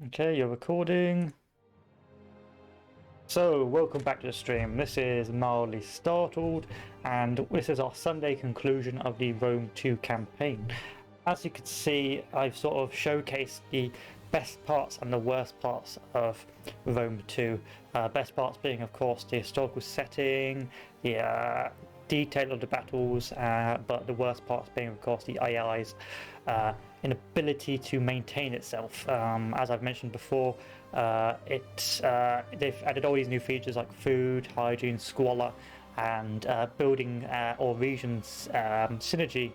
Okay, you're recording. So, welcome back to the stream. This is Mildly Startled, and this is our Sunday conclusion of the Rome 2 campaign. As you can see, I've sort of showcased the best parts and the worst parts of Rome 2. Best parts being, of course, the historical setting, the detail of the battles, but the worst parts being, of course, the AI's inability to maintain itself. As I've mentioned before, they've added all these new features like food, hygiene, squalor, and building or regions synergy,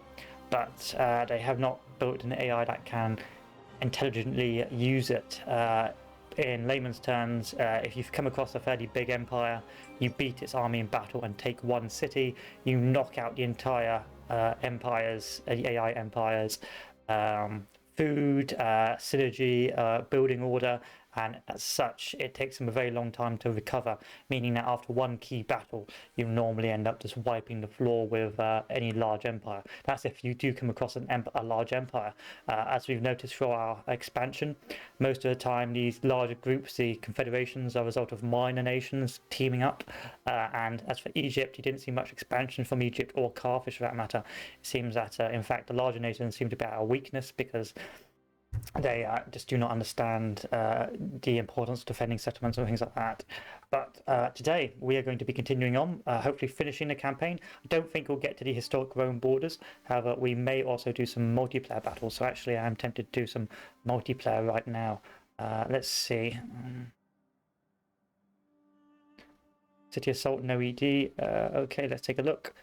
but they have not built an AI that can intelligently use it. In layman's terms, if you've come across a fairly big empire, you beat its army in battle and take one city, you knock out the entire empires, AI empires, food, synergy, building order, and as such it takes them a very long time to recover, meaning that after one key battle you normally end up just wiping the floor with any large empire. That's if you do come across a large empire. As we've noticed through our expansion, most of the time these larger groups, the confederations, are a result of minor nations teaming up, and as for Egypt, you didn't see much expansion from Egypt or Carthage for that matter. It seems that in fact the larger nations seem to be at a weakness because they just do not understand the importance of defending settlements and things like that. But today we are going to be continuing on, hopefully finishing the campaign. I don't think we'll get to the historic Rome borders. However, we may also do some multiplayer battles. So actually I'm tempted to do some multiplayer right now. Let's see. City Assault, no ED. Okay, let's take a look.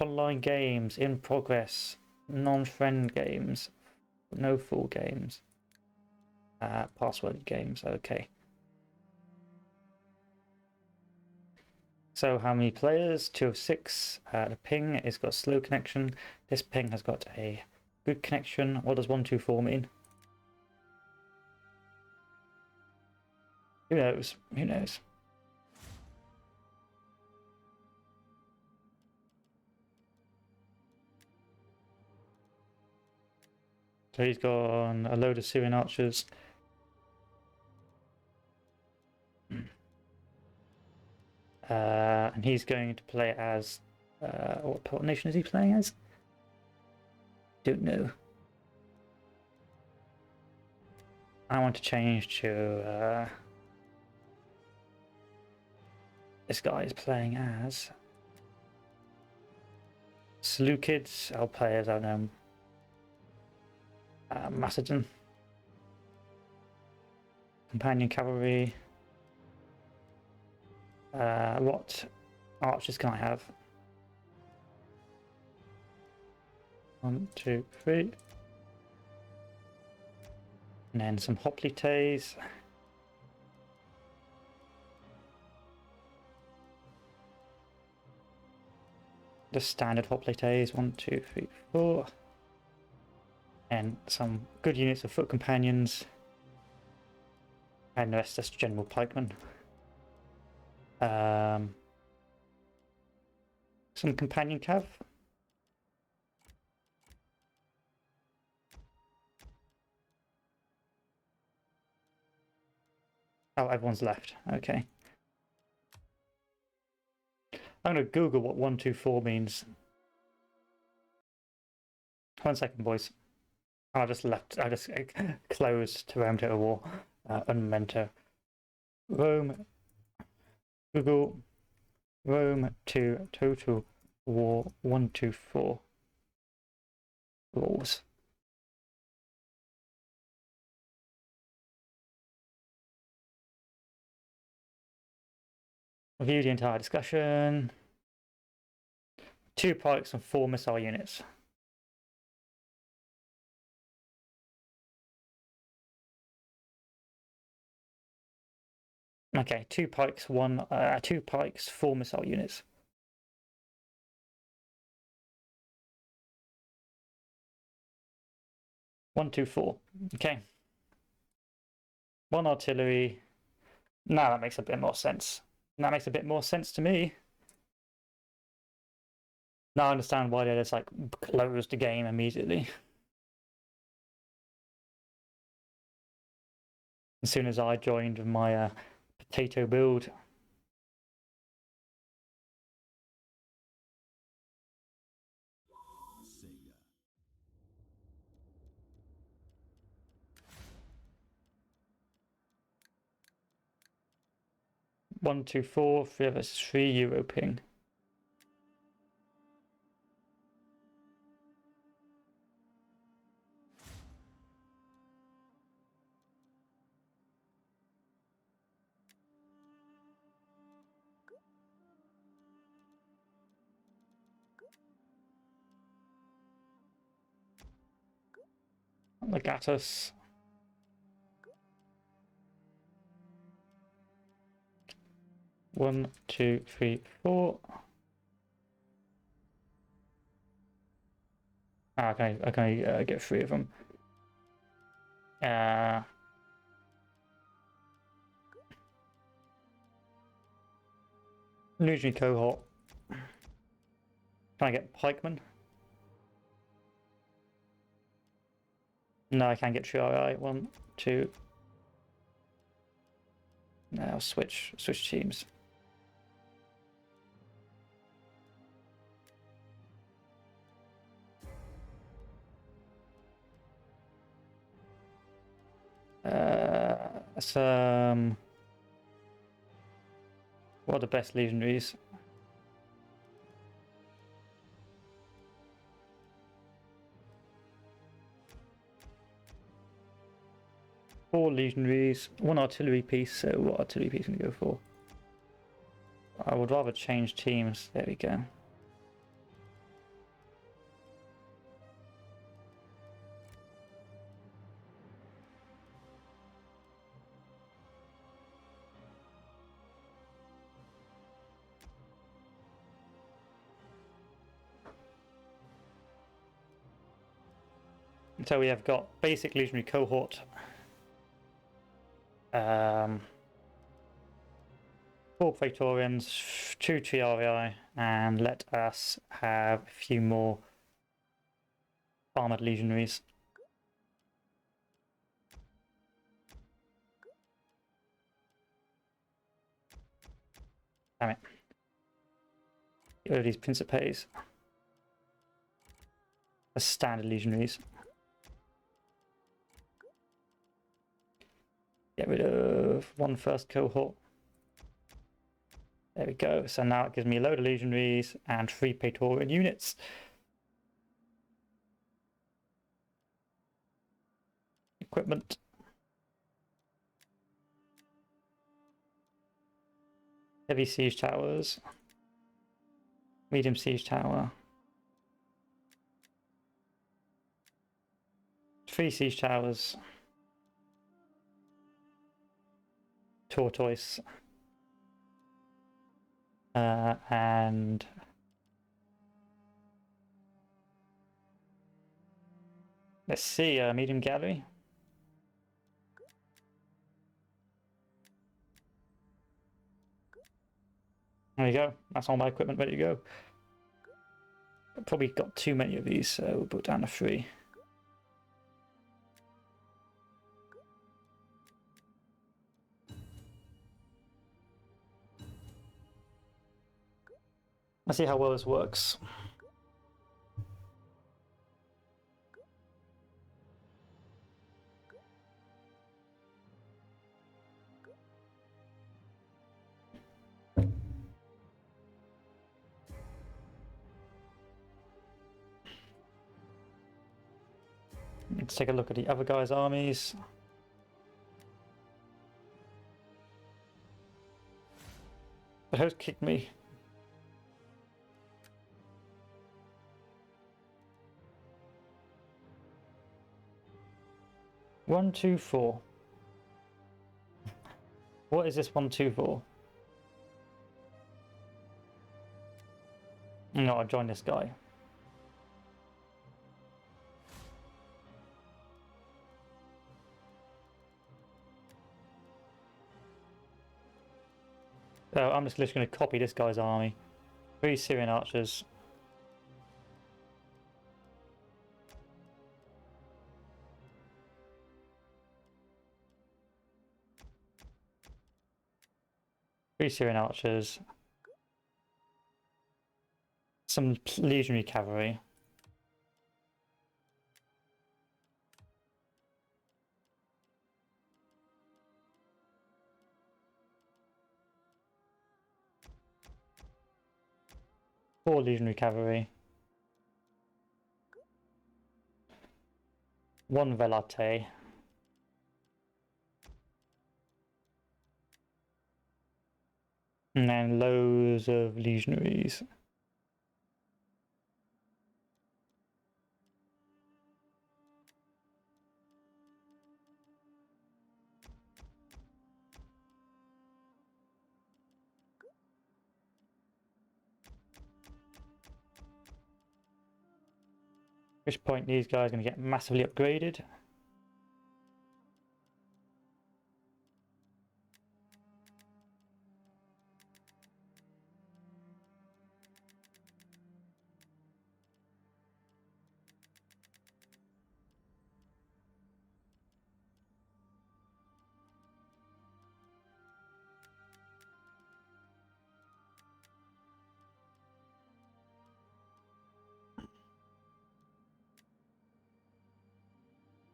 Online games in progress. Non-friend games. No full games. Password games, okay. So how many players? 2 of 6. The ping has got a slow connection. This ping has got a good connection. What does 124 mean? Who knows? Who knows? So he's got a load of Syrian archers. And he's going to play as... what nation is he playing as? Don't know. I want to change to... this guy is playing as... Seleucids. I'll play as, I don't know... Macedon. Companion cavalry. What archers can I have? 1, 2, 3. And then some hoplites. The standard hoplites. 1, 2, 3, 4. And some good units of foot companions. And the rest just general pikemen. Some companion cav. Oh, everyone's left. Okay. I'm going to Google what 124 means. 1 second, boys. I just closed to Rome Total War. Unmento. Rome. Google. Rome 2 Total War 124. Rules. Review the entire discussion. 2 pikes and 4 missile units. Okay, 2 pikes, 2 pikes, 4 missile units. One, two, 4. Okay. 1 artillery. Now that makes a bit more sense. That makes a bit more sense to me. Now I understand why they just like closed the game immediately. as soon as I joined my potato build. One, two, four, 3 versus 3 Euro ping. Legatus. One, two, three, four. Okay, I can get 3 of them. Illusionary cohort. Can I get pikeman? No, I can't get Triari. 1, 2. Now switch teams. What are the best legionaries? Four legionaries, 1 artillery piece. So what artillery piece can we go for? I would rather change teams. There we go. So we have got basic legionary cohort, 4 Praetorians, 2 Triarii, and let us have a few more armored legionaries. Damn it. Get rid of these Principes. The standard legionaries. Get rid of 1 first cohort. There we go. So now it gives me a load of legionaries and 3 Praetorian units. Equipment. Heavy siege towers. Medium siege tower. 3 siege towers. Tortoise. And let's see, medium gallery. There you go. That's all my equipment ready to go. Probably got too many of these, so we'll put down to 3. Let's see how well this works. Let's take a look at the other guys' armies. The host kicked me. One, two, four. What is this 1, 2, 4? No, I joined this guy. So I'm just literally going to copy this guy's army. 3 Syrian archers. 3 Syrian archers, some legionary cavalry. Four legionary cavalry. One velate. And then loads of legionaries. At which point these guys are going to get massively upgraded.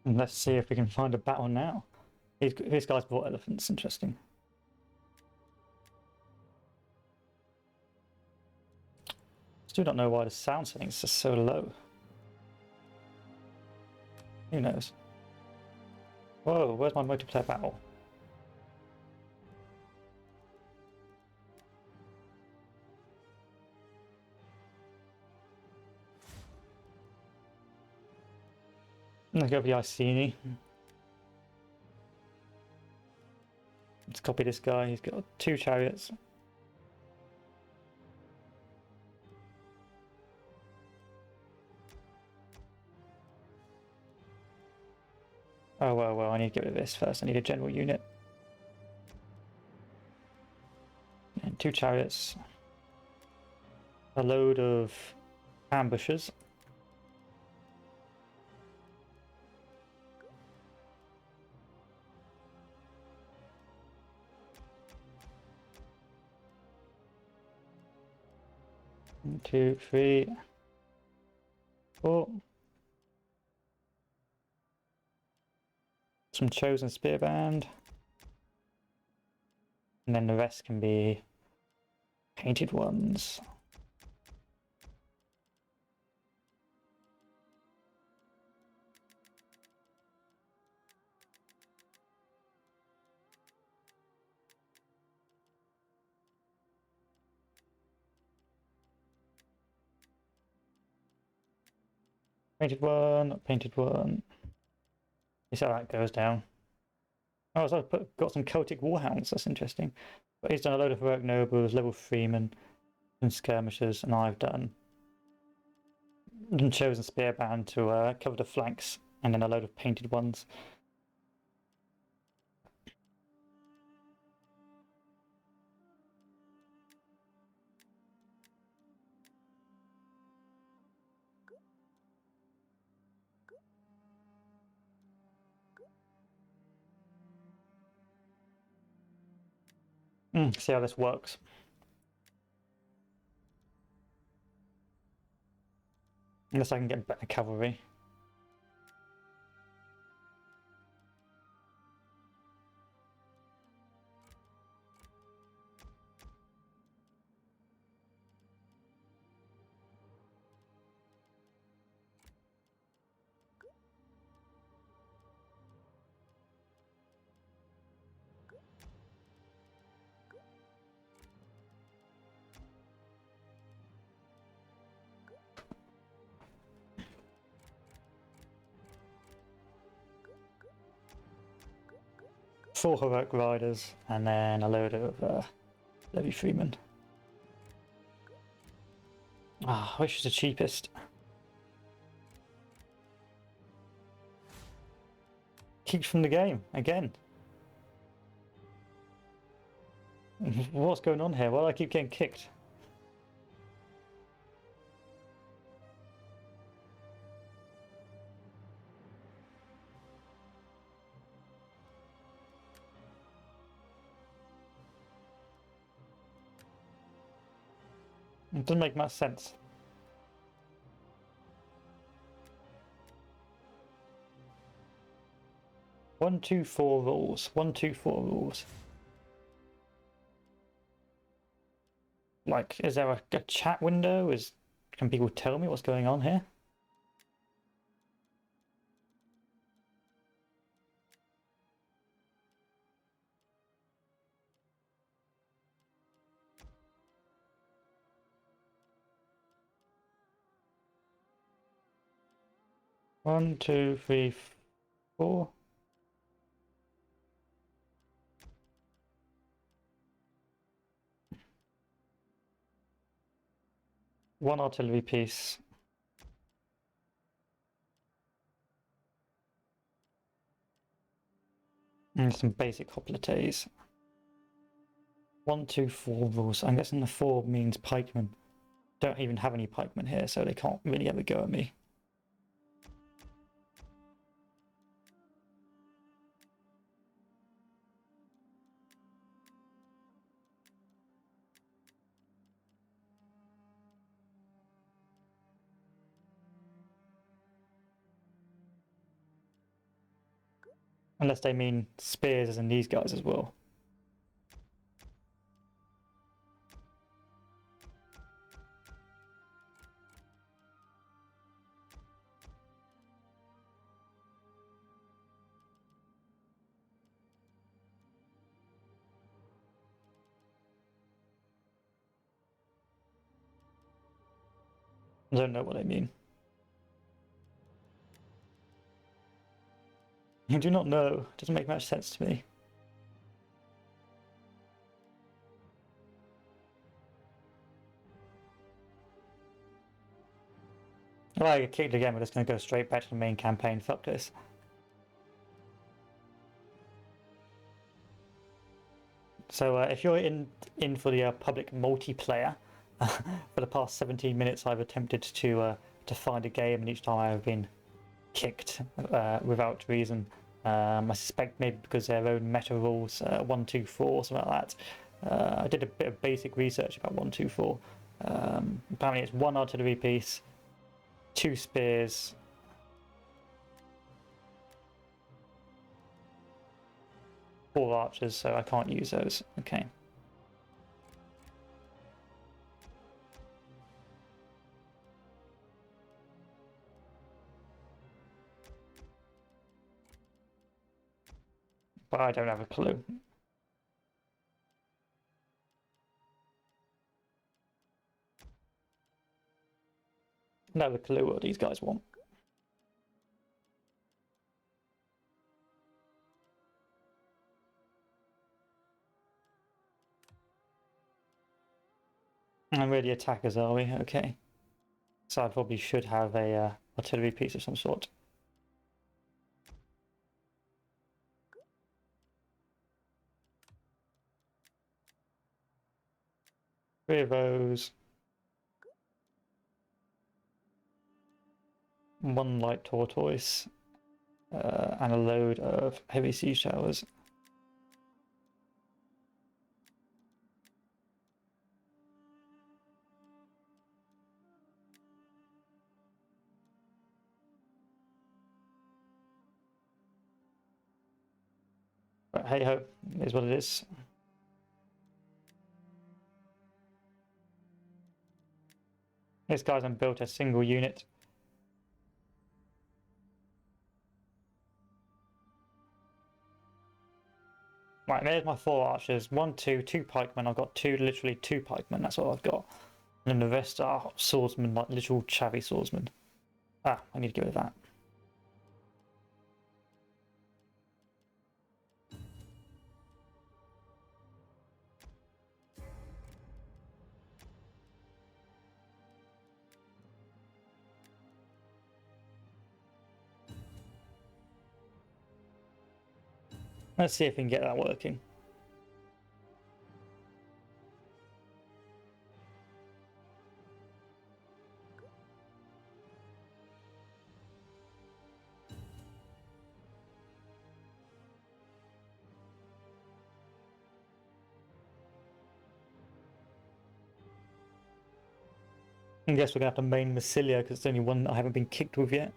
And let's see if we can find a battle now. This guy's brought elephants, interesting. Still don't know why the sound settings are so low. Who knows? Whoa, where's my multiplayer battle? Let's go for the Iceni. Let's copy this guy. He's got 2 chariots. Oh, well, I need to get rid of this first. I need a general unit. And 2 chariots. A load of ambushes. One, 2, 3, 4. Some chosen spear band. And then the rest can be painted ones. Painted one, painted one. You see how that goes down. Oh, so I've got some Celtic warhounds, that's interesting. But he's done a load of heroic nobles, level 3 men, and skirmishers, and I've done chosen spear band to cover the flanks, and then a load of painted ones. See how this works. Unless I can get better cavalry. Four heroic riders, and then a load of levy freemen. Ah, which is the cheapest? Kicked from the game again. What's going on here? Why do I keep getting kicked? It doesn't make much sense. One, two, four rules. 1, 2, 4 rules. Like, is there a chat window? Can people tell me what's going on here? One, two, three, four. One artillery piece. And some basic hoplites. 1, 2, 4 rules. I'm guessing the 4 means pikemen. Don't even have any pikemen here, so they can't really ever go at me. Unless they mean spears as in these guys as well. I don't know what I mean. I do not know. It doesn't make much sense to me. Oh, I get kicked again. We're just going to go straight back to the main campaign. Fuck this. So if you're in for the public multiplayer, for the past 17 minutes I've attempted to find a game, and each time I've been kicked without reason. I suspect maybe because their own meta rules, 1, 2, 4, something like that. I did a bit of basic research about 1, 2, 4. Apparently it's 1 artillery piece, 2 spears, 4 archers, so I can't use those. Okay. But I don't have a clue. No clue what these guys want. And we're the attackers, are we? Okay. So I probably should have a artillery piece of some sort. Three of those. 1 light tortoise. And a load of heavy sea showers. But hey ho, it is what it is. This guy's built a single unit. Right, there's my 4 archers. 1, 2, 2 pikemen. I've got literally two pikemen. That's all I've got. And then the rest are swordsmen, like literal chavvy swordsmen. Ah, I need to get rid of that. Let's see if we can get that working. I guess we're gonna have to main Massilia because it's the only one I haven't been kicked with yet.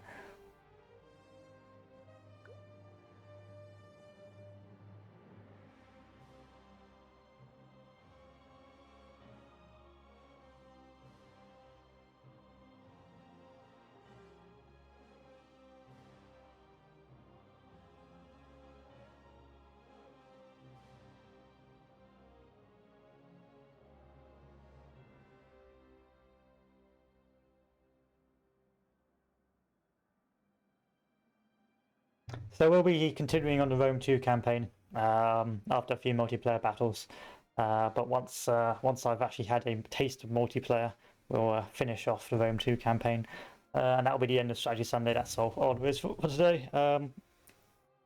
So we'll be continuing on the Rome 2 campaign after a few multiplayer battles. But once I've actually had a taste of multiplayer, we'll finish off the Rome 2 campaign. And that'll be the end of Strategy Sunday. That's all there is for today.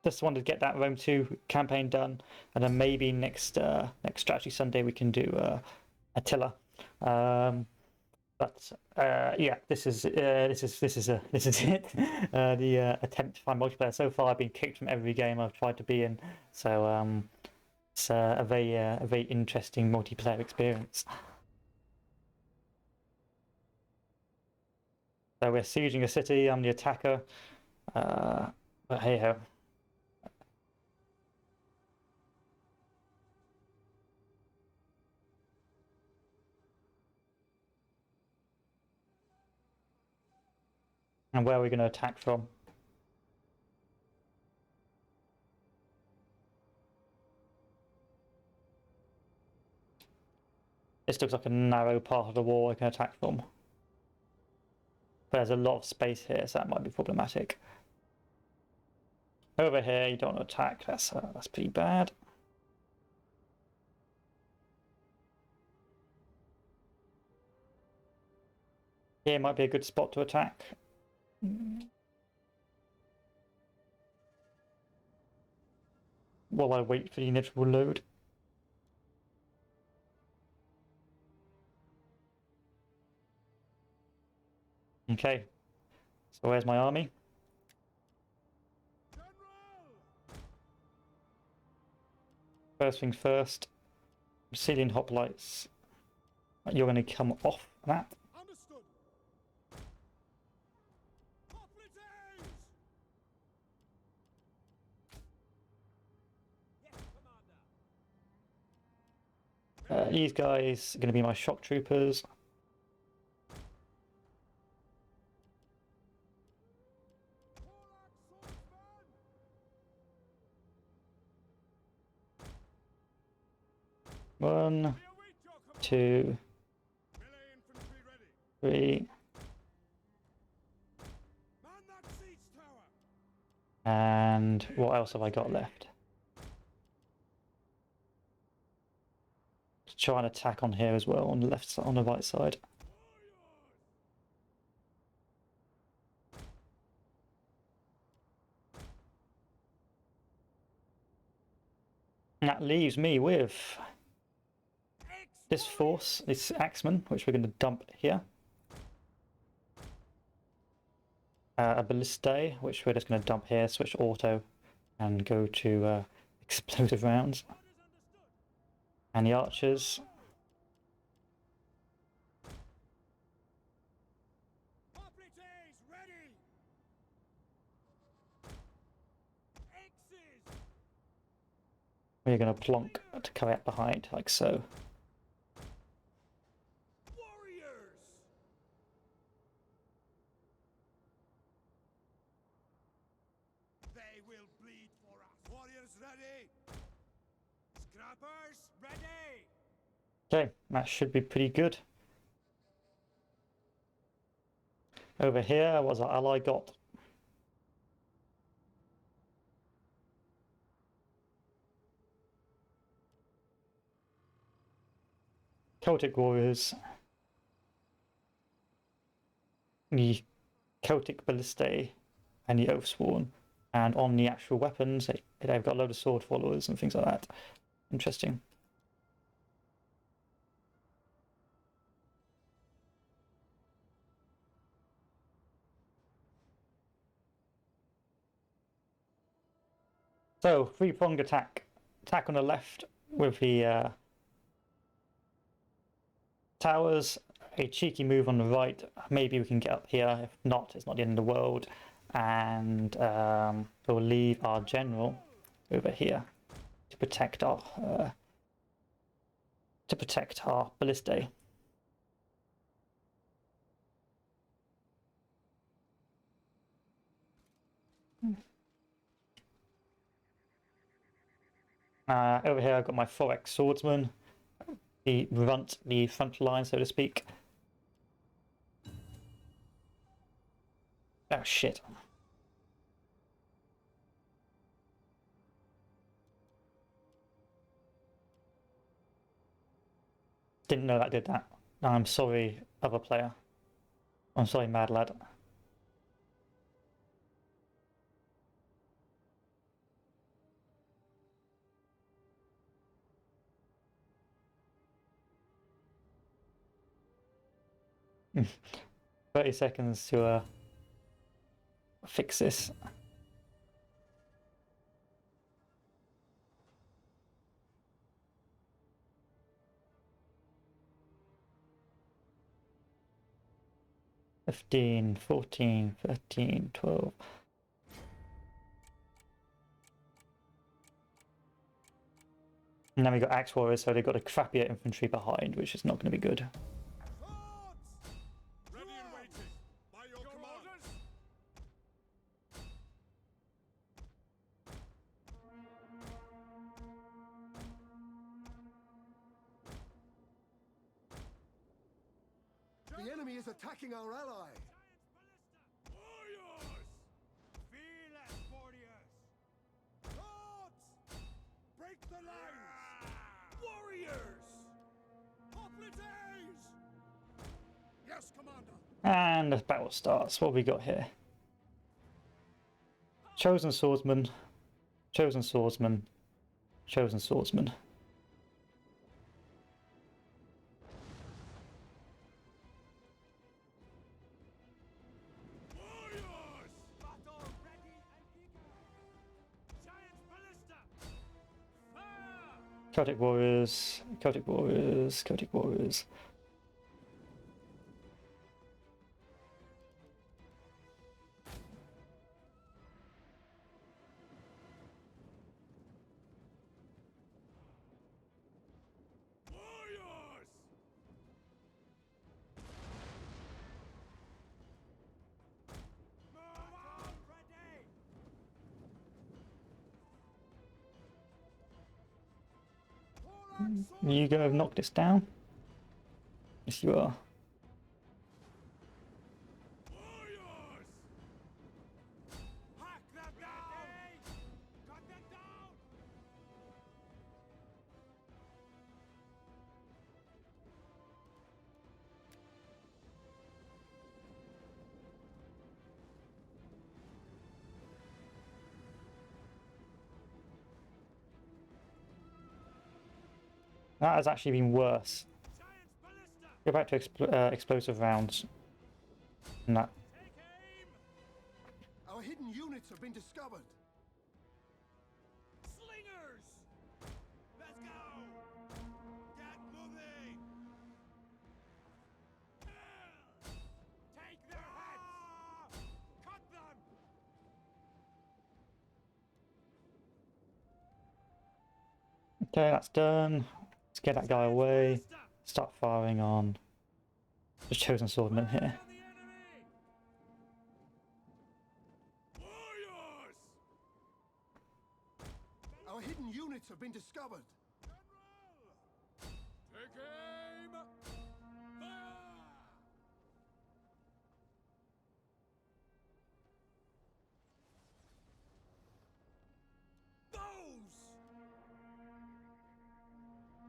Just wanted to get that Rome 2 campaign done, and then maybe next Strategy Sunday we can do Attila. But yeah, this is it. The attempt to find multiplayer. So far, I've been kicked from every game I've tried to be in. So it's a very interesting multiplayer experience. So we're sieging a city. I'm the attacker. But hey ho. And where are we going to attack from? This looks like a narrow part of the wall I can attack from. But there's a lot of space here, so that might be problematic. Over here, you don't want to attack. That's pretty bad. Here might be a good spot to attack. While I wait for the inevitable load. Okay, so where's my army? First things first, Brazilian hoplites. You're going to come off that. Understood. Yes, Commander. These guys are going to be my shock troopers. One, two, three, and what else have I got left? Try and attack on here as well, on the left side, on the right side. And that leaves me with this force, this axeman, which we're going to dump here. A ballistae, which we're just going to dump here, switch auto, and go to explosive rounds. And the archers. We're going to plonk to come out behind, like so. Okay, that should be pretty good. Over here, what's our ally got? Celtic warriors. The Celtic ballistae and the Oathsworn. And on the actual weapons, they've got a load of sword followers and things like that. Interesting. So, three-pronged attack. Attack on the left with the towers, a cheeky move on the right. Maybe we can get up here. If not, it's not the end of the world. And we'll leave our general over here to protect our ballistae. Over here I've got my 4x swordsman, the front line, so to speak. Oh shit. Didn't know that did that. I'm sorry, other player. I'm sorry, mad lad. "30 seconds to fix this." "15, 14, 13, 12. And then we got axe warriors, so they've got a crappier infantry behind, which is not going to be good. Ready and waiting. By your command. The enemy is attacking our ally. Warriors! Fearless warriors! Swords! Break the lines! Warriors! Hoplites! Yes, Commander! And the battle starts. What have we got here? Chosen swordsman, chosen swordsman, chosen swordsman. Warriors! Battle ready and eager! Giant ballista! Fire! Celtic warriors, Celtic warriors, Celtic warriors. Warriors! Move out! Ready! You gonna knock this down? Yes, you are. Warriors! Hack them down! Cut them down! That has actually been worse. Giant ballista! Go back to explosive rounds. And that. Take aim! Our hidden units have been discovered. Slingers! Let's go! Get moving! Take their heads! Cut them! Okay, that's done. Let's get that guy away. Ballista! Start firing on the chosen swordman here. Fire on the enemy! Warriors! Our hidden units have been discovered. General! Take aim! Fire! Those!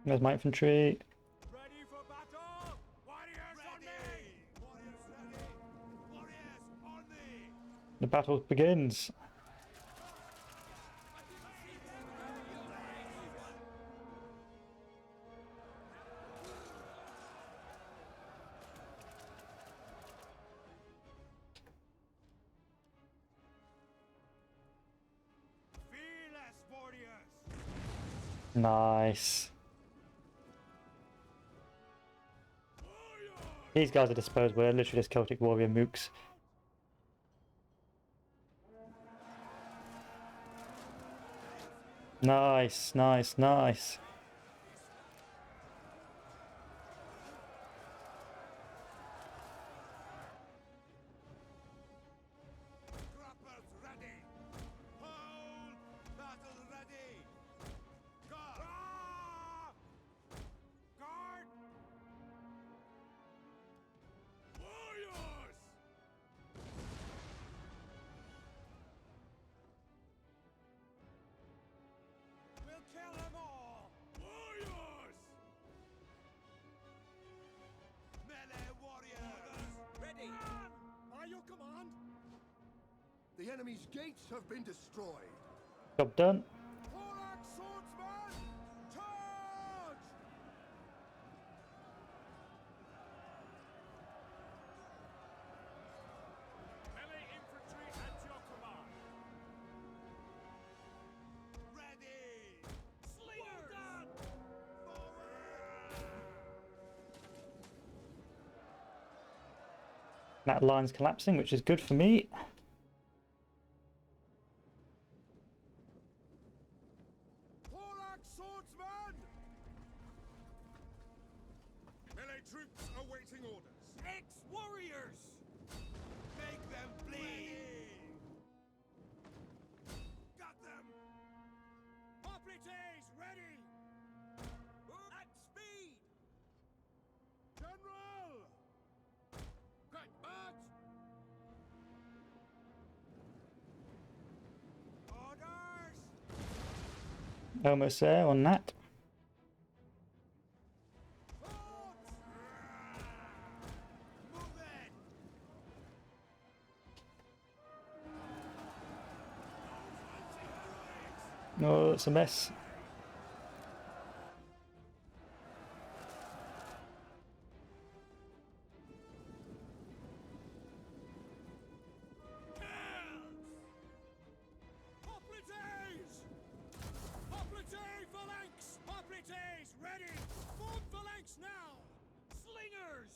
There's my infantry. Ready for battle? Warriors on me! Warriors ready! Warriors on me! The battle begins. Fearless warriors! Nice. Warriors! These guys are disposable, they're literally just Celtic warrior mooks. Nice, nice, nice. Scrappers ready! Hold! Battle ready! Guard! Guard! Warriors! We'll kill them all! Warriors! Melee warriors! Ready! By your command. The enemy's gates have been destroyed. Job done. Thorax swordsman! Charge! Melee infantry at your command. Ready! Slingers! Well done! Forward! That line's collapsing, which is good for me. Thorax swordsman! Melee troops awaiting orders. Ex-warriors! Make them bleed! Got them! Poplites ready! At speed! General! Great march! Orders! Almost there on that. Move it! Oh, it's a mess. Poplites! Poplite phalanx! Poplites ready! Form phalanx now! Slingers!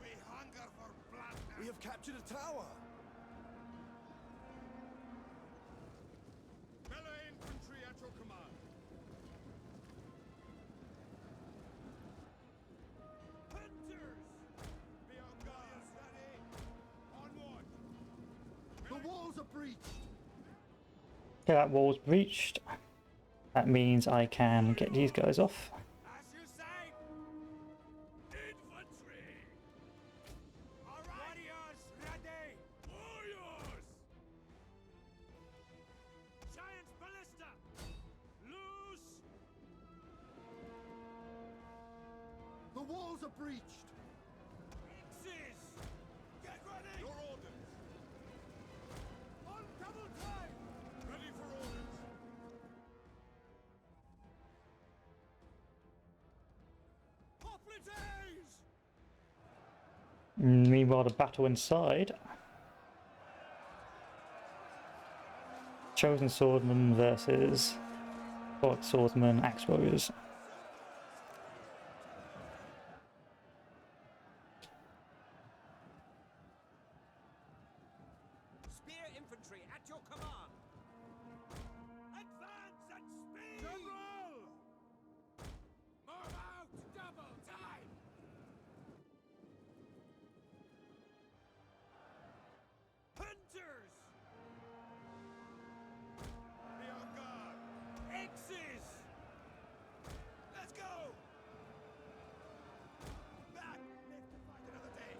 We hunger for blood now. We have captured a tower. Melee infantry at your command. Hunters! Be on guard! Ready! Onward! The walls are breached. Okay, that wall's breached. That means I can get these guys off. As you say! Infantry! All right! Warriors ready! Warriors! Giant ballista! Loose! The walls are breached. X's! Get ready! Your orders! On double time! Ready for orders! Poplites! Meanwhile, the battle inside. Chosen Swordsman versus Flawed Swordsman, Axe Warriors. Spear infantry at your command! Advance at speed! General! Move out! Double time! Hunters! Be on guard! X's! Let's go! Back! Live to fight another day!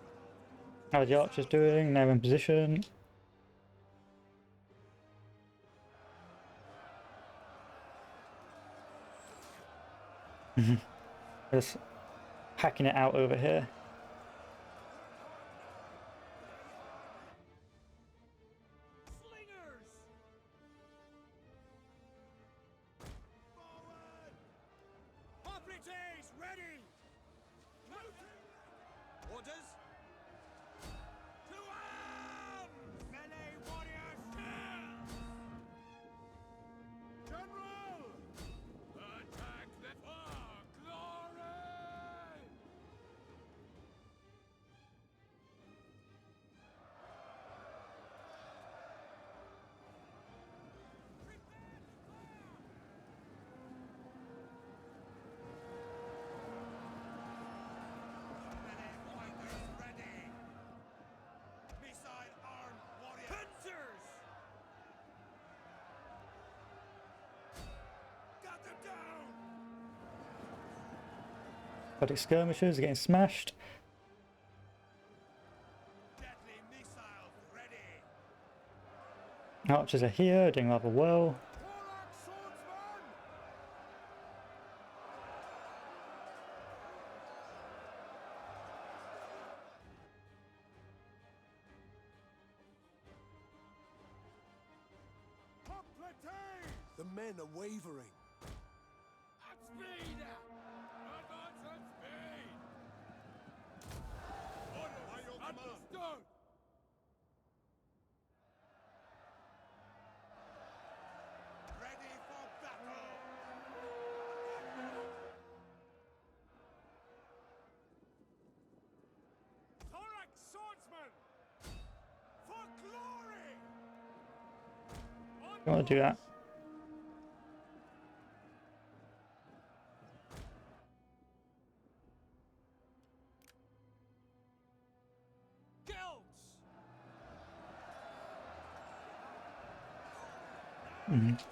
How are the archers doing? They're in position. Just hacking it out over here. Slingers! Forward! Poplites ready! Orders? To arms! Melee warriors down! General! Attack the for glory! Celtic skirmishers are getting smashed. Deadly missiles ready. Archers are here, doing rather well. Warlock swordsman! Complete! The men are wavering. At speed! Advance at speed! Order by your command! Understood! Ready for battle! Thorax swordsman! For glory! You want to do that?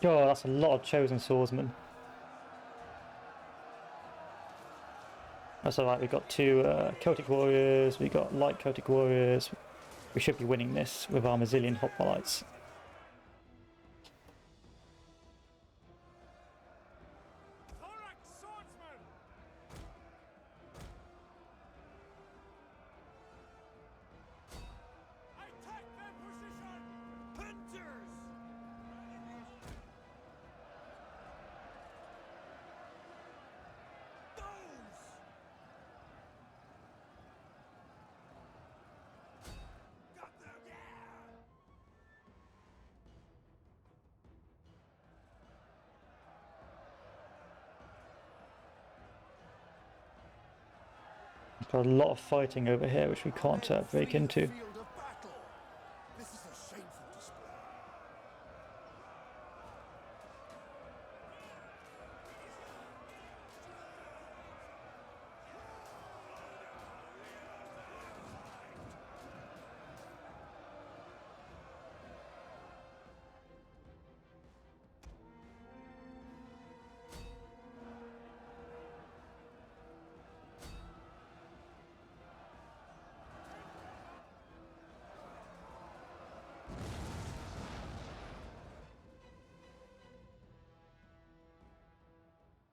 God, that's a lot of chosen swordsmen. That's alright, we've got two Celtic warriors, we've got light Celtic warriors. We should be winning this with our Mazzilian hoplites. Thorax swordsman! Attack their position! Hunters! Those! Got them! Yeah! We've got a lot of fighting over here which we can't break Flee the into. field of battle. This is a shameful display.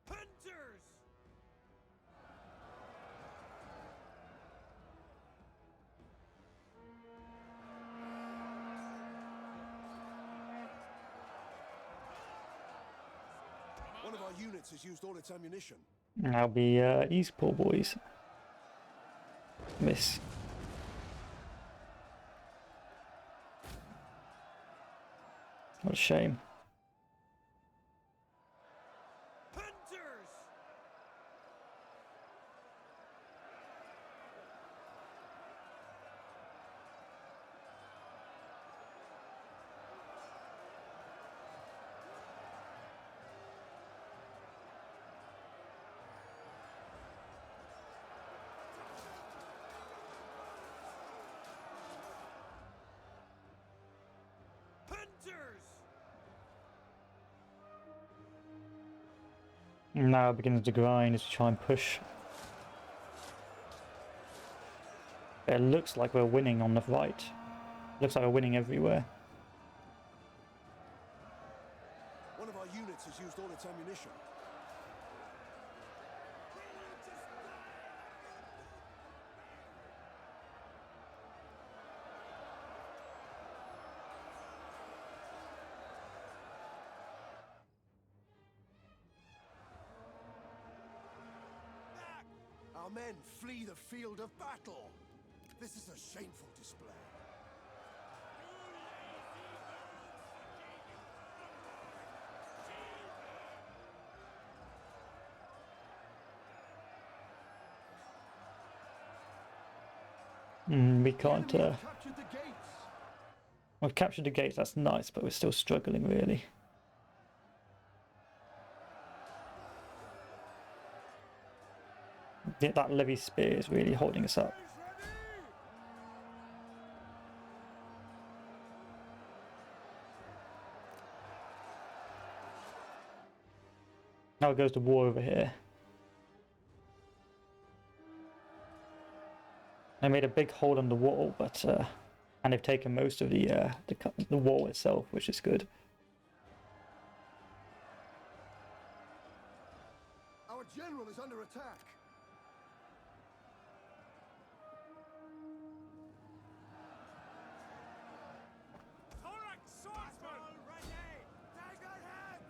Hunters! One of our units has used all its ammunition. And that'll be these poor boys. Miss. What a shame. Hunters! Hunters! Now it begins to grind as we try and push. It looks like we're winning on the right. Looks like we're winning everywhere. One of our units has used all its ammunition. Our men flee the field of battle. This is a shameful display. We can't. The enemy have captured the gates. We've captured the gates, that's nice, but we're still struggling really. Yeah, that levy spear is really holding us up. Now goes the war over here. They made a big hole in the wall, but and they've taken most of the wall itself, which is good. Our general is under attack. Thorax swordsman! Ready! Dagger heads!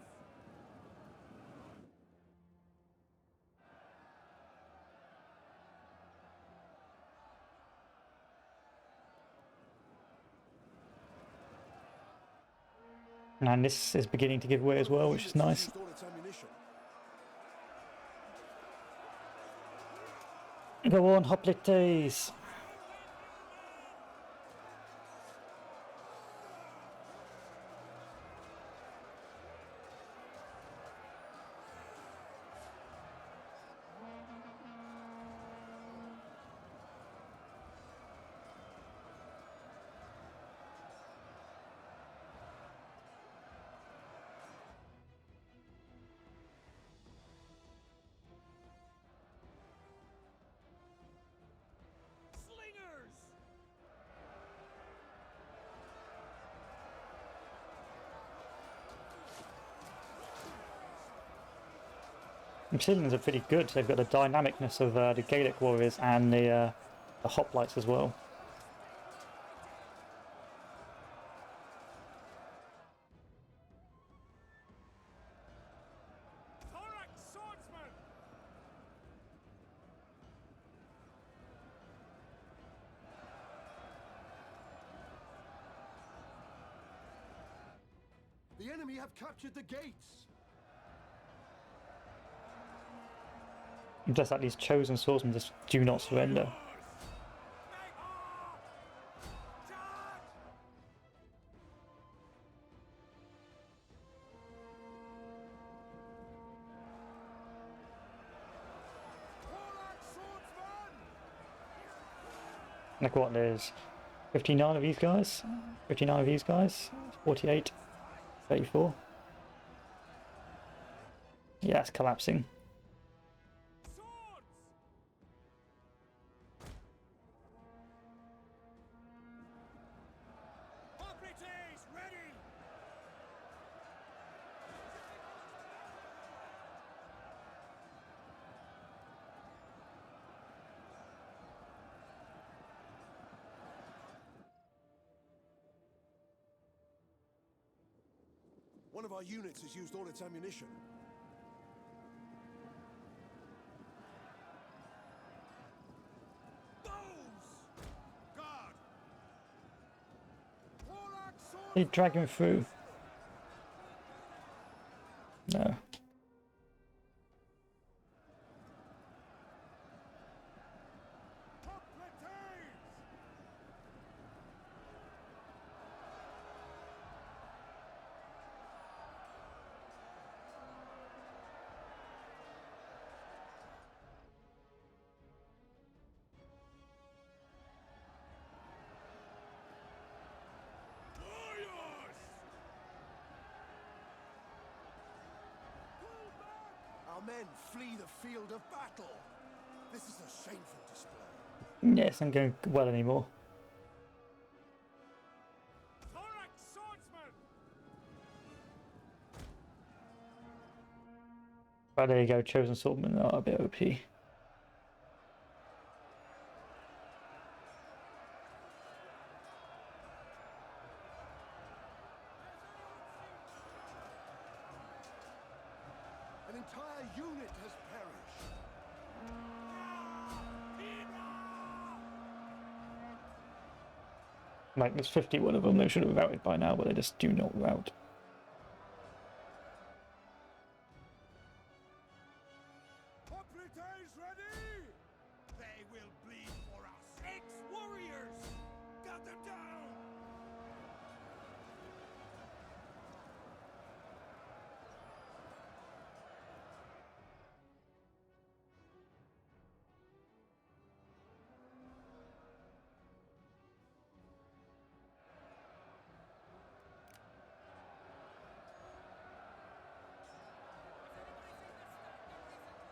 And this is beginning to give way as well, which is nice. Used all its ammunition. Go on, hoplites! Slingers! Civilians are pretty good. They've got the dynamicness of the Gaelic warriors and the hoplites as well. Thorax swordsman! The enemy have captured the gates. Just like these chosen swordsmen just do not surrender. Look what, there's 59 of these guys, 59 of these guys, 48, 34. Yeah, it's collapsing. Swords! Hoplites, ready! One of our units has used all its ammunition. Bows! Guard! Warlock sword! They drag him through. No. Hoplites! Warriors! Pull back! Our men flee the field of battle. This is a shameful display. Yes, I'm going well anymore. Thorax swordsman! But there you go, chosen swordsmen are a bit OP. An entire unit has perished. Like, there's 51 of them, they should have routed by now, but they just do not rout. Hoplites ready! They will bleed for us. Ex-warriors! Cut them down!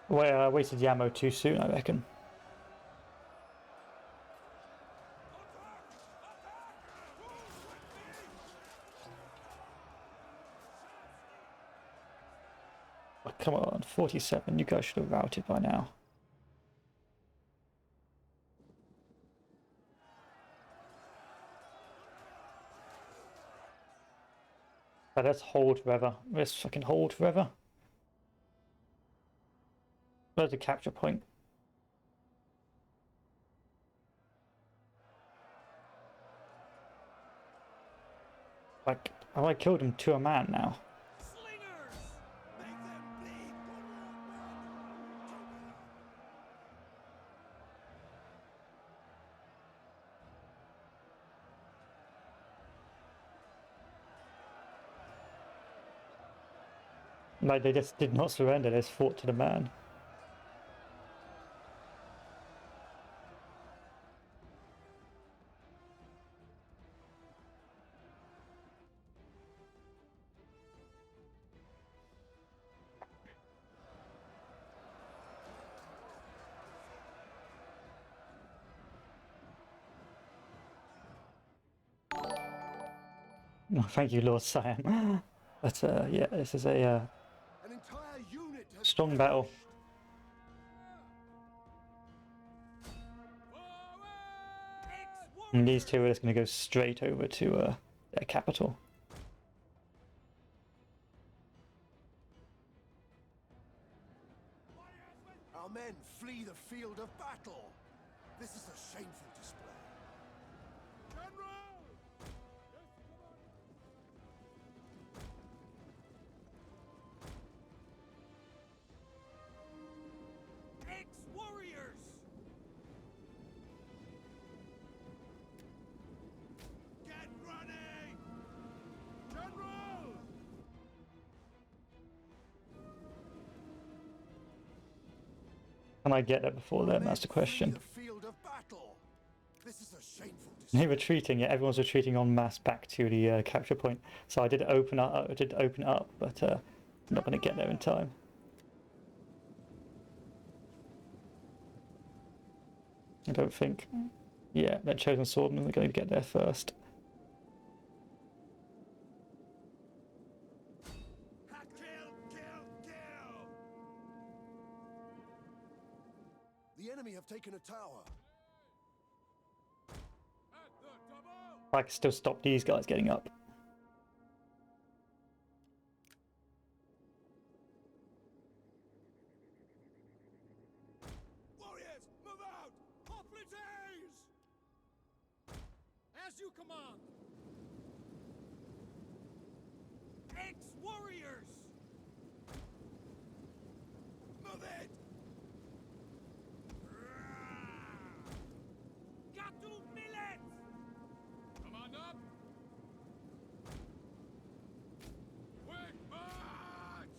Well, I wasted the ammo too soon, I reckon. come on, 47. You guys should have routed by now. But let's hold forever. Let's fucking hold forever. Where's the capture point? Like, have I killed him to a man now? Slingers! Make them bleed! Like, they just did not surrender, they just fought to the man. Oh, thank you, Lord Siam. But yeah, this is a An entire unit has strong battle. And these two are just going to go straight over to their capital. Our men flee the field of battle. This is a shameful display. General! Ex-warriors! Get running! General! Can I get there before them? That's the question. The field of battle. This is a shameful display. They retreating, yeah, everyone's retreating en masse back to the capture point. So I did open up, but not going to get there in time. I don't think. Yeah, that chosen swordmen are going to get there first. Kill! The enemy have taken a tower. At the double! I can still stop these guys getting up. Warriors, move out! Hoplites! As you command! Ex-warriors! Move it! Gatu millet! Come on up! Quick march!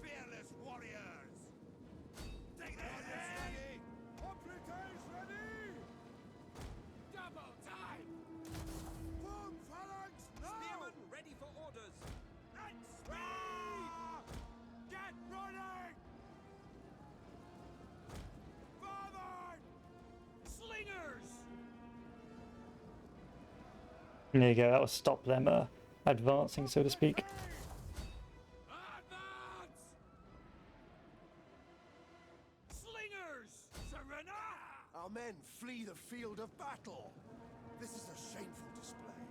Fearless warriors! Take the head! Hoplites ready! Double time! Form phalanx now! Spearmen ready for orders! At speed! Get running! Forward! Slingers! There you go, that will stop them advancing, so to speak. Advance! Slingers! Serena! Our men flee the field of battle. This is a shameful display.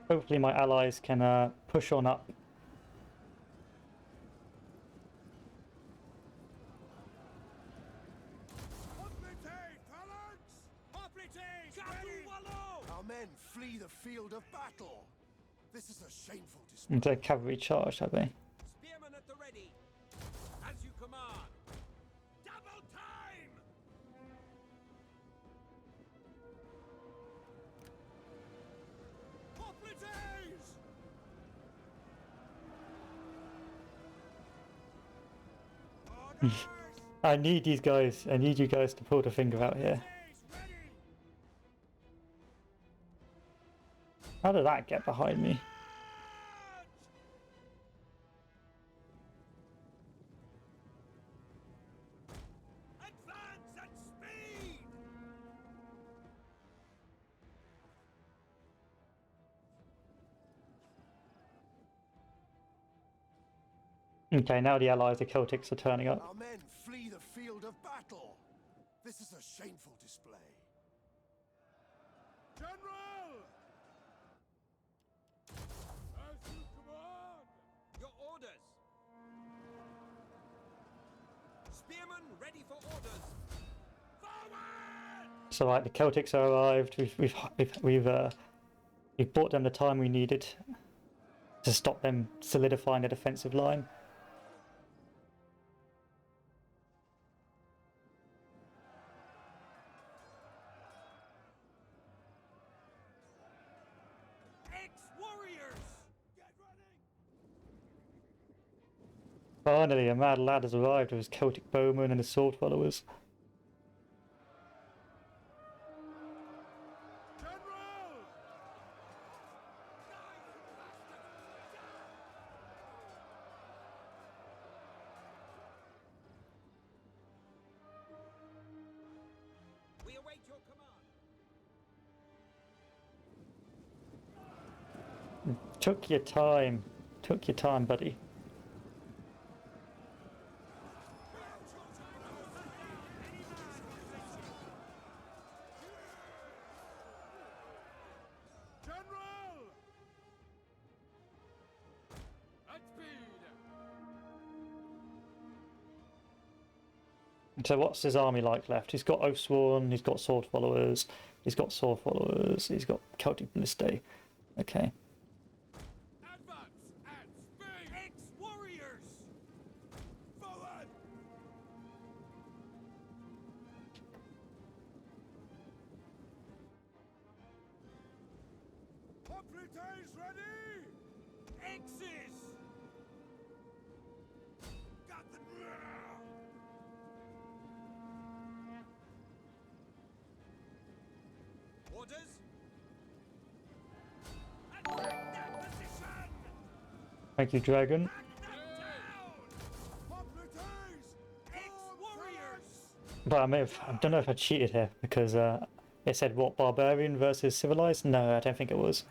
Hopefully my allies can push on up. Hoplite phalanx! Hoplite! Gatu wallo! Our men flee the field of battle. This is a shameful display. Into a cavalry charge, have they? Spearmen at the ready! As you command! Double time! Hoplites! Orders! I need these guys. I need you guys to pull the finger out here. Ready! How did that get behind me? Advance at speed! Okay, now the allies, the Celtics, are turning up. Our men flee the field of battle. This is a shameful display. General! As you command! Your orders! Spearmen ready for orders! Forward! So right, the Celtics are arrived. We've bought them the time we needed to stop them solidifying their defensive line. Ex-warriors! Get ready! Finally, a mad lad has arrived with his Celtic bowmen and his sword followers. General! We await your command! Took your time. Took your time, buddy. General! At speed! So what's his army like left? He's got Oathsworn, he's got sword followers, he's got Celtic Ballistae. Okay. Advance at speed! Ex-warriors! Forward! Hoplites ready! Exes! Got them now! Orders? Attack that position! Thank you, Dragon. Attack them down! Hoplites! Ex-warriors! But I don't know if I cheated here because it said what, barbarian versus civilized? No, I don't think it was.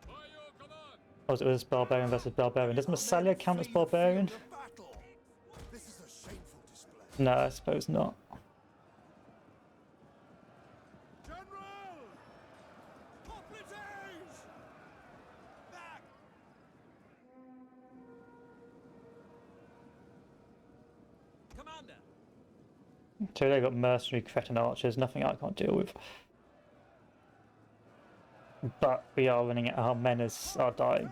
By your command! Oh, it was barbarian versus barbarian. Does Massalia count as barbarian? Field of battle. This is a shameful display. No, I suppose not. General! Hoplites! Back! Commander! So they've got mercenary cretin archers, nothing I can't deal with. But we are running out. Our men are dying.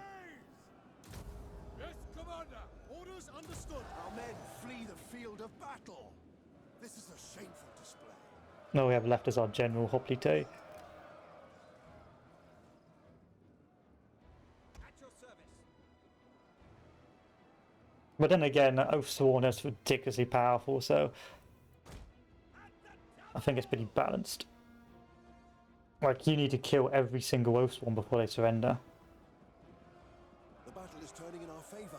Yes, Commander! Orders understood. Our men flee the field of battle. This is a shameful display. All we have left is our general Hoplite. At your service! But then again, Oathsworn is ridiculously powerful, so I think it's pretty balanced. Like, you need to kill every single Oathsworn before they surrender. The battle is turning in our favor.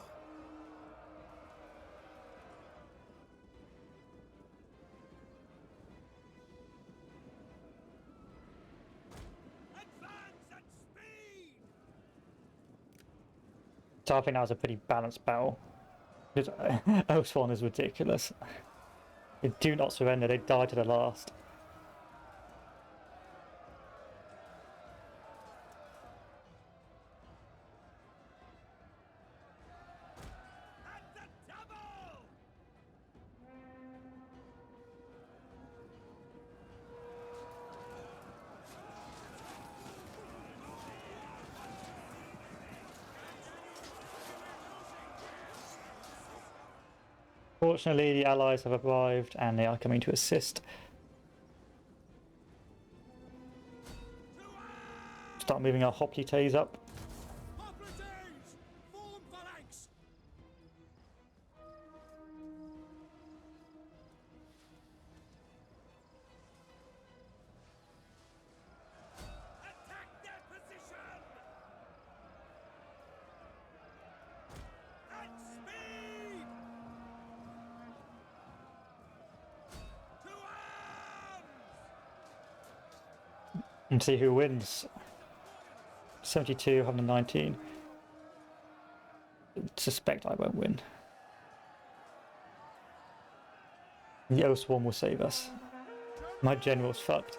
Advance at speed! So I think that was a pretty balanced battle. Because Oathsworn is ridiculous. They do not surrender, they die to the last. At the double! Fortunately, the allies have arrived and they are coming to assist. Start moving our Hoplites up. Hoplites! Form phalanx! Attack their position! At speed! To arms! And see who wins. 72, 119. suspect I won't win. The Oathsworn will save us. My general's fucked.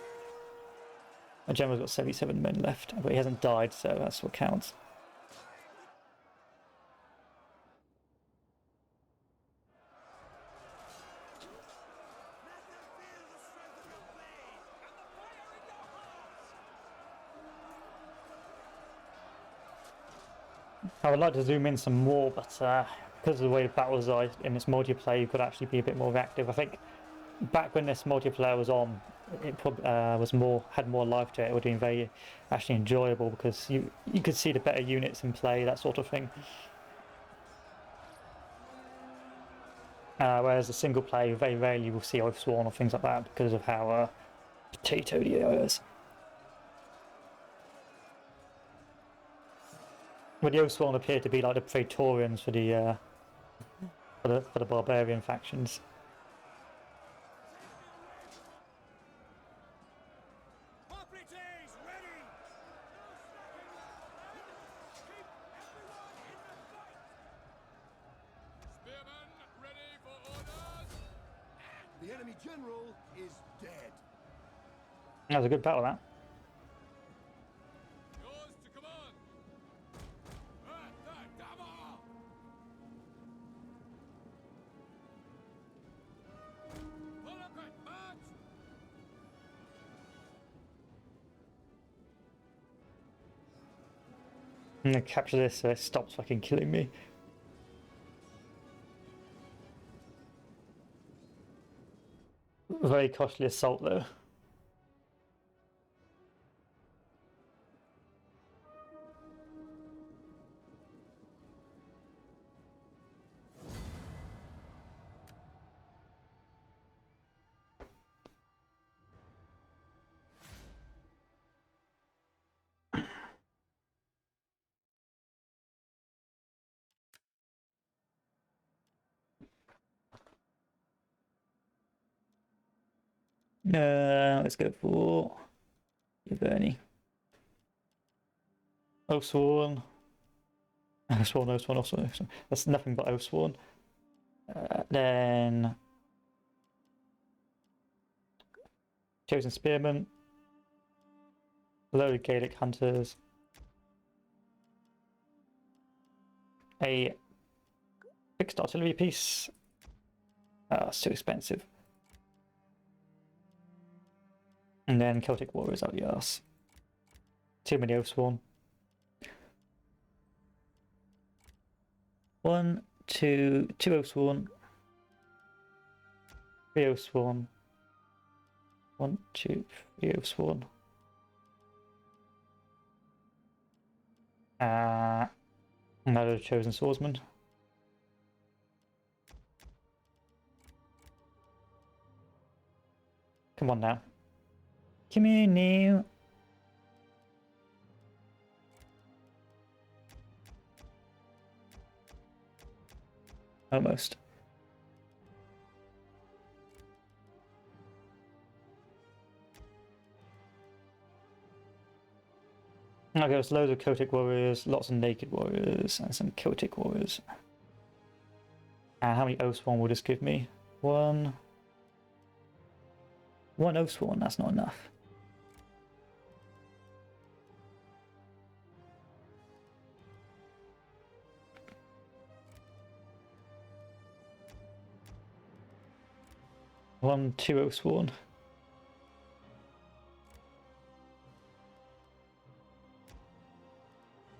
My general's got 77 men left, but he hasn't died, so that's what counts. I would like to zoom in some more, but because of the way the battles are in this multiplayer, you could actually be a bit more reactive. I think back when this multiplayer was on, it probably had more life to it. It would have been very actually enjoyable because you could see the better units in play, that sort of thing. Whereas a single player, you very rarely will see Oathsworn or things like that because of how potato the AI is. But the Oathsworn appear to be like the Praetorians for the barbarian factions. The enemy general is dead. That was a good battle, that. Yours to command. At the double. Pull up and march. I'm gonna capture this so it stops fucking killing me. Very costly assault though. Let's go for Bernie. Oathsworn. Oathsworn. That's nothing but Oathsworn. Then Chosen Spearmen. Loaded Gaelic Hunters. A fixed artillery piece. It's too expensive. And then Celtic Warriors out the arse. Too many Oathsworn. 1, 2, 2 Oathsworn. 3 Oathsworn. 1, 2, 3 Oathsworn. Another Chosen Swordsman. Come on now. Come here now. Almost. Okay, there's loads of Celtic warriors, lots of naked warriors, and some Celtic warriors. And how many Oathsworn will this give me? One Oathsworn, that's not enough. Two Oathsworn.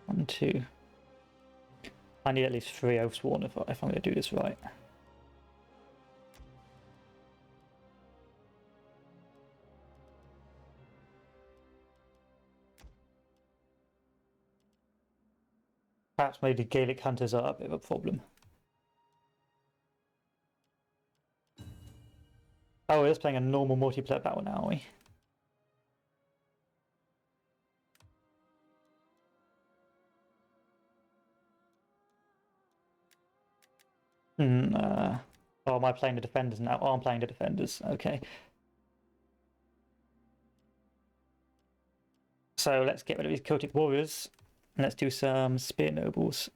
One, two. I need at least 3 Oathsworn if I'm going to do this right. Perhaps maybe Gaelic Hunters are a bit of a problem. Oh, we're just playing a normal multiplayer battle now, are we? Oh, am I playing the defenders now? Oh, I'm playing the defenders. Okay. So let's get rid of these Celtic warriors and let's do some spear nobles.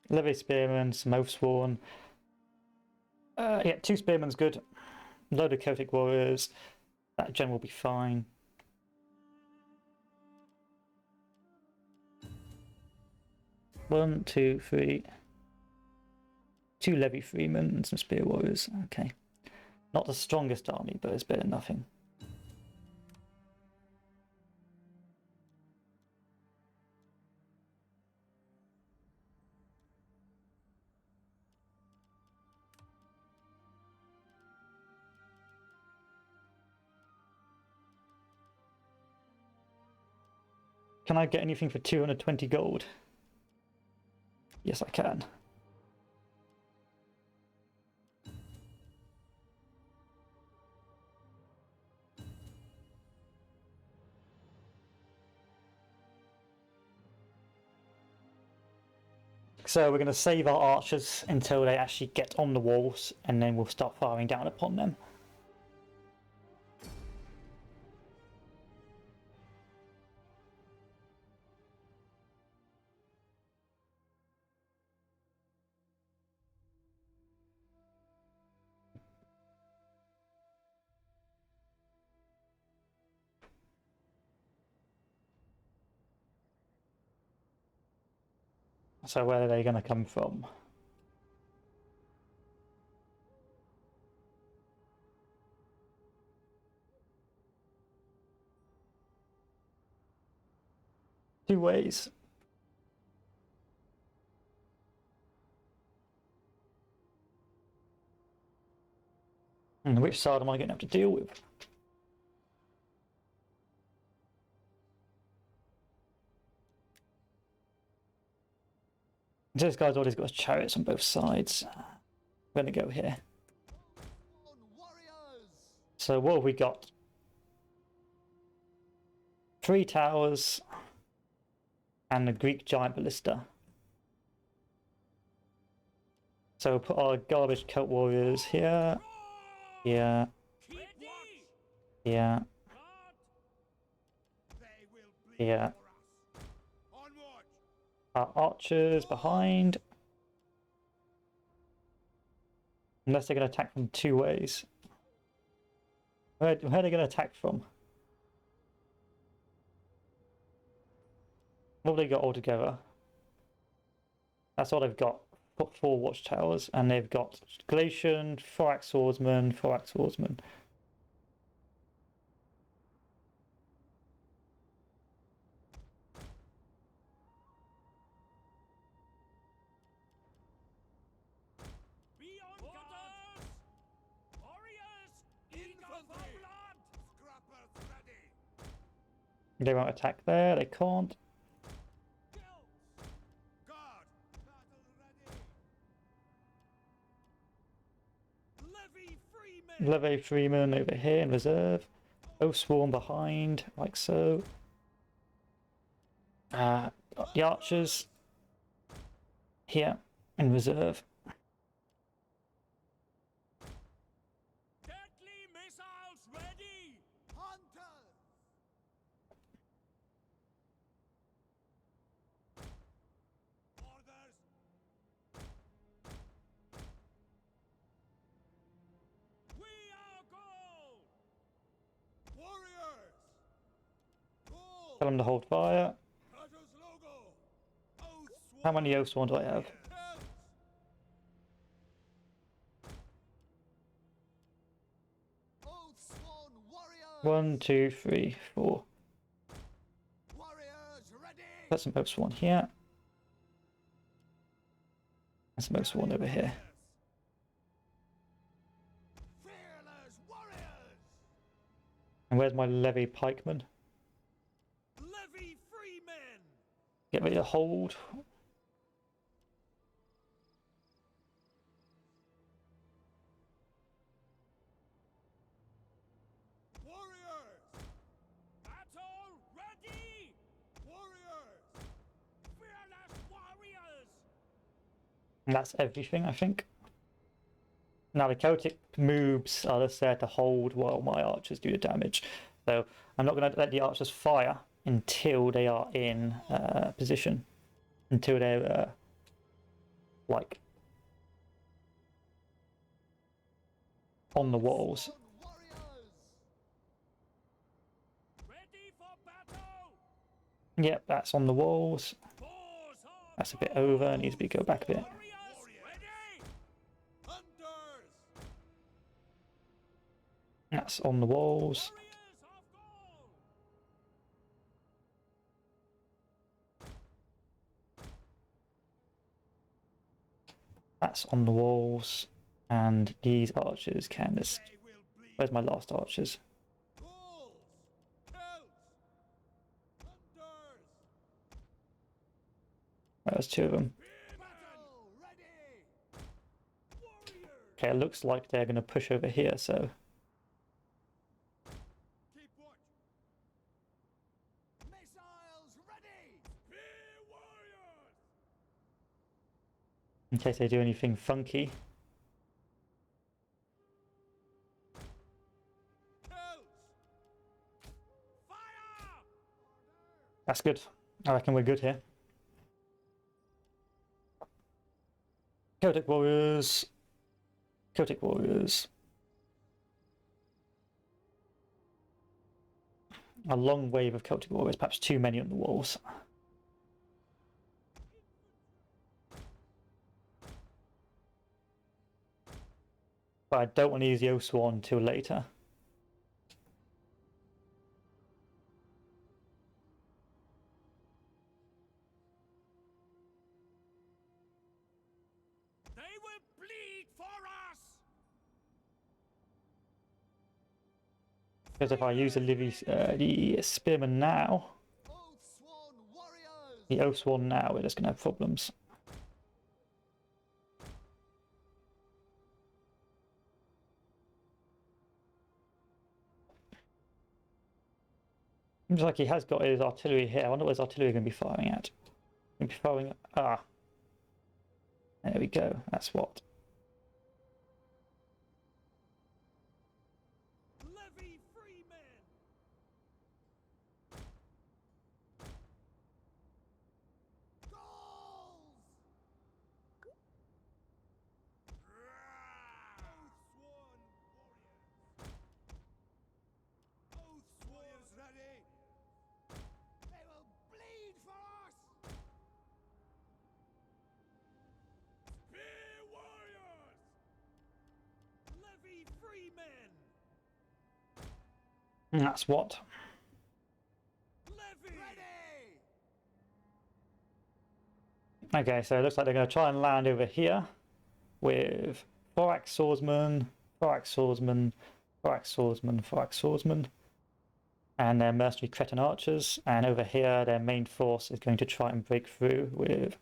Levy spearmen, some oathsworn. Yeah, 2 spearmen's good. Load of Celtic warriors. That gen will be fine. One, two, three. 2 levy freemen and some spear warriors. Okay. Not the strongest army, but it's better than nothing. Can I get anything for 220 gold? Yes, I can. So we're going to save our archers until they actually get on the walls, and then we'll start firing down upon them. So where are they going to come from? Two ways. And which side am I going to have to deal with? This guy's already got chariots on both sides. We're going to go here. So what have we got? 3 towers and a Greek giant ballista. So we'll put our garbage Celt warriors here, here, here, here. Our archers behind. Unless they're going to attack from 2 ways. Where are they going to attack from? What have they got altogether? That's all they've got. 4 watchtowers, and they've got Galatian, 4 swordsmen, 4 swordsmen. They won't attack there, they can't. Levy Freeman over here in reserve. Oathsworn behind, like so. The archers here in reserve. Deadly missiles ready! Hunters! Orders! We are gold! Warriors! Gold! Tell them to hold fire. Curtis logo! How many Oathsworn do I have? Oathsworn warriors! 1, 2, 3, 4. Warriors ready! Put some Oathsworn here. And some Oathsworn over here. Fearless warriors! And where's my Levy pikemen? Levy freemen! Get ready to hold. Warriors! Battle ready! Warriors! Fearless warriors! And that's everything, I think. Now the Celtic moves are just there to hold while my archers do the damage. So I'm not going to let the archers fire until they are in position. Until they're like on the walls. Ready for battle! Yep, that's on the walls. Force up! That's a bit over. Needs to be go back a bit. Warriors, ready! Hunters! That's on the walls. Warriors of gold! That's on the walls. And these archers can just. They will bleed. Where's my last archers? Ghouls! Celts! Hunters! There's two of them. Battle ready! Warriors! Okay, it looks like they're going to push over here, so. Keep watch! Missiles ready! Spear warriors! In case they do anything funky. Celts! Fire! That's good. I reckon we're good here. Celtic warriors. Celtic warriors. A long wave of Celtic warriors, perhaps too many on the walls. But I don't want to use the Oathsworn until later. They will bleed for us! Because if I use the Spearman now, Oathsworn warriors! the Oathsworn now, we're just going to have problems. Seems like he has got his artillery here. I wonder what his artillery going to be firing at. Going to be firing. Ah. There we go. That's what. Levy free men! Gauls! Oathsworn warriors! Warriors ready! They will bleed for us! Spear warriors! Levy free men! And that's what. Levy! Ready! Okay, so it looks like they're going to try and land over here with Thorax Swordsman, Thorax Swordsman, Thorax Swordsman, Thorax Swordsman, and their mercenary Cretan archers. And over here, their main force is going to try and break through with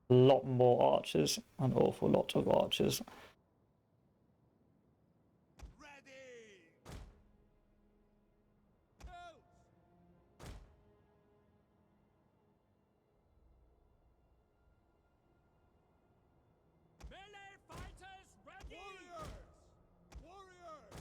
a lot more archers, an awful lot of archers. Ready! Celts! Melee fighters ready! Warriors! Warriors!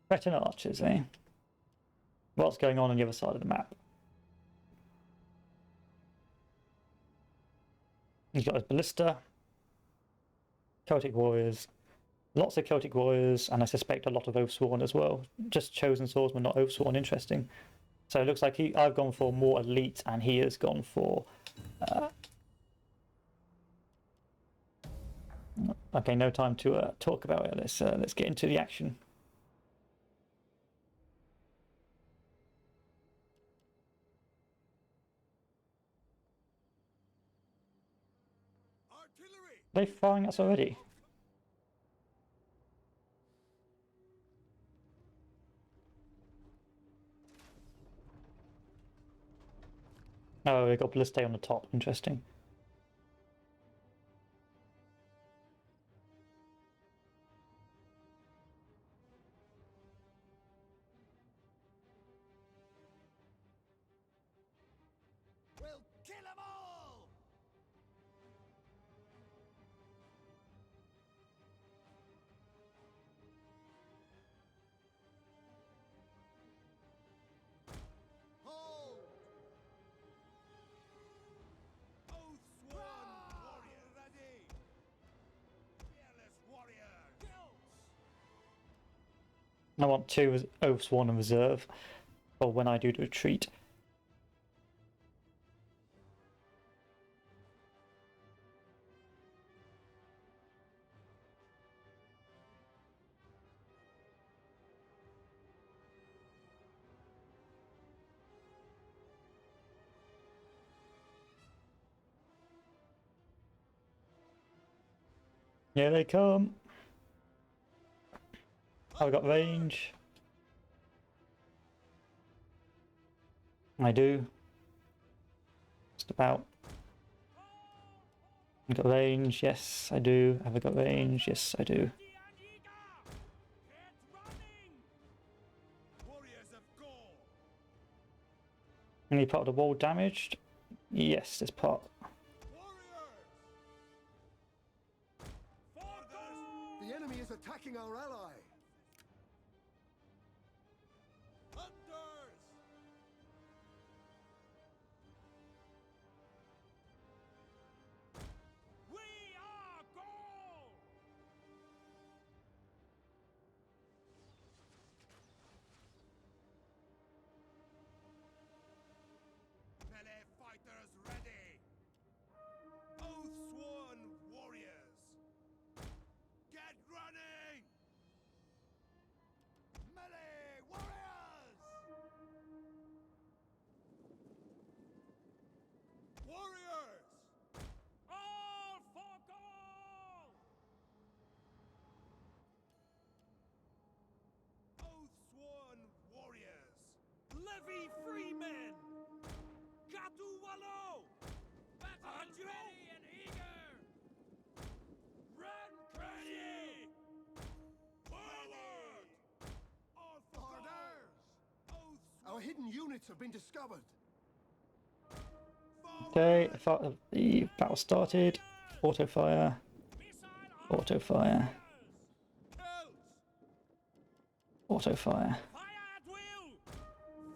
Cretan archers, eh? What's going on the other side of the map? He's got his ballista, Celtic warriors, lots of Celtic warriors, and I suspect a lot of Oathsworn as well. Just chosen swordsman, not Oathsworn. Interesting. So it looks like I've gone for more elite, and he has gone for. Okay, no time to talk about it. Let's get into the action. Artillery! Are they firing us already? Oh, they got ballistae on the top. Interesting. We'll kill them all! I want 2 oaths, 1 in reserve, or when I do the retreat. Here they come. I've got range. I do. Just about. I've got range. Yes, I do. Have I got range? Yes, I do. Warriors of Gaul. Any part of the wall damaged? Yes, this part. Warriors. The enemy is attacking our ally. Hunters. We are Gaul. Melee fighters ready. Oath-sworn warriors. Get running. Melee warriors. Warriors. All for Gaul. Oath-sworn warriors. Levy freemen. Gatu Wallo! Battle ready and eager! Run, ready! Forward! All for Orders! Oaths Our hidden units have been discovered. Okay, the battle started. Auto fire. Auto fire. Auto fire. Fire at will!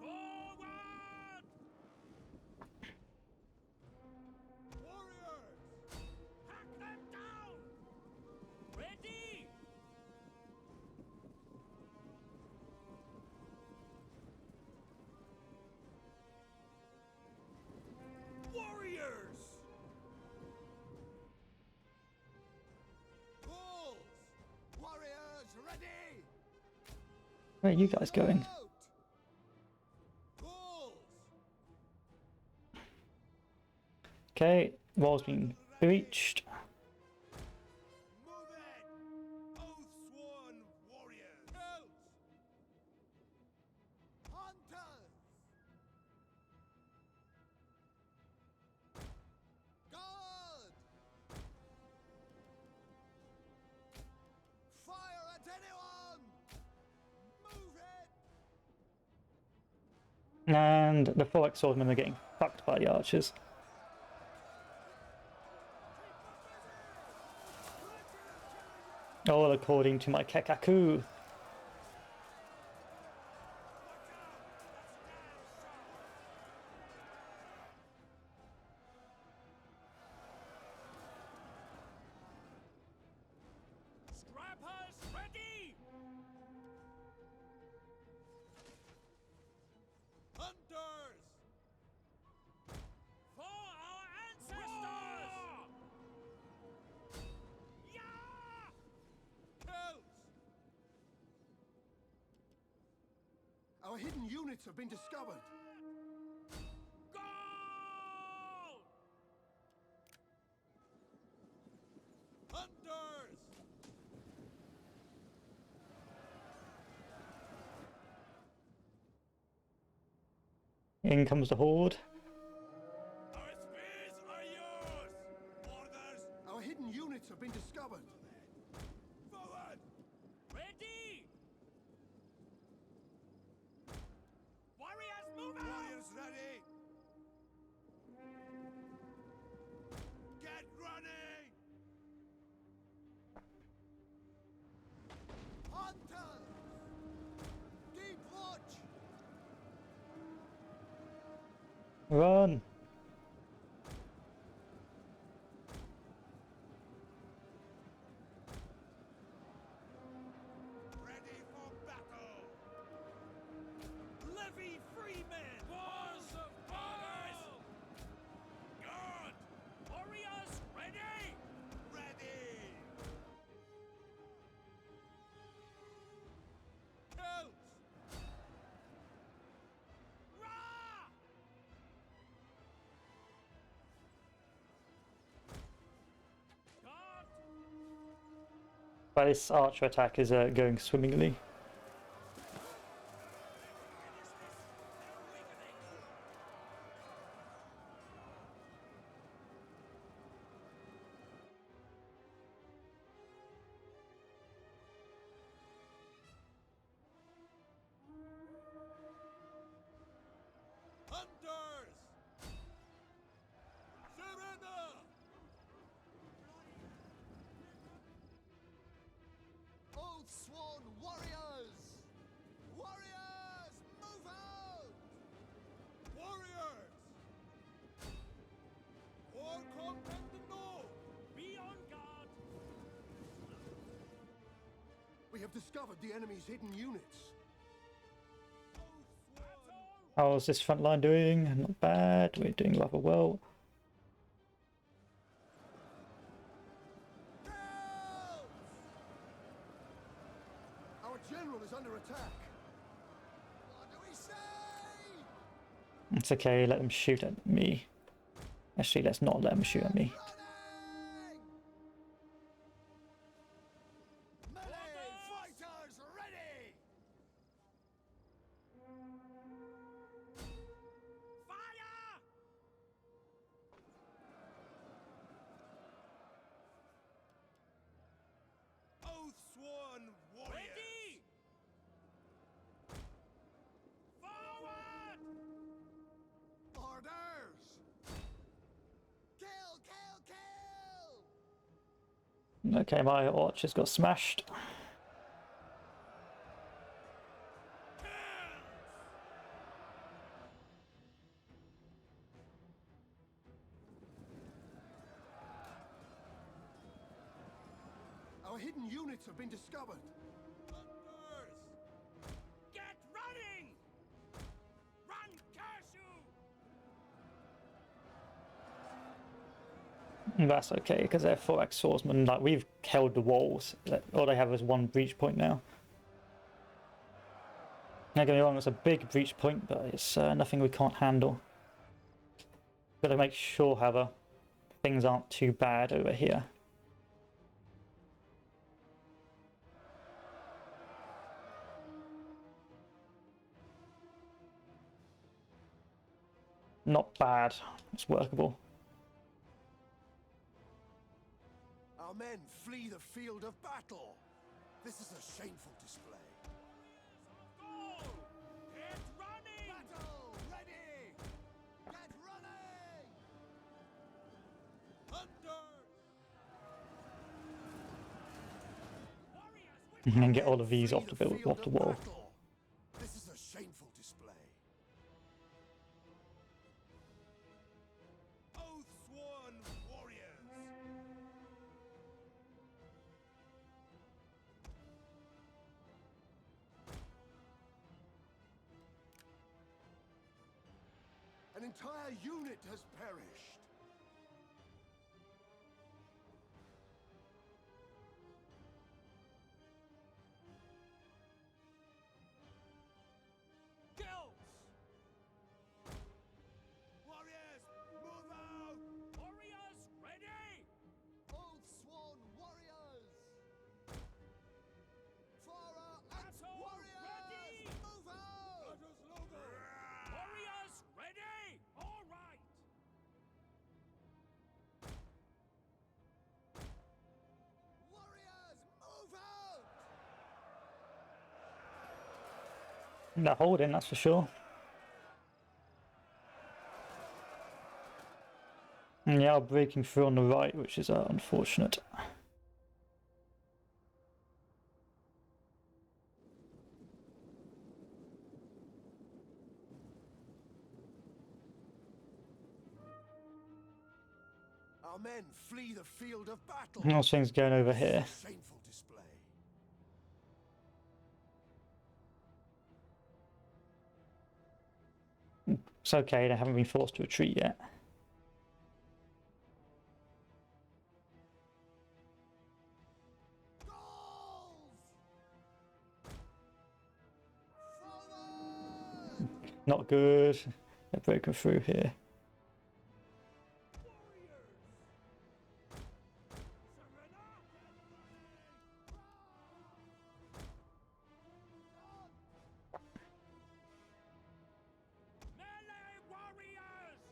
Forward! Warriors! Hack them down! Ready! Warriors! Bulls! Warriors ready! Where are you guys going? Out! Bulls! Okay, wall's been breached. Move it! Oath-sworn warriors! Out! Hunters! Guard! Fire at anyone! Move it! And the 4x swordsmen are getting fucked by the archers. All according to my Kekaku. Scrappers ready! Hunters! For our ancestors! Yeah! Kills! Our hidden units have been discovered. Goal! Hunters! In comes the horde. Our spears are yours! Orders! Our hidden units have been discovered. Forward! Ready! Warriors, move out! Warriors ready! Get running! Hunters! Deep watch! Run! Ready for battle! But this archer attack is going swimmingly. Hunters! Surrender! Oath-sworn warriors! Warriors, move out! Warriors! War content no! Be on guard! We have discovered the enemy's hidden units. How's this front line doing? Not bad. We're doing rather well. Our general is under attack. What do we say? It's okay, let them shoot at me. Actually, let's not let them shoot at me. Running! Melee fighters ready! Fire! Oath-sworn warriors! Ready! Forward! Orders! Kill, kill, kill! Okay, my archers got smashed. Our hidden units have been discovered. Hunters! Get running! Run, curse you! That's okay, because they're 4x swordsmen. Like, we've held the walls. All they have is one breach point now. Don't get me wrong, it's a big breach point, but it's nothing we can't handle. Gotta make sure, however, things aren't too bad over here. Not bad. It's workable. Our men flee the field of battle. This is a shameful display. Go! Get running! Battle ready! Get running! Hunters! Warriors with And then get all of these Flee off the build, field off the of wall. battle. This is a shameful display. Oath-sworn warriors! An entire unit has perished. kills! Warriors, move out! Warriors ready! Oath-sworn warriors! For our Battle warriors! ready! Move out! Warriors ready! All right! Warriors, move out! They're holding, that's for sure. And yeah, breaking through on the right, which is unfortunate. Our men flee the field of battle. How's things going over here? Shameful display. It's okay, they haven't been forced to retreat yet. Goals! Forward! Not good. They're breaking through here. Run!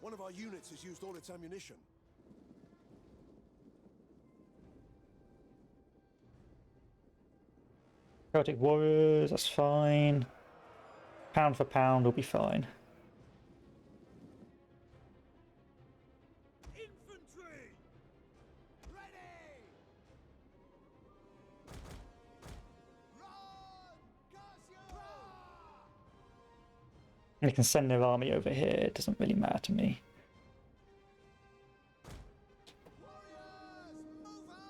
One of our units has used all its ammunition. Celtic warriors, that's fine. Pound for pound will be fine. Infantry! Ready! Run! Cassio! They can send their army over here, it doesn't really matter to me.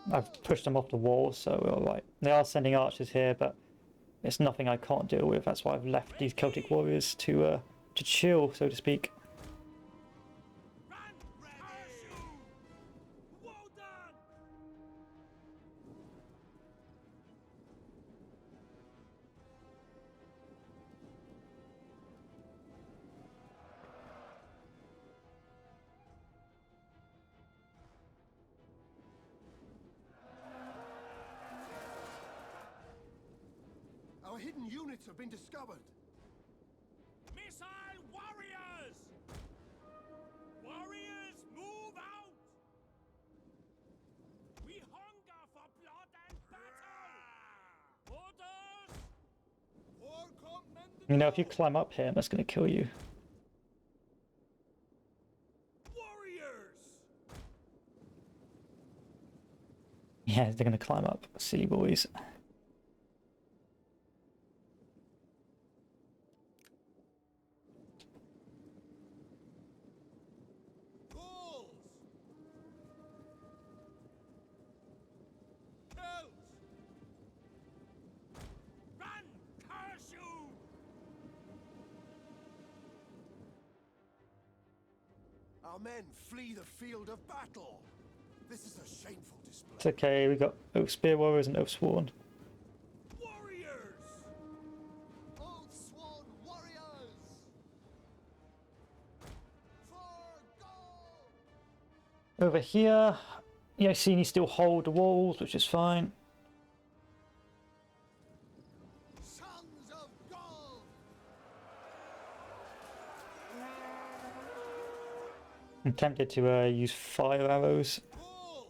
I've pushed them off the wall, so we're alright. They are sending archers here, but it's nothing I can't deal with. That's why I've left these Celtic warriors to chill, so to speak. Run! Ready! Well done! Our hidden units have been discovered. Missile warriors! Warriors, move out! We hunger for blood and battle! Orders! War commanded. You know, if you climb up here, that's going to kill you. Warriors! Yeah, they're going to climb up. Silly boys. Gauls! Celts! Run! Curse you! Our men flee the field of battle. This is a shameful display. It's okay, we got Oak Spear warriors and Oak Sworn. Warriors! Oath sworn warriors! For gold! Over here, yeah, Iceni still hold the walls, which is fine. Sons of gold! I'm tempted to use fire arrows. Gauls!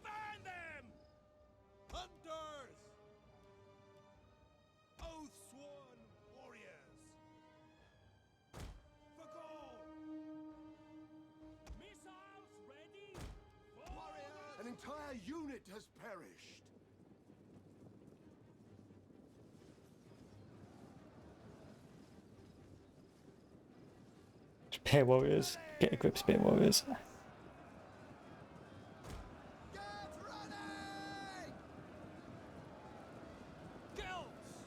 Burn them! Hunters! Oath sworn warriors! For gold! Missiles ready! Warriors! An entire unit has perished. Spear warriors. Get a grip, spear warriors. Get ready! Celts!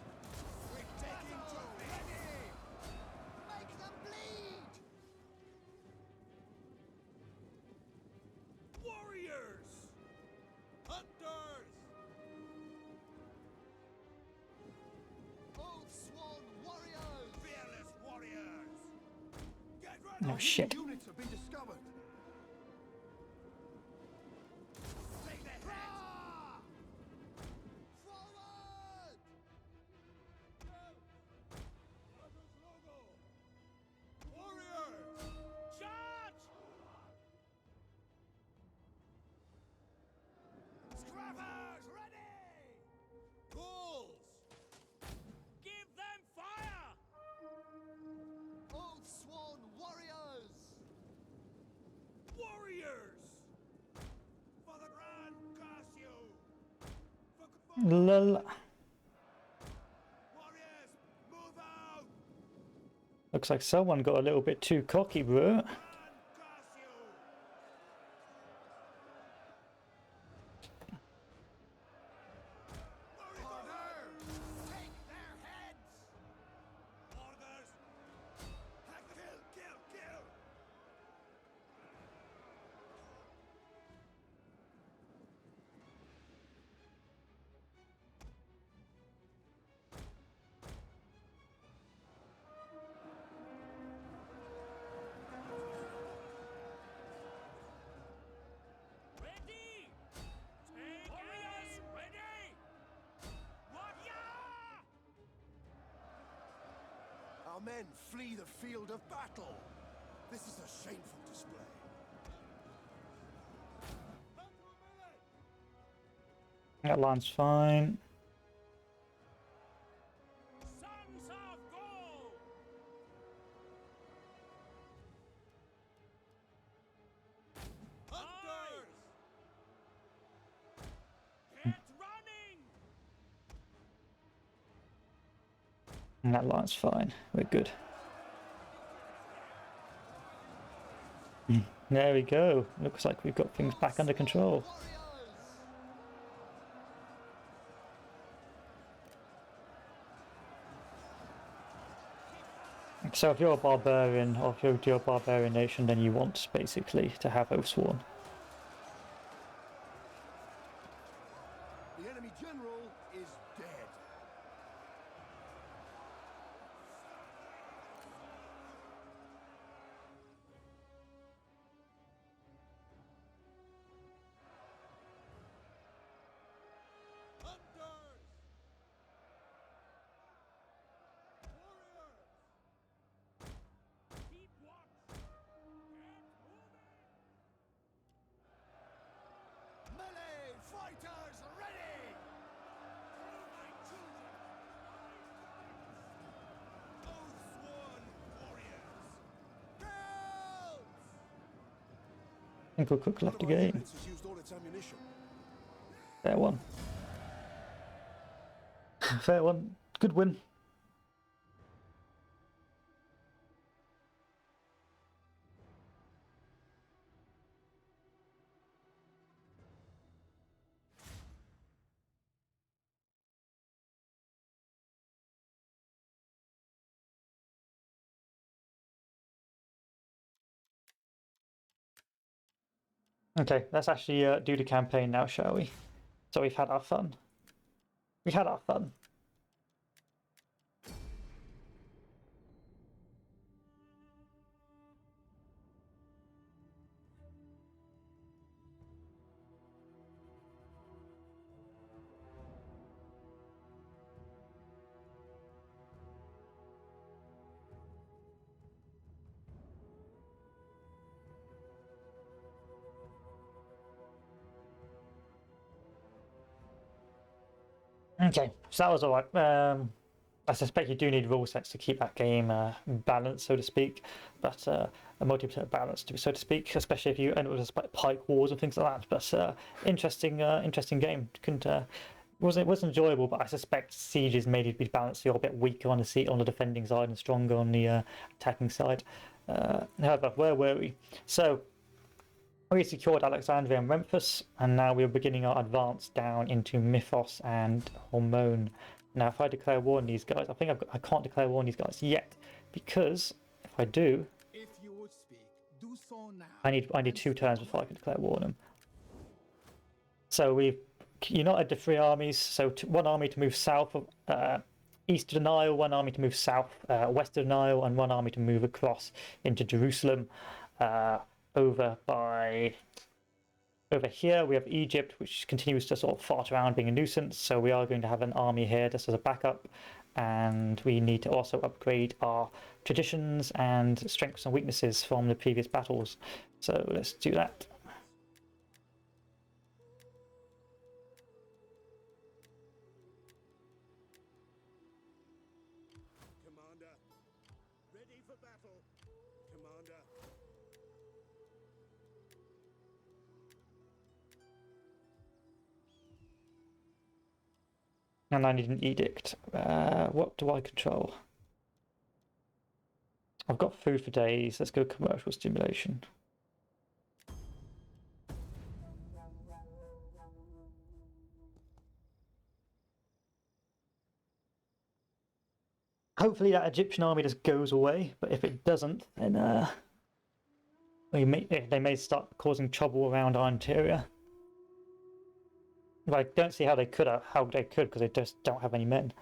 We're taking trophy! Ready! Make them bleed! Warriors! Hunters! Oath sworn warriors! Fearless warriors! Get ready! Oh shit. Units have been discovered. Take the head! Forward! Warriors! Charge! Scrappers ready! Gauls! Give them fire! Oath sworn warriors! Warriors! For the Grand Cassio! Lol. Warriors, move out! Looks like someone got a little bit too cocky, bro. Grand Cassio! Order! Take their heads! Orders! Hack, kill! men flee the field of battle. This is a shameful display. That line's fine. Sons of gold! Hunters! Get running! And that line's fine. We're good. There we go. Looks like we've got things back under control. So if you're a barbarian, or if you're a barbarian nation, then you want basically to have Oathsworn. The enemy general is dead. Hunters! Warriors! Keep watch! Get moving! Melee fighters ready! Oh, my children! Oathsworn warriors! Girls! I think we'll quick left One of our again. units has used all its ammunition. Fair one. Fair one. Good win. Okay, let's actually do the campaign now, shall we? So we've had our fun. We had our fun. Okay, so that was alright. I suspect you do need rule sets to keep that game balanced, so to speak, but a multiplayer balance, so to speak, especially if you end up with pike wars and things like that. But interesting game. Couldn't was enjoyable, but I suspect sieges made it be balanced a little bit weaker on the defending side and stronger on the attacking side. However, where were we? So we secured Alexandria and Memphis, and now we're beginning our advance down into Mythos and Hormone. Now, if I declare war on these guys, I can't declare war on these guys yet, because if I do, If you would speak, do so now. I need 2 turns before I can declare war on them. So we've united the 3 armies. So one army to move south of east of the Nile, one army to move south west of the Nile, and one army to move across into Jerusalem. Over here we have Egypt, which continues to sort of fart around being a nuisance, so we are going to have an army here just as a backup, and we need to also upgrade our traditions and strengths and weaknesses from the previous battles, so let's do that. Commander, ready for battle. Commander. And I need an edict. What do I control? I've got food for days. Let's go commercial stimulation. Hopefully that Egyptian army just goes away, but if it doesn't, then they may start causing trouble around our interior. But I don't see how they could, because they just don't have any men.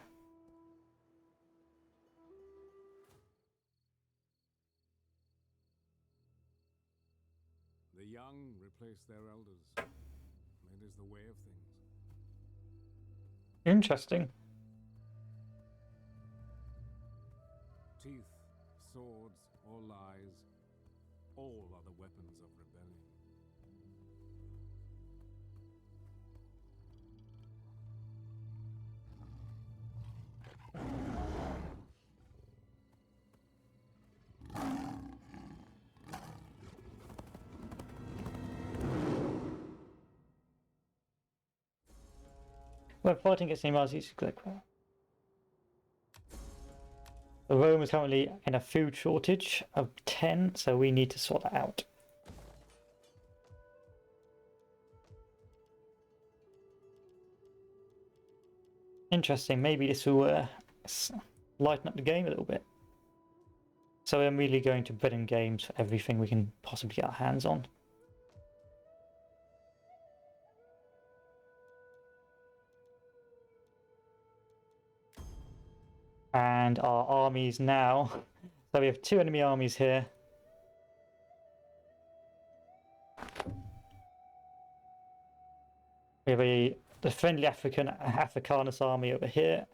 The young replace their elders. It is the way of things. Interesting. Teeth We're fighting against the Mars. The Rome is currently in a food shortage of 10, so we need to sort that out. Interesting, maybe this will lighten up the game a little bit. So I'm really going to bread and games for everything we can possibly get our hands on. And our armies now. So we have 2 enemy armies here. We have the friendly Africanus army over here.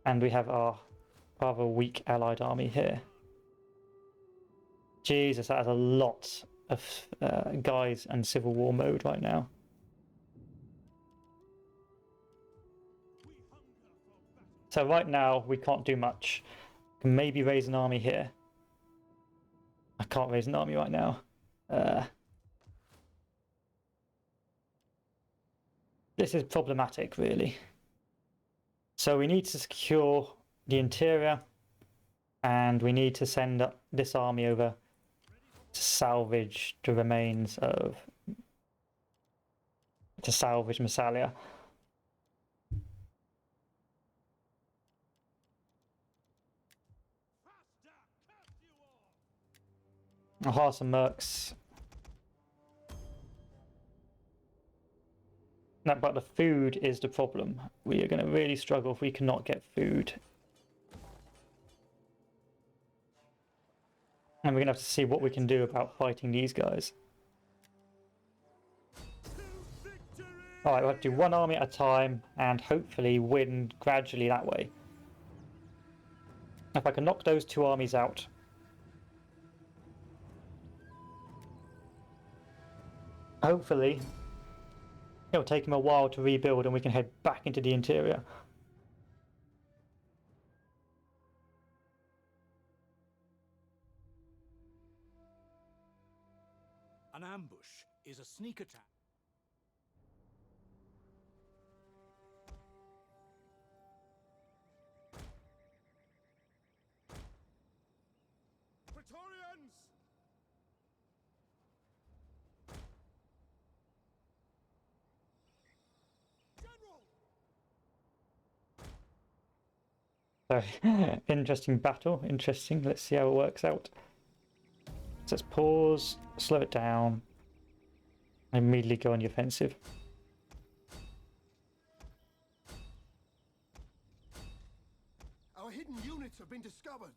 And we have our rather weak allied army here. Jesus, that is a lot of guys in civil war mode right now. So right now we can't do much. Can maybe raise an army here. I can't raise an army right now. This is problematic, really. So we need to secure the interior, and we need to send up this army over to salvage the remains of... to salvage Massalia. I'll hire some mercs. No, but the food is the problem. We are going to really struggle if we cannot get food. And we're going to have to see what we can do about fighting these guys. Alright, we'll have to do one army at a time and hopefully win gradually that way. If I can knock those 2 armies out. Hopefully, it'll take him a while to rebuild and we can head back into the interior. An ambush is a sneak attack. Praetorians! So, interesting battle, interesting. Let's see how it works out. So let's pause, slow it down, and immediately go on the offensive. Our hidden units have been discovered.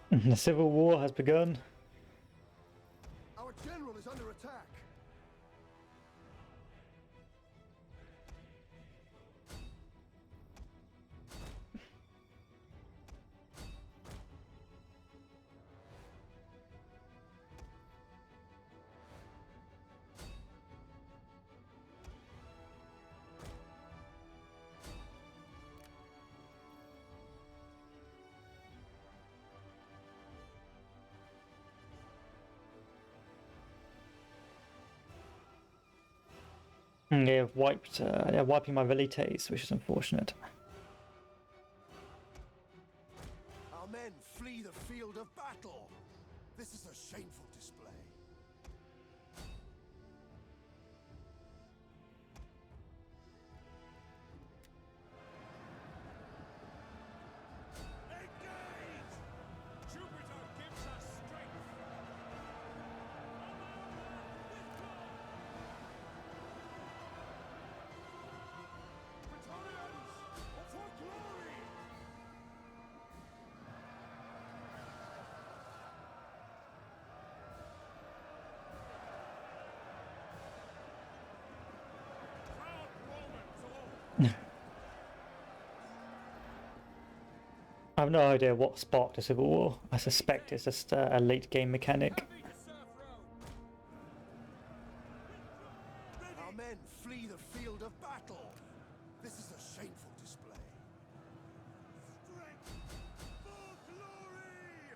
The civil war has begun. Our general is under attack. They've wiped, they're wiping my velites, which is unfortunate. Our men flee the field of battle. This is a shameful display. Engage! Jupiter gives us strength! Praetorians! For glory! I have no idea what sparked the Civil War. I suspect it's just a late game mechanic. Heavy to surf Rome. Our men flee the field of battle. This is a shameful display. Strength for glory!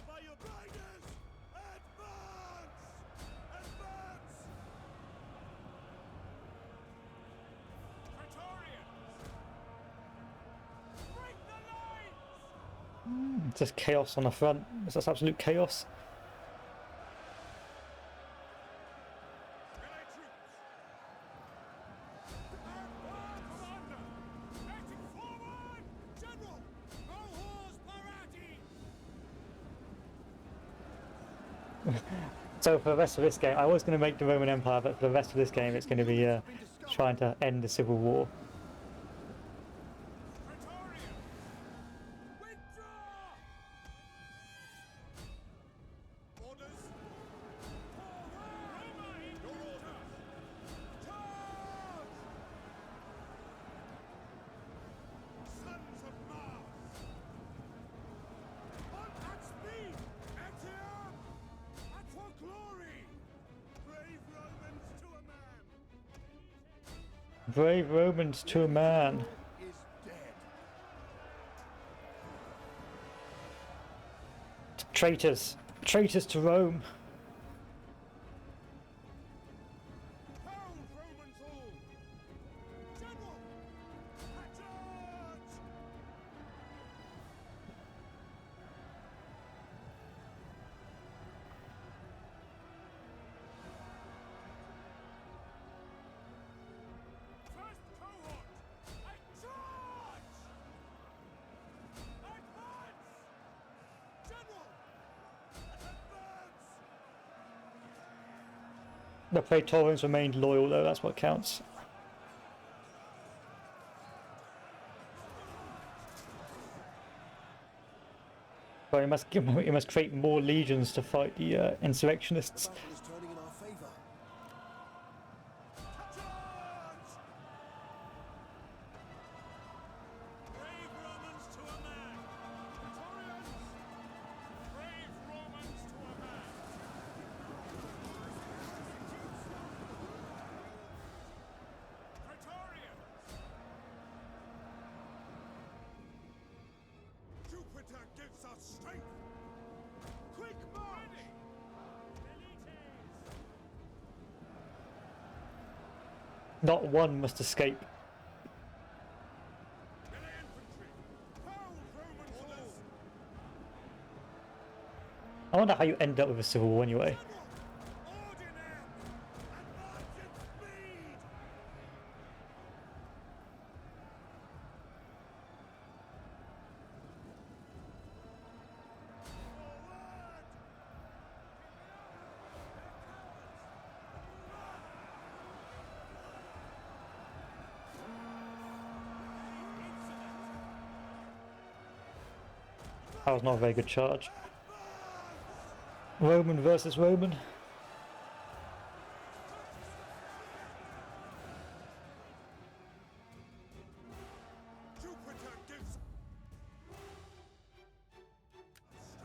By your riders! Advance! Advance! Praetorians! Break the lines! Just chaos on the front. It's just absolute chaos. Melee troops! Commander! Acting forward! General! Cohors Parati! So for the rest of this game, I was going to make the Roman Empire, but for the rest of this game, it's going to be trying to end the Civil War. Praetorians! Withdraw! Orders! Forward! Roma in your orders! Charge! Sons of Mars! On at speed! Etium! At for glory! Brave Romans to a man! Brave Romans to a man. Is dead. Traitors. Traitors to Rome. Hold Romans all! General! Charge! First cohort! I charge! Advance! General! Advance! The Praetorians remained loyal though, that's what counts. But we must create more legions to fight the insurrectionists. Battle is turning in our favor. Charge! Brave Romans to a man! Praetorians! Brave Romans to a man! Praetorians! Jupiter gives us strength! Quick march! Ready! Milites! Not one must escape. Melee infantry! Hold Romans all! I wonder how you end up with a civil war anyway. General! Ordinem! Advance at speed! Forward! That was not a very good charge. Roman versus Roman. Jupiter gives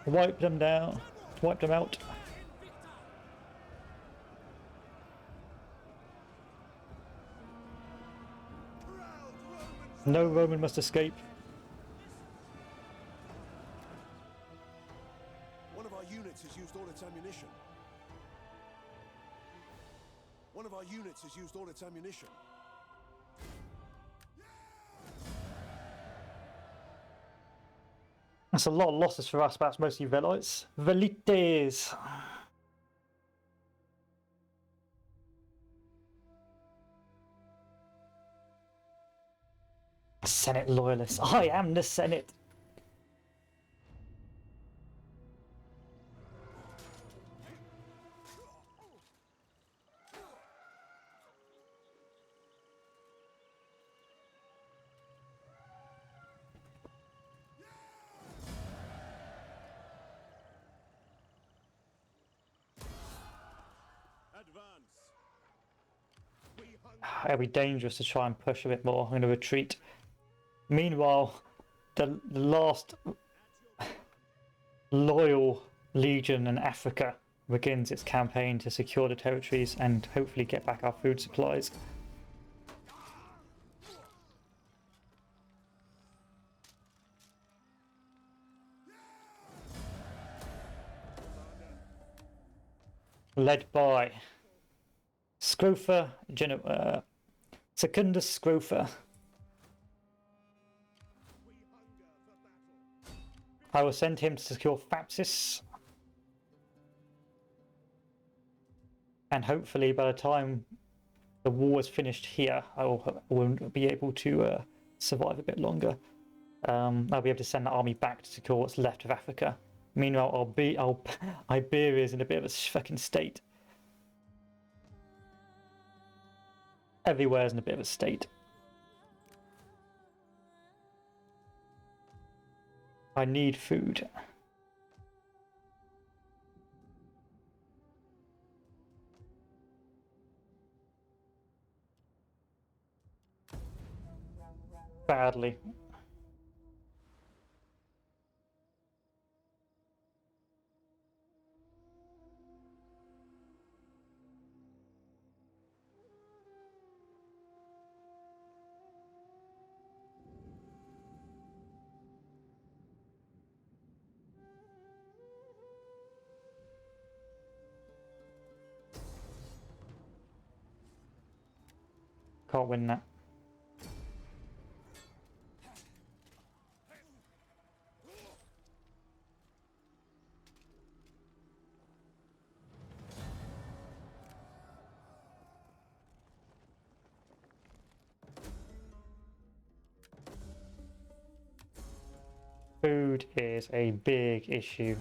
Wipe them down. Wipe them out. proud Romans! No Roman must escape. One of our units has used all its ammunition. One of our units has used all its ammunition. That's a lot of losses for us, but that's mostly Velites. Velites! Senate loyalists. I am the Senate! it'll be dangerous to try and push a bit more. I'm going to retreat. Meanwhile, the last loyal legion in Africa begins its campaign to secure the territories and hopefully get back our food supplies. Led by Scrofa, Secundus Scrofa. I will send him to secure Thapsis. And hopefully by the time the war is finished here, I will be able to survive a bit longer. I'll be able to send the army back to secure what's left of Africa. Meanwhile, Iberia is in a bit of a fucking state. Everywhere is in a bit of a state. I need food. Badly. Can't win that. Food is a big issue.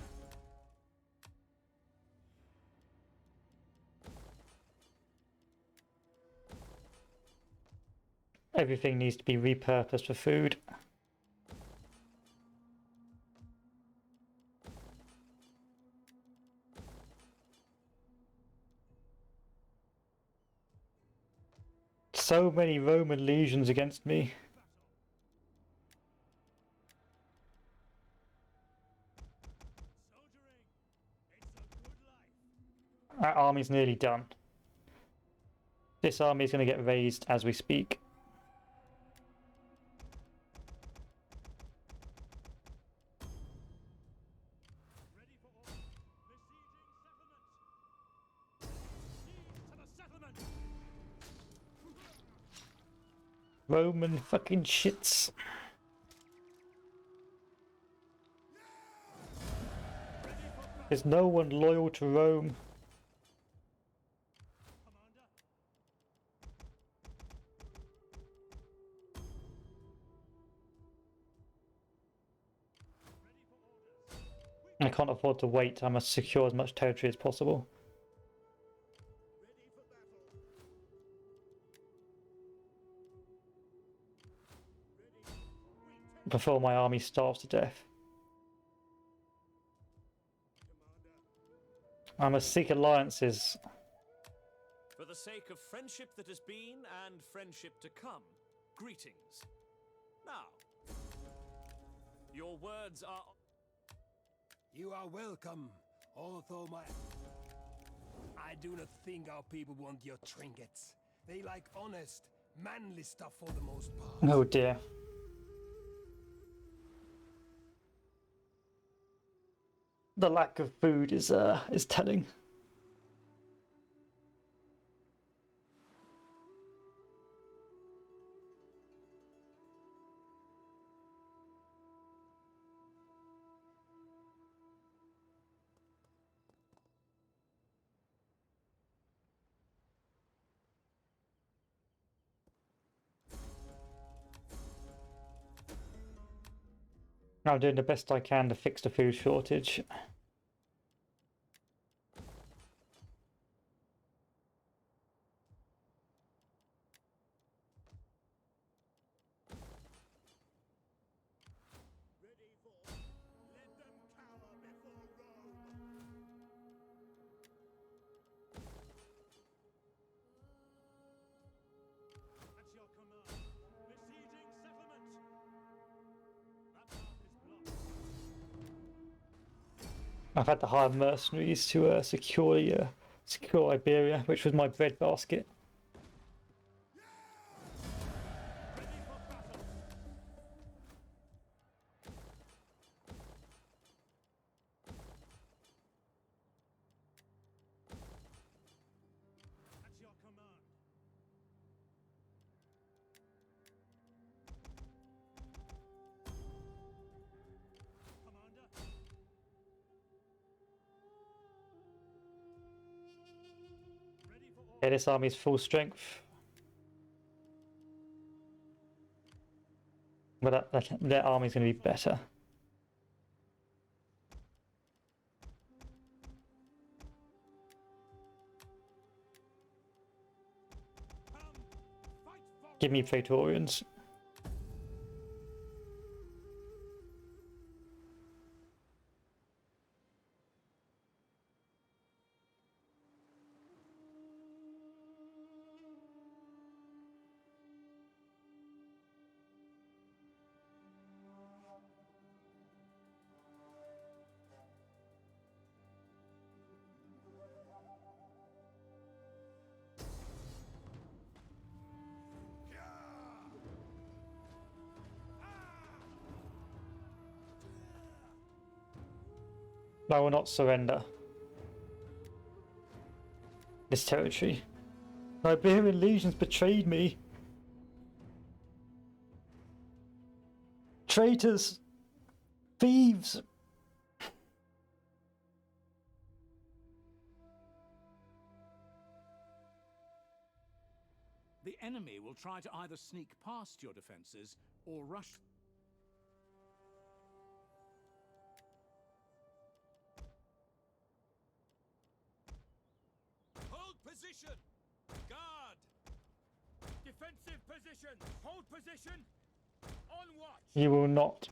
Everything needs to be repurposed for food. So many Roman legions against me. Our army's nearly done. This army is going to get raised as we speak. Roman fucking shits. There's no one loyal to Rome. I can't afford to wait. I must secure as much territory as possible before my army starves to death. I must seek alliances. For the sake of friendship that has been and friendship to come, greetings. Now, your words are... You are welcome, although I do not think our people want your trinkets. They like honest, manly stuff for the most part. Oh dear. The lack of food is telling. I'm doing the best I can to fix the food shortage. I've had to hire mercenaries to secure Iberia, which was my breadbasket. Ready for battle. At your command. Commander. Ready for Okay, this army's full strength. But their army's going to be better. Come, fight for Give me Praetorians. I will not surrender this territory. The Iberian legions betrayed me. Traitors! Thieves! The enemy will try to either sneak past your defenses or rush. hold position. Guard. Defensive position! Hold position! On watch! You will not.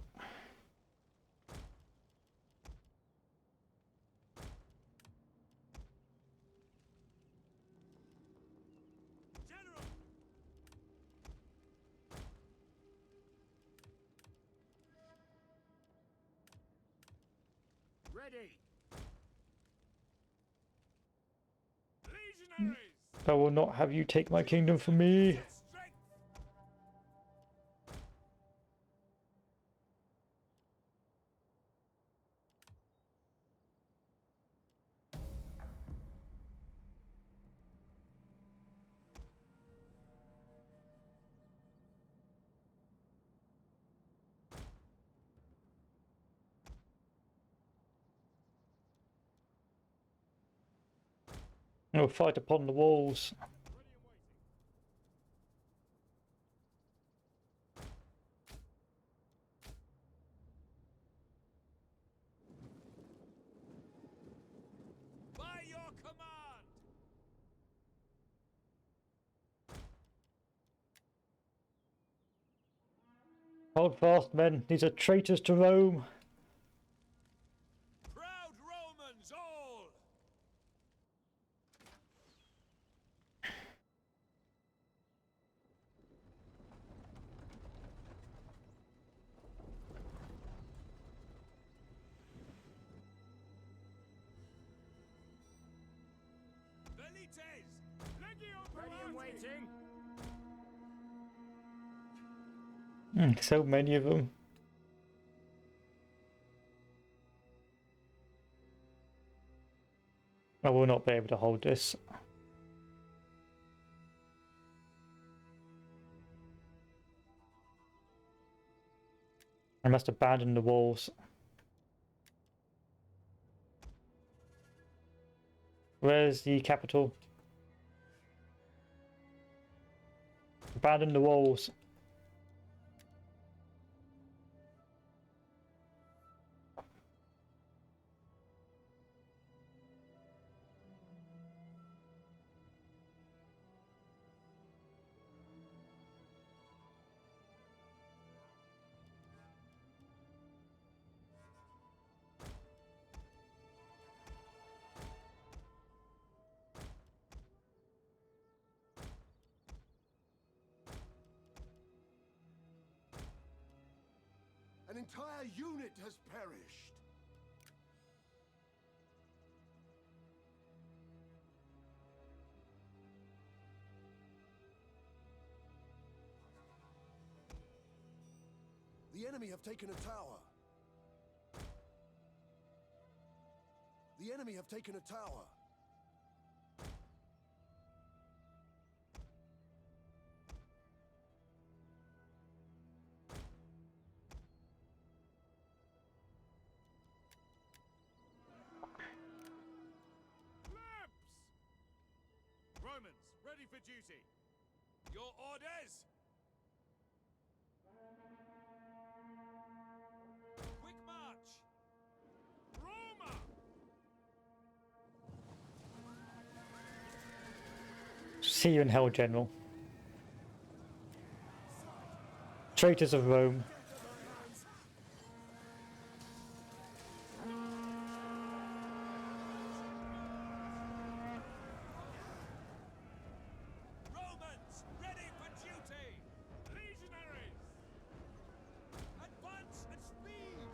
General. Ready! Legionaries. I will not have you take my kingdom from me. Strength. I will fight upon the walls. By your command. Hold fast, men. These are traitors to Rome. Proud Romans all. Velites. Legio Ready and waiting! So many of them. I will not be able to hold this. I must abandon the walls. Where's the capital? Abandon the walls. An entire unit has perished. The enemy have taken a tower. The enemy have taken a tower. Lamps! Romans, ready for duty. Your orders? Quick march! Roma! See you in hell, General. Traitors of Rome. Romans, ready for duty! Legionaries! Advance at speed!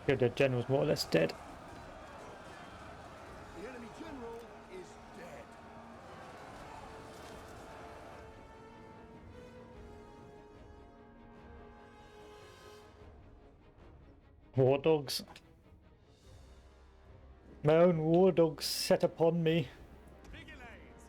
Good, the general's more or less dead. The enemy general is dead. War dogs. My own war dogs set upon me. Vigiles!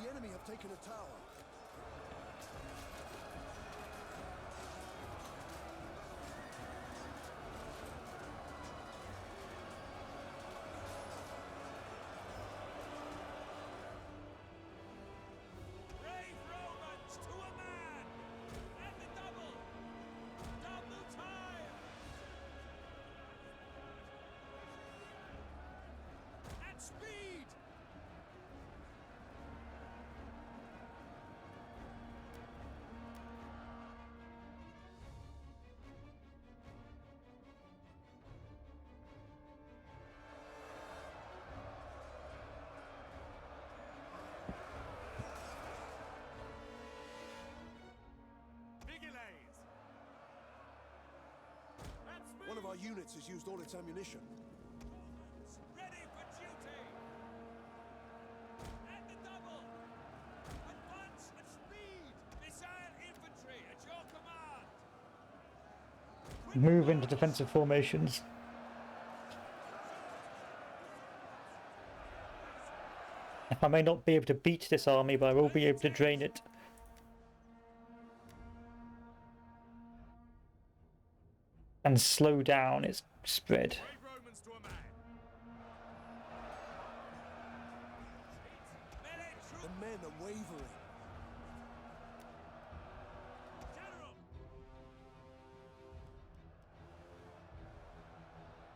The enemy have taken a tower. Brave Romans, to a man! And the double! Double time! At speed! Vigiles! At speed! One of our units has used all its ammunition. Ready for duty! And the double! Advance at speed! Missile infantry at your command! Move into defensive formations. I may not be able to beat this army, but I will be able to drain it. And slow down its spread. Brave Romans to a man! Melee The troop! men are wavering. General!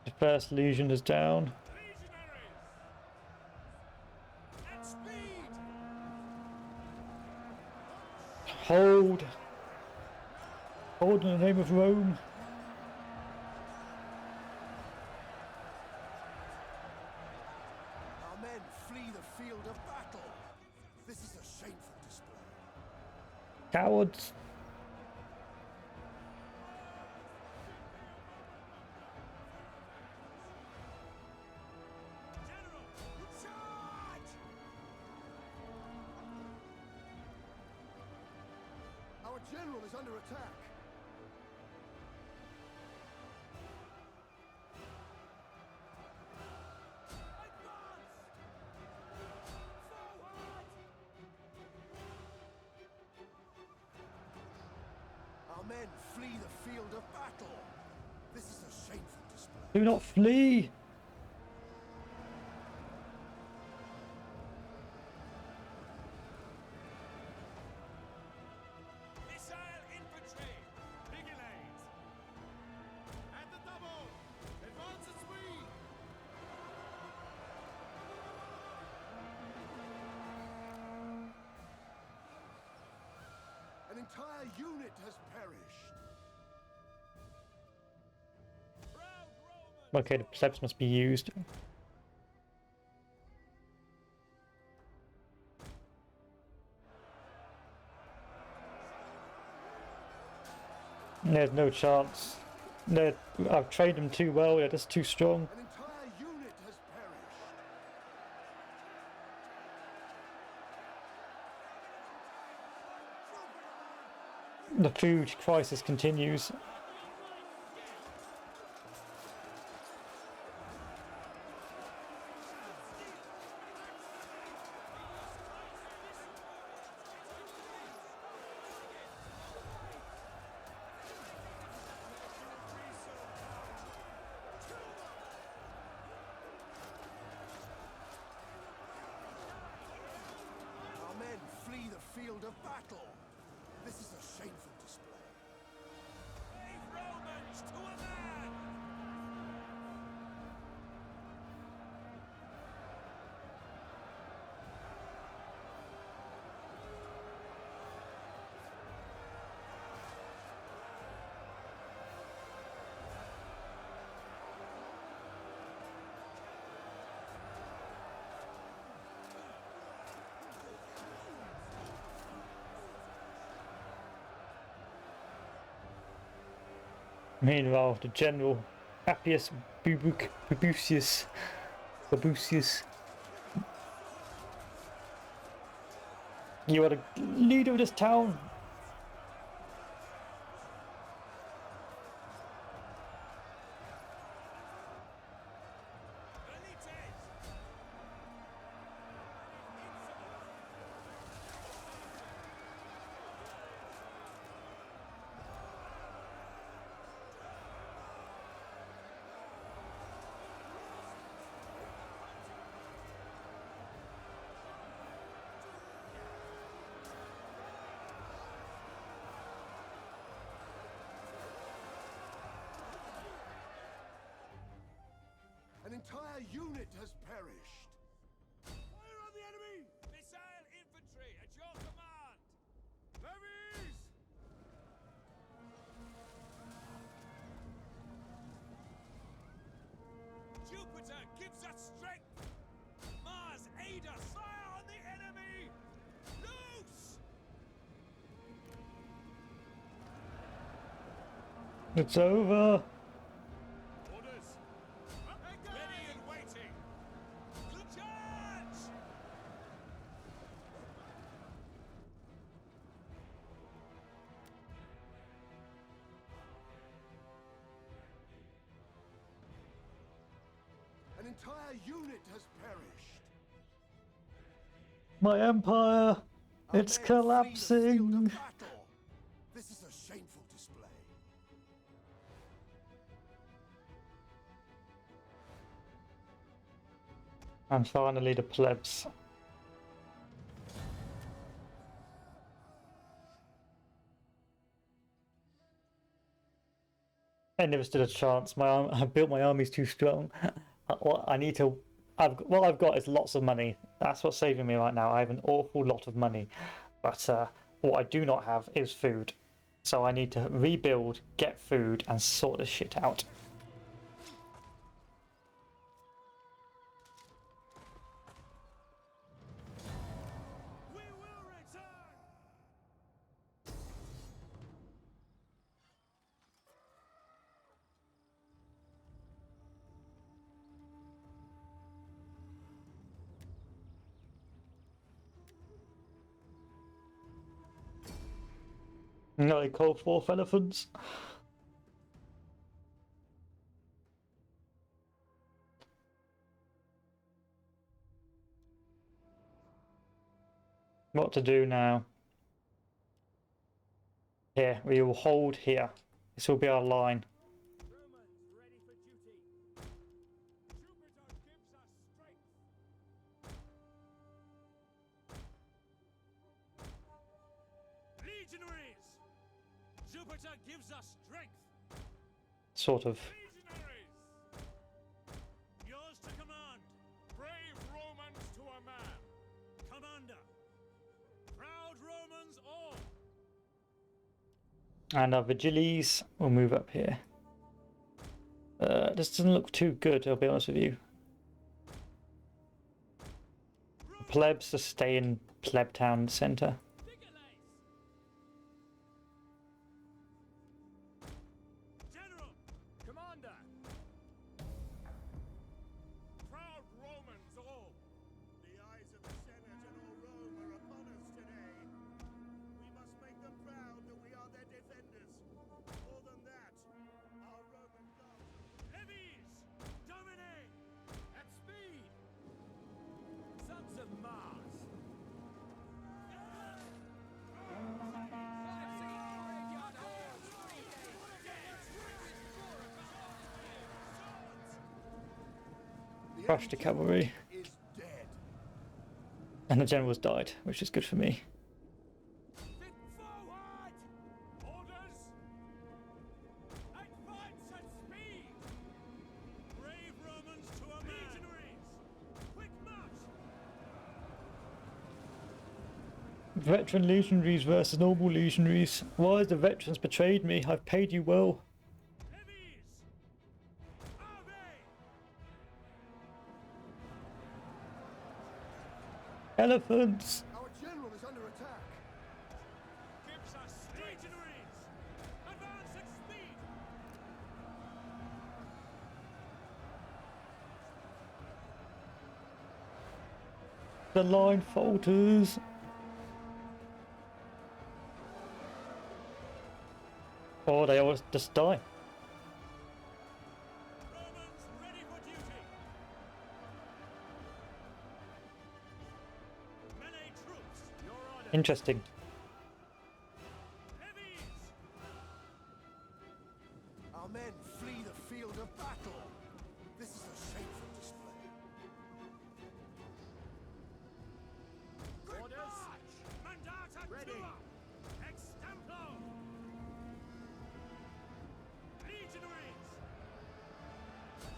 The first legion is down. Legionaries! At speed! Hold! Hold in the name of Rome. Our men flee the field of battle. This is a shameful display. Cowards! General! Charge! Our general is under attack. Advance! Forward! Our men flee the field of battle. This is a shameful display. Do not flee! Missile infantry! Vigiles! At the double! Advance at speed! An entire unit has perished. Proud Romans! Okay, the plebs must be used. There's no chance. I've trained them too well. They're just too strong. An entire unit has perished. The food crisis continues. Our men flee the field of battle. This is a shameful display. Brave Romans to a man! Meanwhile, the general Appius Babusius. You are the leader of this town. An entire unit has perished. Fire on the enemy! Missile infantry at your command! Levies! Jupiter gives us strength! Mars, aid us! Fire on the enemy! Loose! It's over. Orders! Ready and waiting! Charge! An entire unit has perished. My empire. Our It's men flee the field of collapsing. battle. This is a shameful display. And finally the plebs. I never stood a chance. I built my armies too strong. I need to. What I've got is lots of money. That's what's saving me right now. I have an awful lot of money, but what I do not have is food. So I need to rebuild, get food, and sort this shit out. We will return! No, they call forth elephants. What to do now? Here, we will hold here. This will be our line. Romans ready for duty. Jupiter gives us strength. Legionaries! Jupiter gives us strength. Sort of. Legionaries! Yours to command. Brave Romans to a man. Commander. Proud Romans all. And our Vigiles will move up here. This doesn't look too good, I'll be honest with you. Plebs just stay in Pleb Town Centre. crushed the cavalry, Is dead. and the generals died, which is good for me. Fit forward! Orders! Advance at speed! Brave Romans to a man! Legionaries! Quick march! Veteran legionaries versus normal legionaries. Why has the veterans betrayed me? I've paid you well. Levies! Ave! Elephants! Our general is under attack. Gives us legionaries! Advance at speed! The line falters. Or they all just die. Romans ready for duty! Melee troops! Your order! Interesting. Levies! Our men flee the field of battle. This is a shameful display. Orders! Mandata tua! Extemplo! Legionaries!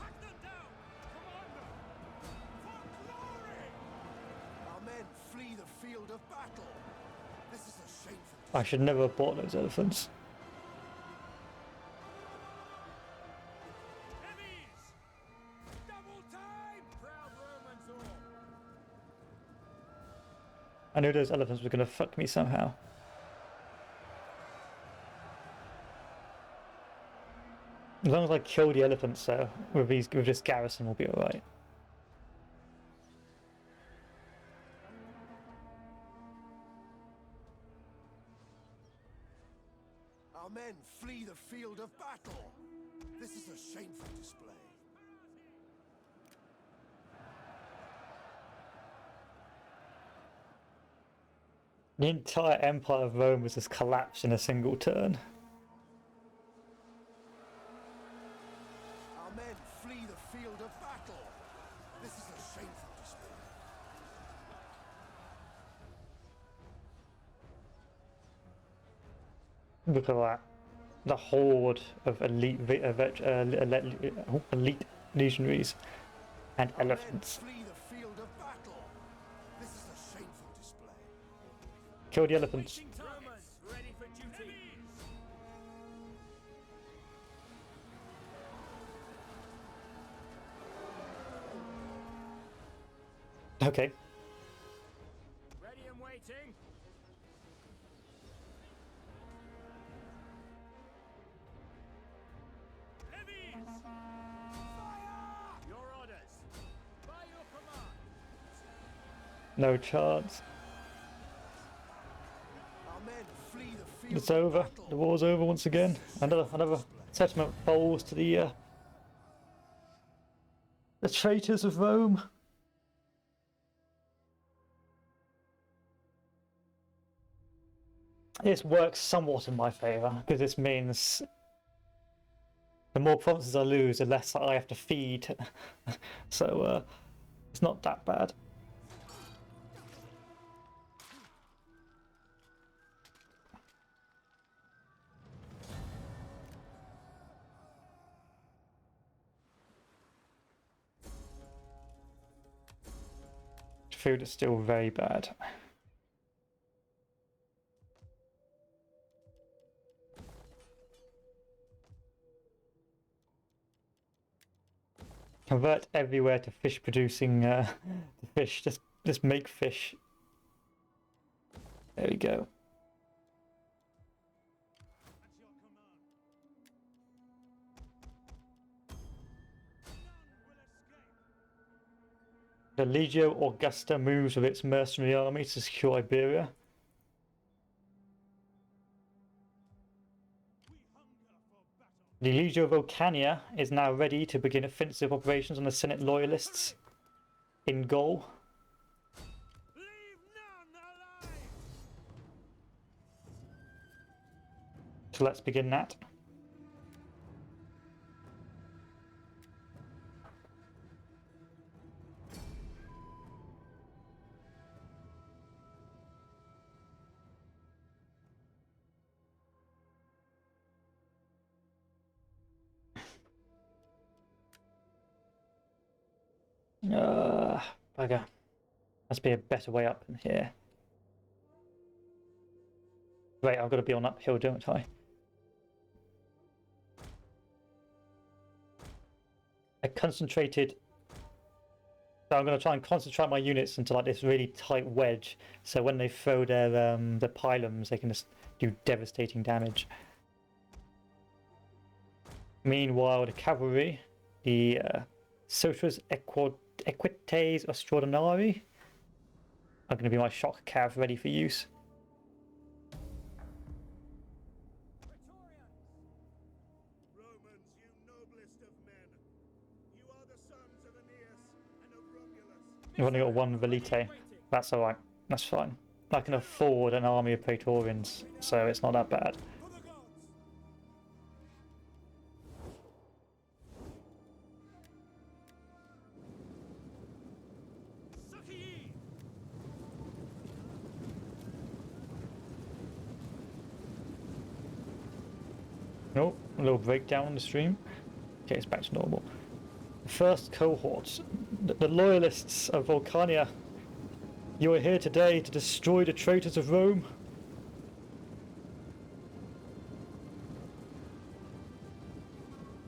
Hack them down! Commander! For glory! Our men flee the field of battle. This is a shameful I should never have bought those elephants. Levies! Double time! Proud Romans all! I knew those elephants were going to fuck me somehow. As long as I kill the elephants, though, with this garrison, we'll be alright. Our men flee the field of battle. This is a shameful display. The entire empire of Rome was just collapsed in a single turn. Our men flee the field of battle. This is a shameful display. Look at that. The horde of elite legionaries and Our men elephants. flee the field of battle. This is a shameful display. Kill the elephants. Romans ready for duty! Okay. Ready and waiting! Levies! Fire! Your orders! By your command! No chance. Our men flee the field It's of over. battle. The war's over once again. Another testament falls to the traitors of Rome. This works somewhat in my favour, because this means the more provinces I lose, the less I have to feed. So, it's not that bad. Food is still very bad. Convert everywhere to fish producing fish. Just make fish. There we go. At your command! None will escape! The Legio Augusta moves with its mercenary army to secure Iberia. We hunger for battle! The Legio Vulcania is now ready to begin offensive operations on the Senate loyalists in Gaul. Leave none alive! So let's begin that. Bugger. Must be a better way up than here. Right, I've got to be on uphill, don't I? I concentrated. So I'm going to try and concentrate my units into like this really tight wedge, so when they throw their pylons, they can just do devastating damage. Meanwhile, the cavalry, the Sotras Equites Extraordinari, are going to be my shock cav ready for use. Romans, you noblest of men. You are the sons of Aeneas and of Romulus. You've only got one Velite. That's alright. That's fine. I can afford an army of Praetorians, so it's not that bad. For the gods! Succeed! Nope, a little breakdown on the stream. Okay, it's back to normal. First cohort, the loyalists of Vulcania. You are here today to destroy the traitors of Rome.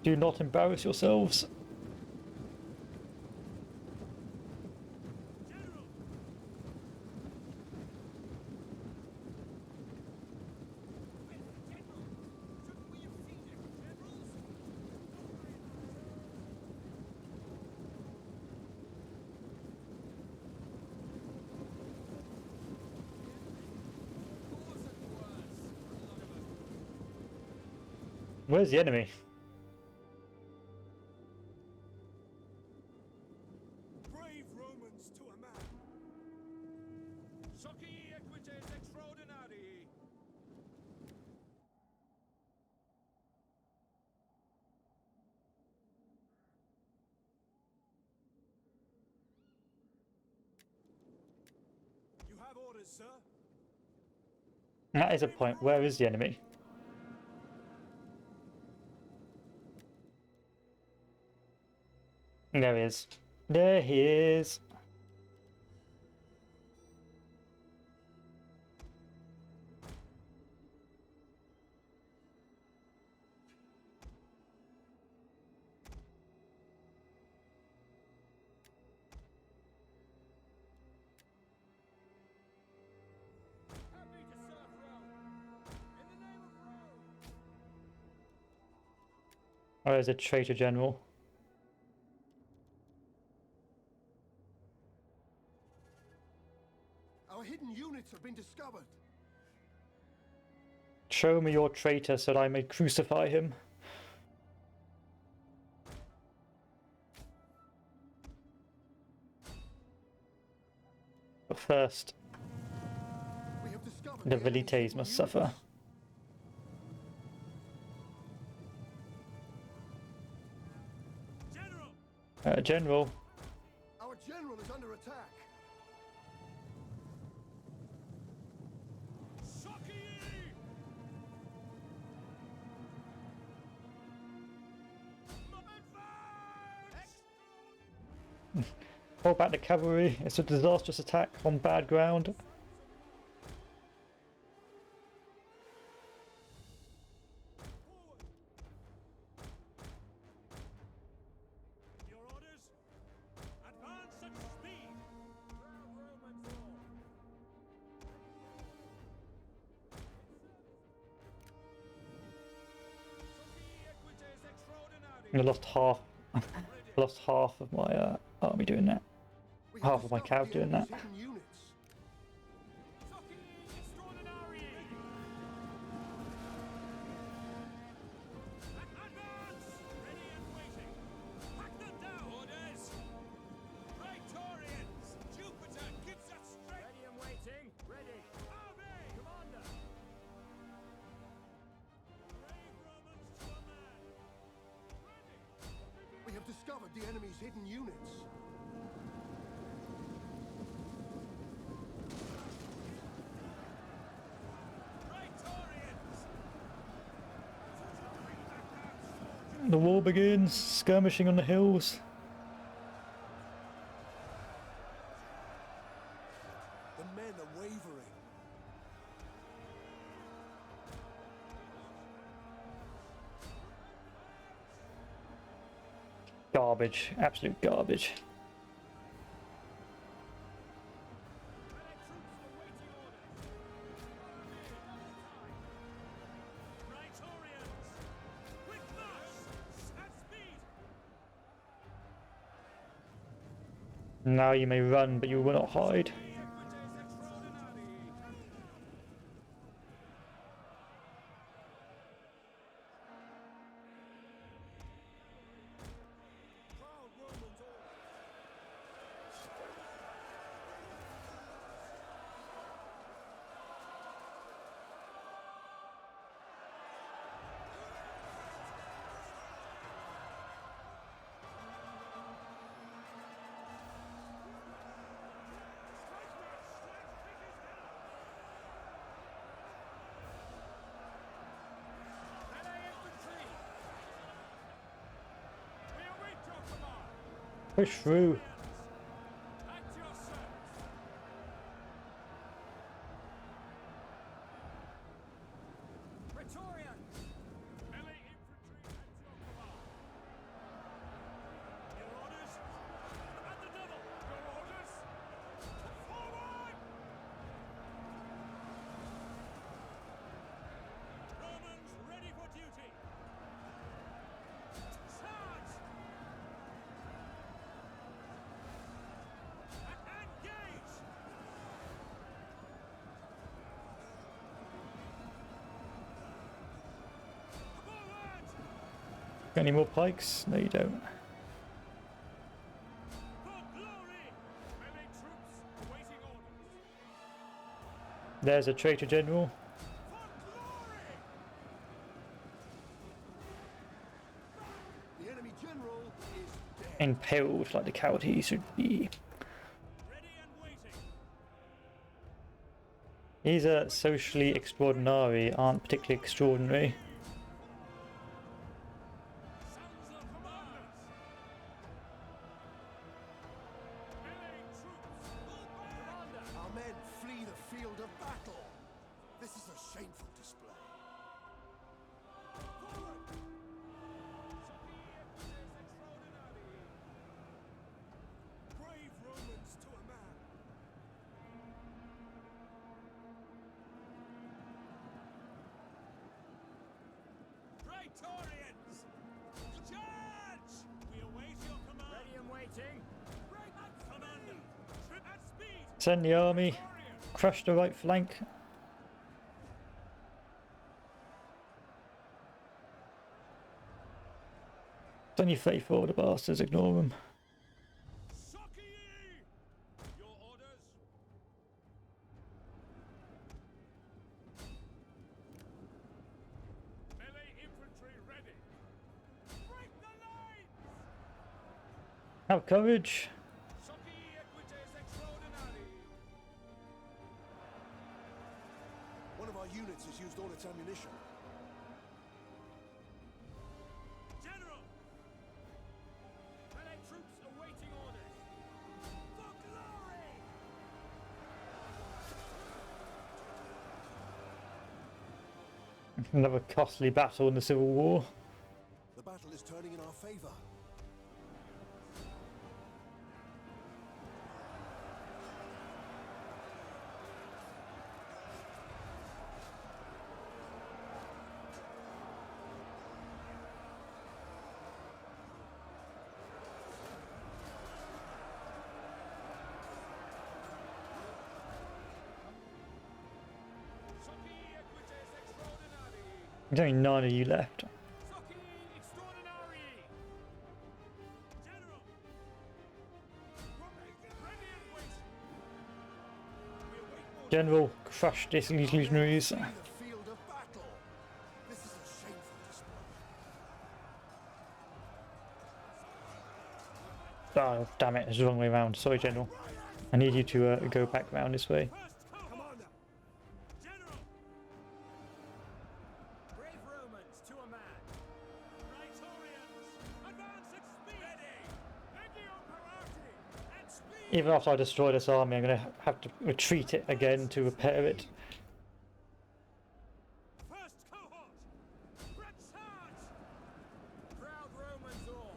Do not embarrass yourselves. General! Shouldn't we have seen it, generals? Where's the enemy? Brave Romans to a man. Socii equites extraordinari. You have orders, sir? That is a point. Where is the enemy? There he is. There he is. Happy to serve Rome. In the name of Rome. Where is a traitor general? Our hidden units have been discovered. Show me your traitor so that I may crucify him. But first, We have discovered the enemy's Velites hidden must units. suffer. General! General, Our general is under attack. Succeed! Advance! hold back the cavalry. It's a disastrous attack on bad ground. Forward! Your orders? Advance at speed! Proud Romans all. Socii equites extraordinari. I lost half. Lost half of my army doing that. We have Half of my discovered cav the doing enemy's that. hidden units. Socii extraordinari. Advance! Ready and waiting! Hack them down! Orders! Praetorians! Jupiter gives us strength! Ready and waiting. Ready. Army! Commander. Brave Romans to a man! We have discovered the enemy's hidden units. Praetorians! The war begins. Skirmishing on the hills. garbage, absolute garbage. Now you may run, but you will not hide. Push through. Got any more pikes? No, you don't. There's a traitor general. The enemy general is dead. Impaled like the coward he should be. These are socially extraordinary, aren't particularly extraordinary. Our men flee the field of battle. This is a shameful display. Brave Romans to a man. Praetorians! Charge! We await your command. Ready and waiting. Commander, trip at speed. Send the army. Crush the right flank. It's only 34 of the bastards, ignore them. Sockie! Your orders? Melee infantry ready. Break the lines! Have courage. Sockie equites extraordinari. One of our units has used all its ammunition. General! Melee troops awaiting orders. For glory! Another costly battle in the Civil War. The battle is turning in our favor. Sockie equites extraordinari. There's only 9 of you left. Sockie extraordinari. General! Ready and waiting. We await orders. General, crush these legionaries. Flee the field of battle. This is a shameful display. Oh, damn it, it's the wrong way around. Sorry, General. I need you to go back round this way. First cohort. Commander, General! Brave Romans to a man. Praetorians! Advance at speed! Ready! Legio Parati! At speed! Even after I destroy this army, I'm going to have to retreat it again to repair it. First cohort! Press charge! Proud Romans all!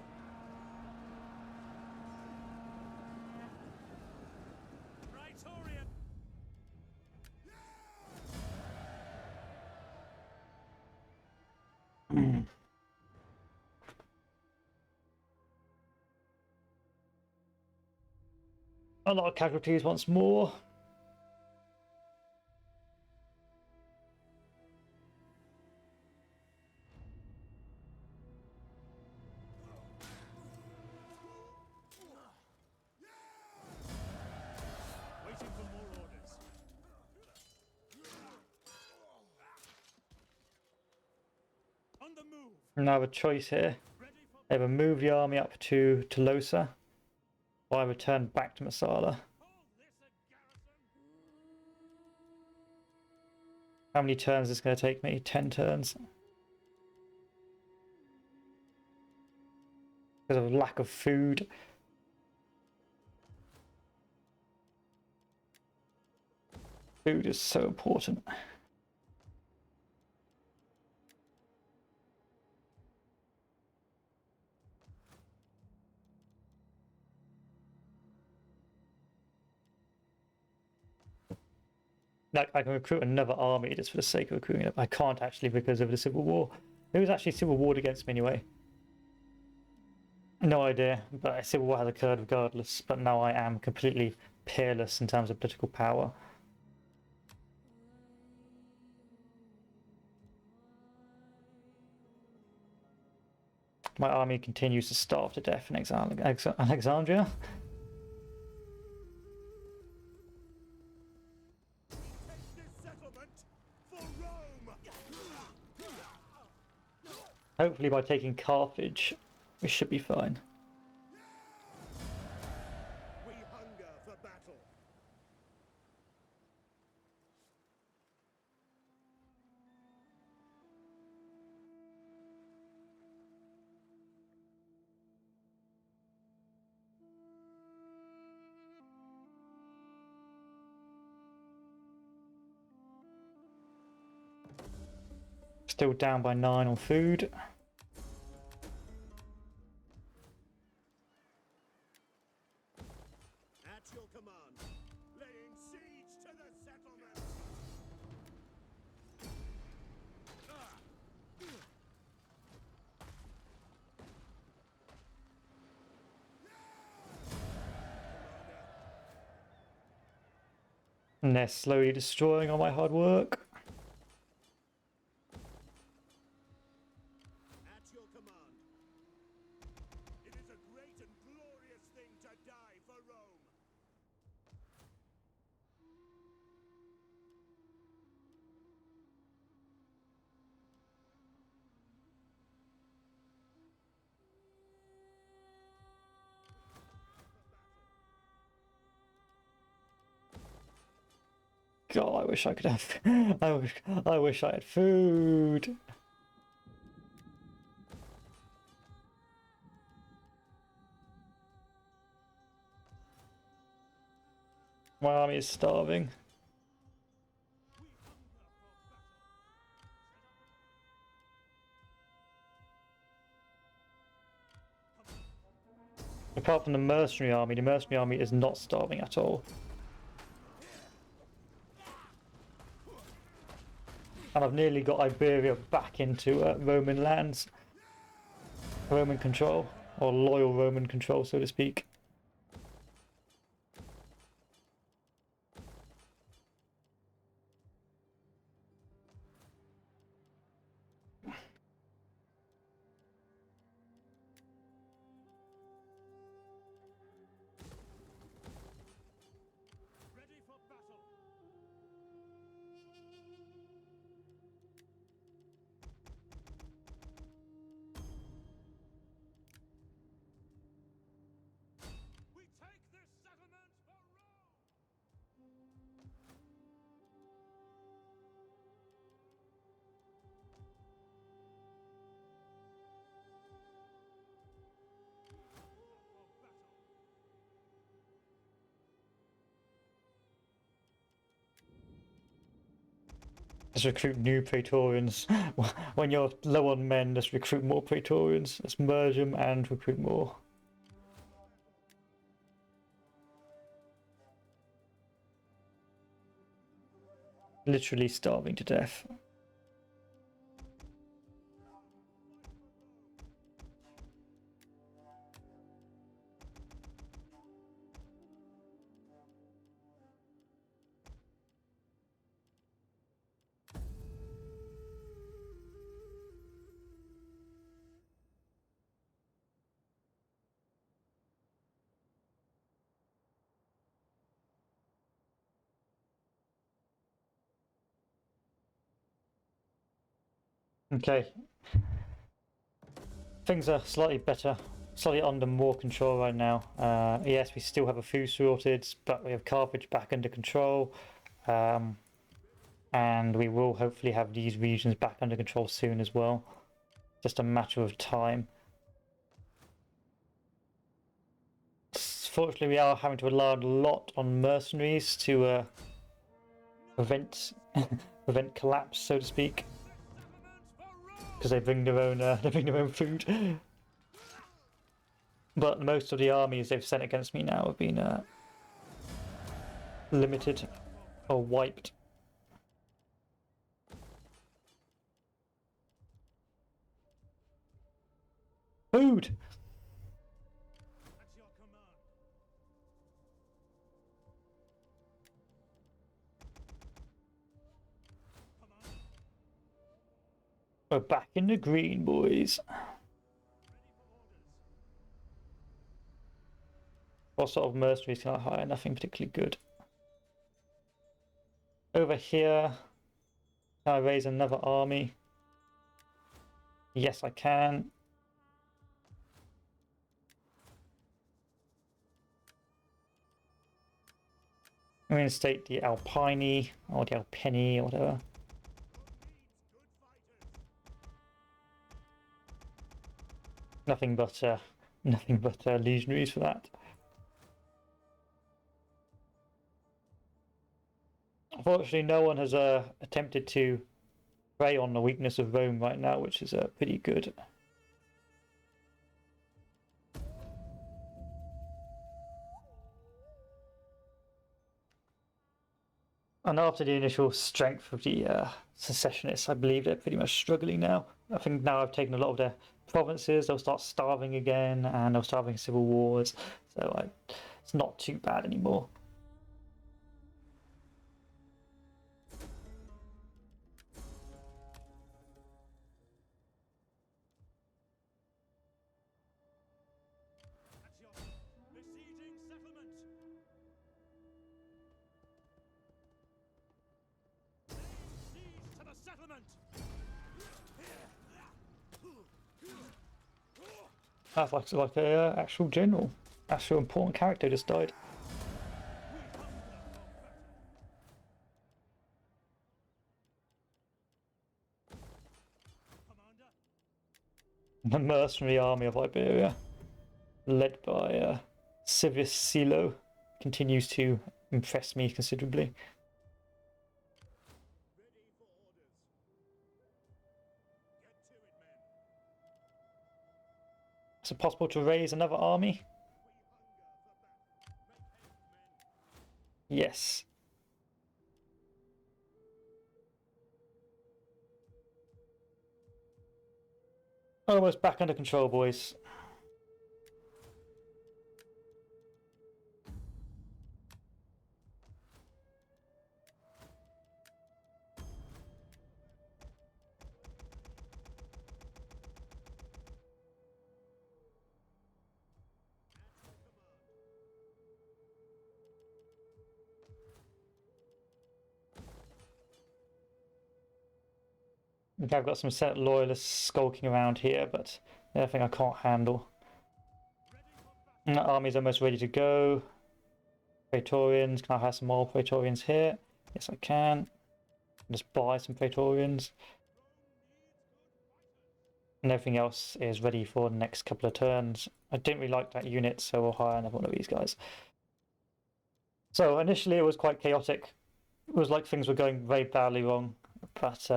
A lot of casualties once more. Waiting for more orders. On the move. Now I have a choice here. Ready for Either move the army up to Tolosa, or I return back to Masala. hold this a garrison. How many turns is this going to take me? 10 turns. Because of lack of food. Food is so important. Like, I can recruit another army just for the sake of recruiting it. I can't actually because of the Civil War. It was actually Civil War against me anyway. No idea, but a Civil War has occurred regardless. But now I am completely peerless in terms of political power. My army continues to starve to death in Alexandria. take this settlement for Rome. Hopefully by taking Carthage, we should be fine. We hunger for battle. Still down by 9 on food. At your command, laying siege to the settlement. And they're slowly destroying all my hard work. At your command. It is a great and glorious thing to die for Rome. God, I wish I could have. I wish I had food. My army is starving. Apart from the mercenary army is not starving at all. And I've nearly got Iberia back into Roman lands. Roman control, or loyal Roman control, so to speak. Ready for battle. We take this settlement for Rome. For battle. Just recruit new Praetorians. When you're low on men, just recruit more Praetorians. Just merge them and recruit more. Literally starving to death. Okay. Things are slightly better, slightly under more control right now. Yes, we still have a food shortage, but we have Carthage back under control. And we will hopefully have these regions back under control soon as well. Just a matter of time. Fortunately, we are having to rely a lot on mercenaries to prevent collapse, so to speak, because they bring their own food. But most of the armies they've sent against me now have been limited or wiped. Food! At your command. Command. We're back in the green, boys. Ready for orders. What sort of mercenaries can I hire? Nothing particularly good. Over here, can I raise another army? Yes, I can. Reinstate the Alpini or the Alpini or whatever. Nothing but legionaries for that. Unfortunately, no one has attempted to prey on the weakness of Rome right now, which is pretty good. And after the initial strength of the secessionists, I believe they're pretty much struggling now. I think now I've taken a lot of their provinces, they'll start starving again, and they'll start having civil wars. So it's not too bad anymore. At your besieging settlement. Lay siege to the settlement. That's like a actual general, actual important character just died. Commander. The mercenary army of Iberia, led by Civius Silo, continues to impress me considerably. Ready for orders. Get to it, men. Is it possible to raise another army? We hunger for battle. Make haste, men. Yes. Almost back under control, boys. Okay, I've got some Senate loyalists skulking around here, but anything I can't handle. And that army's almost ready to go. Praetorians, can I have some more Praetorians here? Yes, I can. Just buy some Praetorians. And everything else is ready for the next couple of turns. I didn't really like that unit, so we'll hire another one of these guys. So initially it was quite chaotic. It was like things were going very badly wrong, but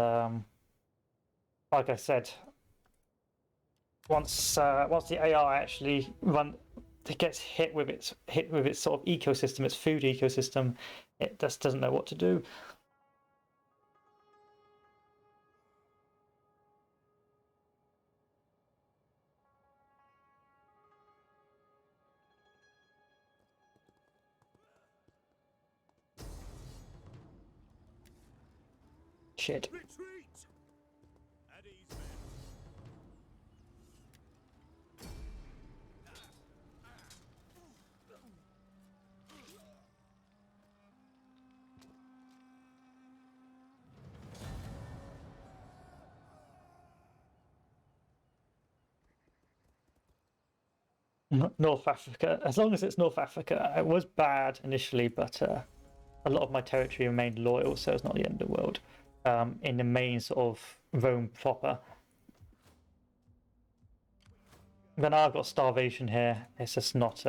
like I said, once the AI actually it gets hit with its sort of ecosystem, its food ecosystem, it just doesn't know what to do. Shit. Retreat! At ease, men. North Africa. As long as it's North Africa, it was bad initially, but a lot of my territory remained loyal, so it's not the end of the world. In the main sort of Rome proper. But now I've got starvation here. It's just not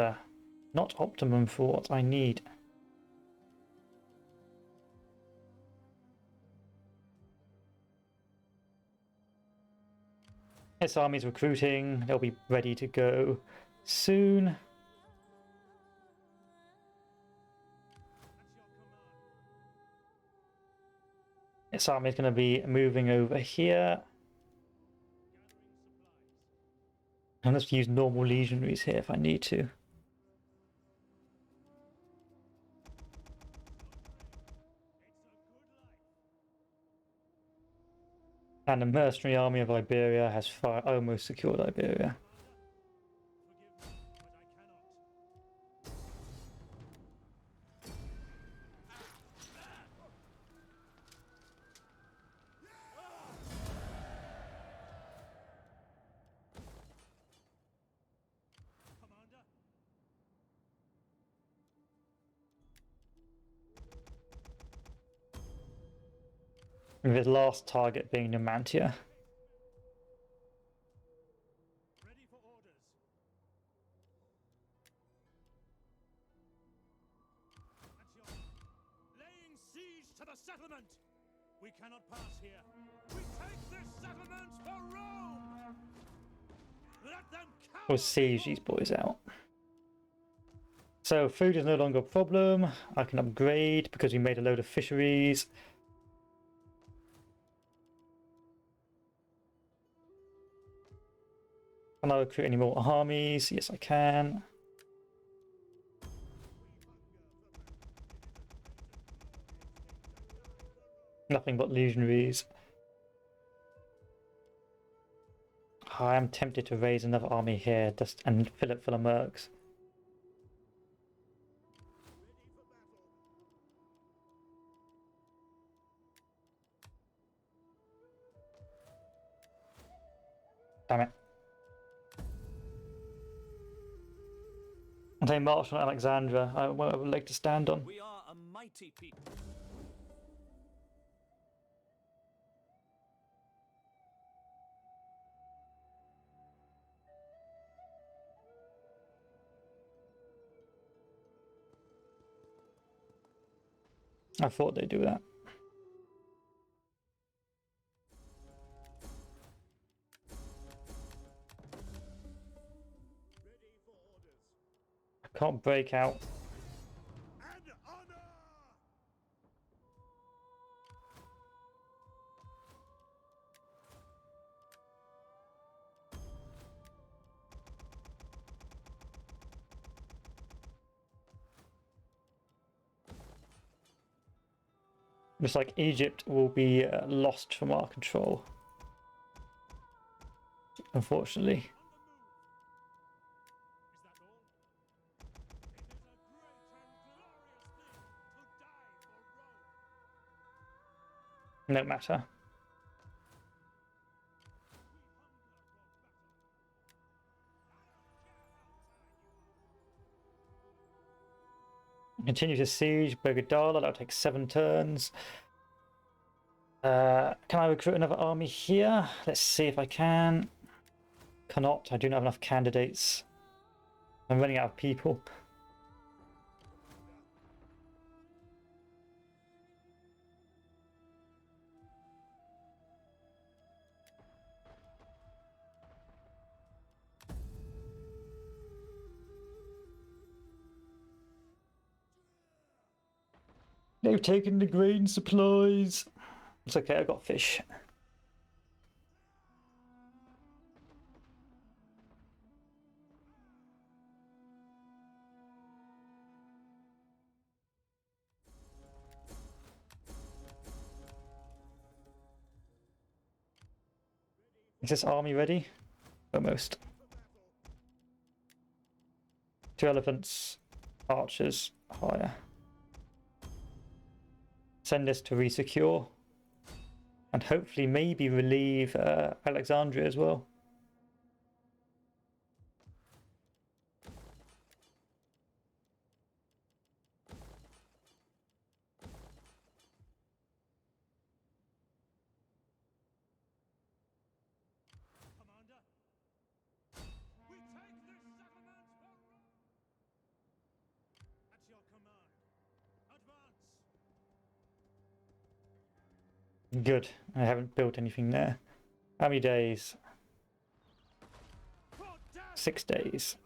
optimum for what I need. This army's recruiting. They'll be ready to go soon. This army's going to be moving over here. I'm just use normal legionaries here if I need to. And the mercenary army of Iberia has almost secured Iberia. With the last target being Numantia. Ready for orders. At your laying siege to the settlement. We cannot pass here. We take this settlement for Rome. Let them cower. We'll siege these boys out. So food is no longer a problem. I can upgrade because we made a load of fisheries. Can I recruit any more armies? Yes, I can. Nothing but legionaries. I am tempted to raise another army here just and fill it full of mercs. Damn it. They march on Alexandria. I won't have a leg to stand on. We are a mighty people. I thought they'd do that. I can't break out. And honor. Looks like Egypt will be lost from our control. Unfortunately. No matter. Continue to siege Bogodala. That'll take 7 turns. Can I recruit another army here? Let's see if I can. Cannot. I do not have enough candidates. I'm running out of people. They've taken the grain supplies. It's okay, I got fish. Is this army ready? Almost. 2 elephants, archers, higher. Send this to resecure. And hopefully maybe relieve Alexandria as well. Good. I haven't built anything there. How many days? 6 days.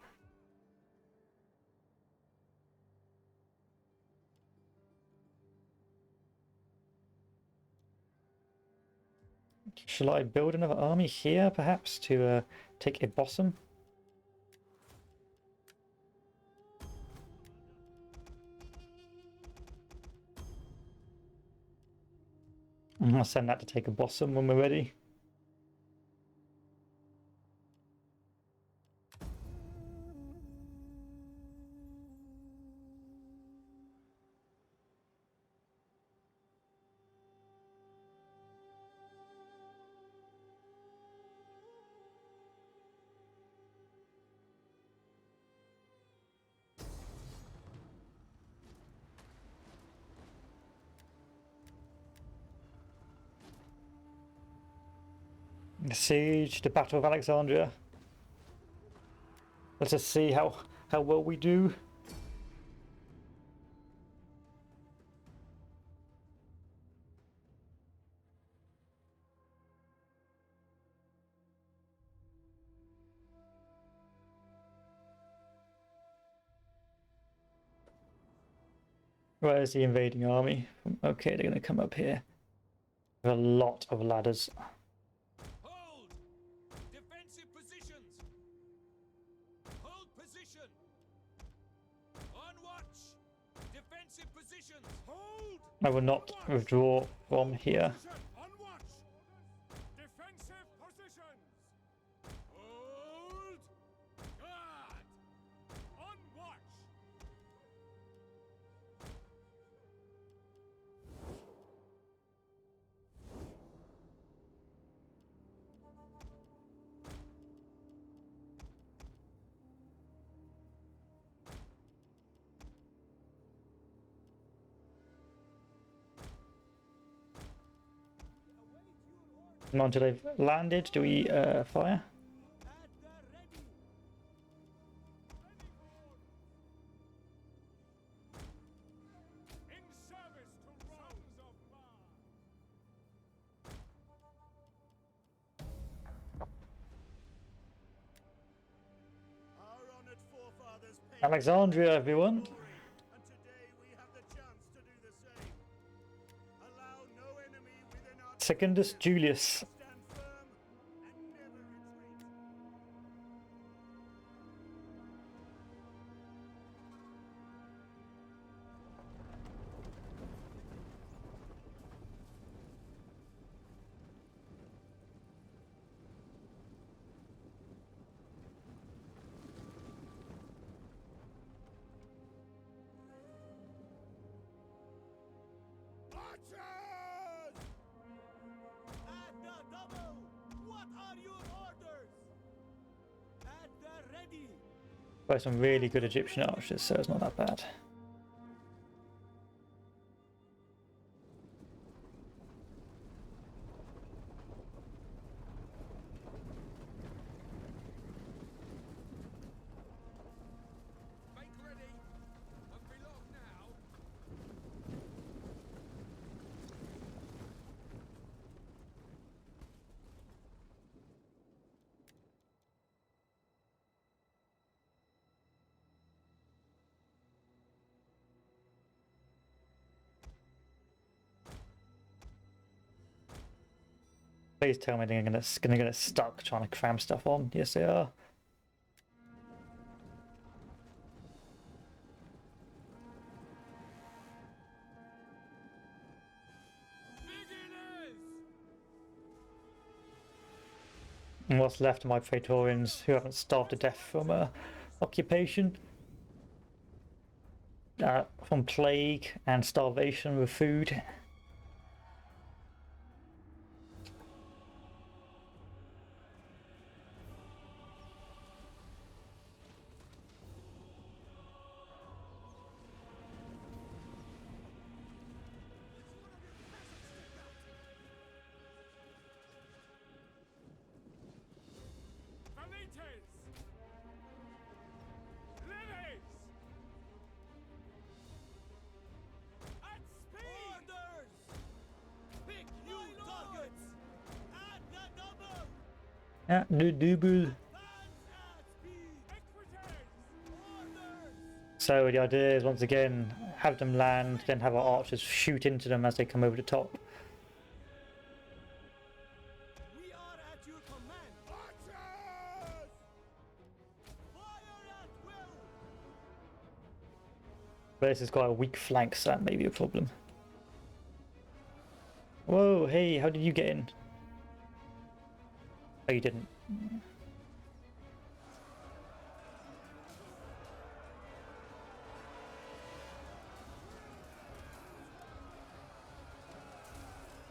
Shall I build another army here, perhaps, to take a Bossum? I'll send that to take a Bossum when we're ready. The siege, the Battle of Alexandria. Let us see how well we do. Where's the invading army? Okay, they're going to come up here. With a lot of ladders. Hold! Defensive positions! Hold position! On watch! Defensive positions! Hold! I will not withdraw from here. On watch! Defensive positions! Hold! Guard! On watch! Come on, until they've landed, do we fire? At the ready! In service to Sons of Mars! Our honored forefathers paid Alexandria, everyone. glory, and today we have the chance to do the same. Allow no enemy within our Secundus Julius. stand firm and never retreat. Archers! At the double! What are your orders? At the ready! By some really good Egyptian archers, so it's not that bad. Make ready! Won't be long now. Please tell me they're gonna get stuck trying to cram stuff on. Yes, they are. Beginners! And what's left of my Praetorians who haven't starved to death from occupation, from plague and starvation with food. Valites! Leves! At speed! Orders! Yeah, the double. So the idea is once again have them land, then have our archers shoot into them as they come over the top. We are at your command. Archers! Fire at will. But this has got a weak flank, so that may be a problem. Whoa, hey, how did you get in? Oh, you didn't.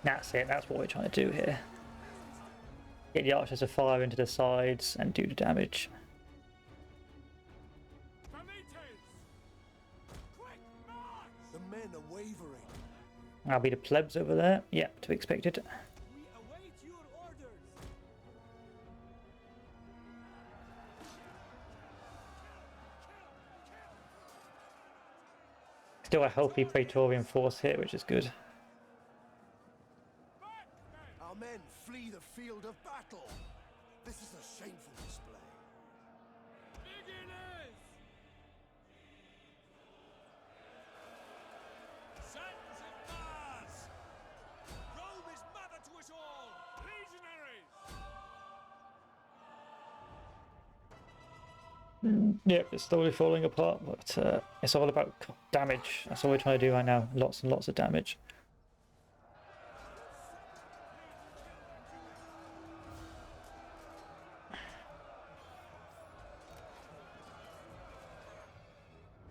That's it, that's what we're trying to do here. Get the archers to fire into the sides and do the damage. The men are wavering. That'll be the plebs over there. Yeah, to be expected. We await your orders. Still a healthy Praetorian force here, which is good. Our men flee the field of battle. This is a shameful display. Sons of Mars! Rome is mother to us all! Legionaries! Yep, it's slowly falling apart, but it's all about damage. That's all we're trying to do right now. Lots and lots of damage.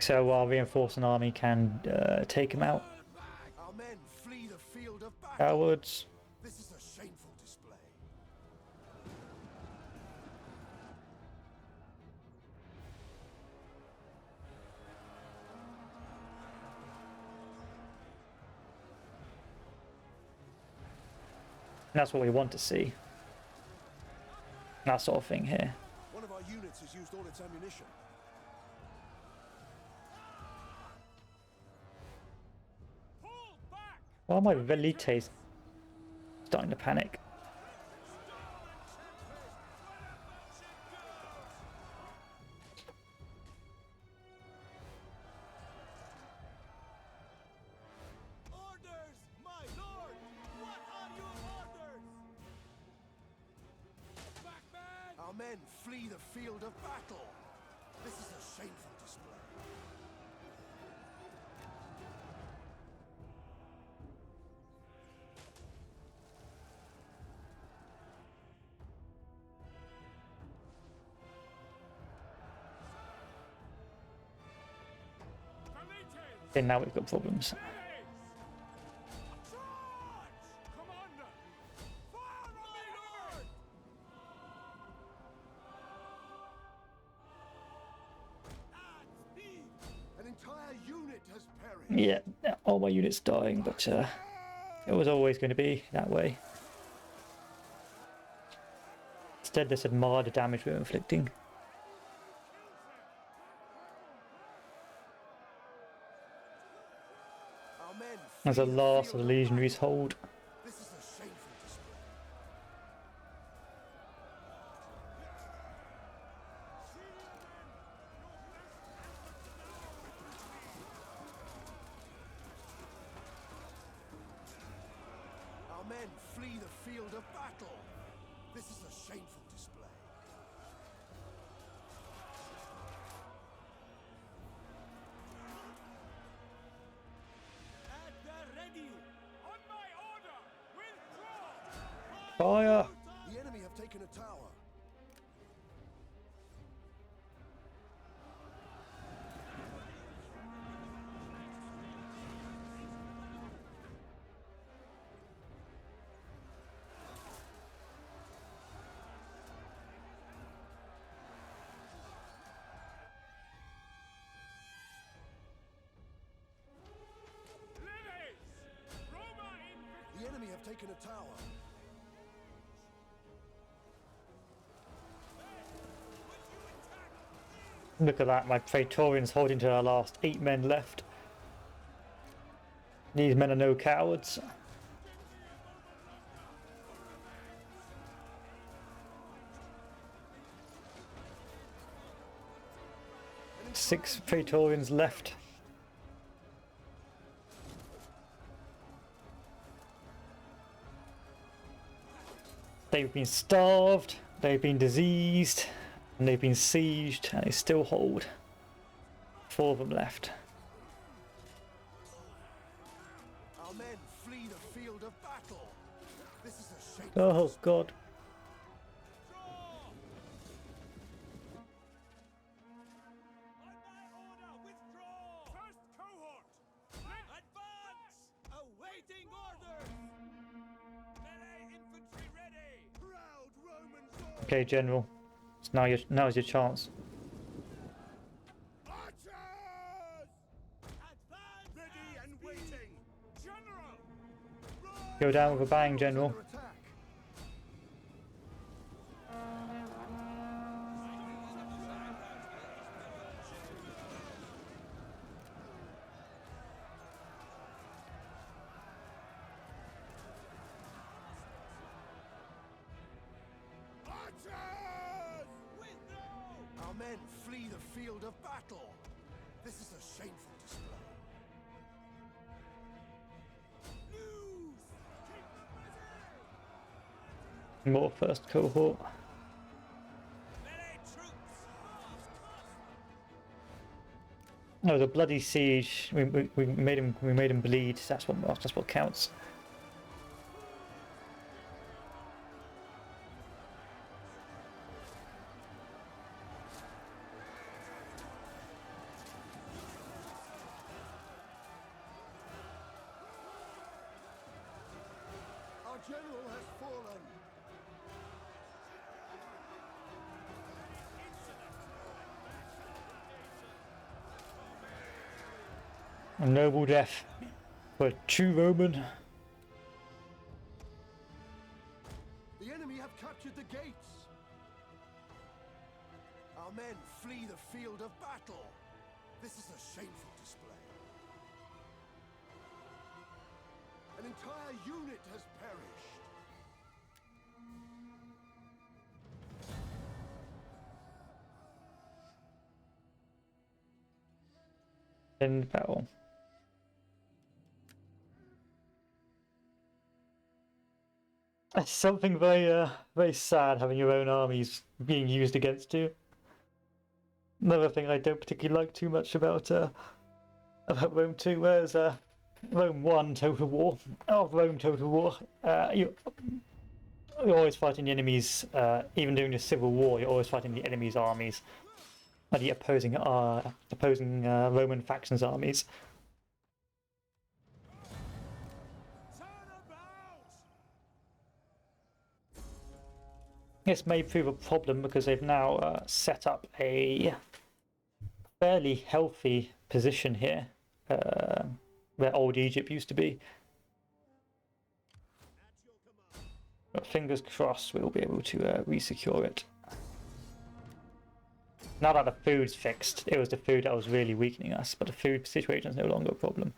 So our reinforcing army can take him out. Our men flee the field of battle. Cowards. This is a shameful display. And that's what we want to see. That sort of thing here. One of our units has used all its ammunition. Why are my velites starting to panic? Orders, my lord. What are your orders? Back, man. Our men flee the field of battle. This is a shameful display. And now we've got problems. Commander! Fire on me, Lord! An entire unit has perished. Yeah, all my units dying, but it was always going to be that way. Instead, let's admire the damage we're inflicting. Our men As flee the the last field of the of legionaries battle. hold. This is a shameful display. Our men flee the field of battle. This is a shameful display. At the ready. On my order! Withdraw! Fire! The enemy have taken a tower. Levies! Roma in victory! The enemy have taken a tower. Look at that, my Praetorians holding to our last 8 men left. These men are no cowards. 6 Praetorians left. They've been starved, they've been diseased, and they've been sieged, and they still hold. 4 of them left. Our men flee the field of battle. This is a shame. Oh god. On my order, withdraw! First cohort! Advance! Awaiting orders! Melee infantry ready! Proud Roman sword! Okay, General. So now's your chance. Archers! Advance! Ready and waiting! General! Go down with a bang, General. Under attack. Archers! Withdraw! Our men flee the field of battle. This is a shameful display. Loose! Keep them busy! More first cohort. Melee troops! No, it was a bloody siege. We made him bleed. That's what counts. Our general has fallen. A noble death for a true Roman. The enemy have captured the gates. Our men flee the field of battle. This is a shameful display. An entire unit has perished. In battle. It's something very sad having your own armies being used against you. Another thing I don't particularly like too much about Rome 2, whereas Rome 1 Total War, Rome Total War, you're always fighting the enemies, even during the Civil War, you're always fighting the enemy's armies, or the opposing Roman factions' armies. Turn about! This may prove a problem because they've now set up a fairly healthy position here, where old Egypt used to be. But fingers crossed we'll be able to re-secure it. Now that the food's fixed, it was the food that was really weakening us, but the food situation is no longer a problem.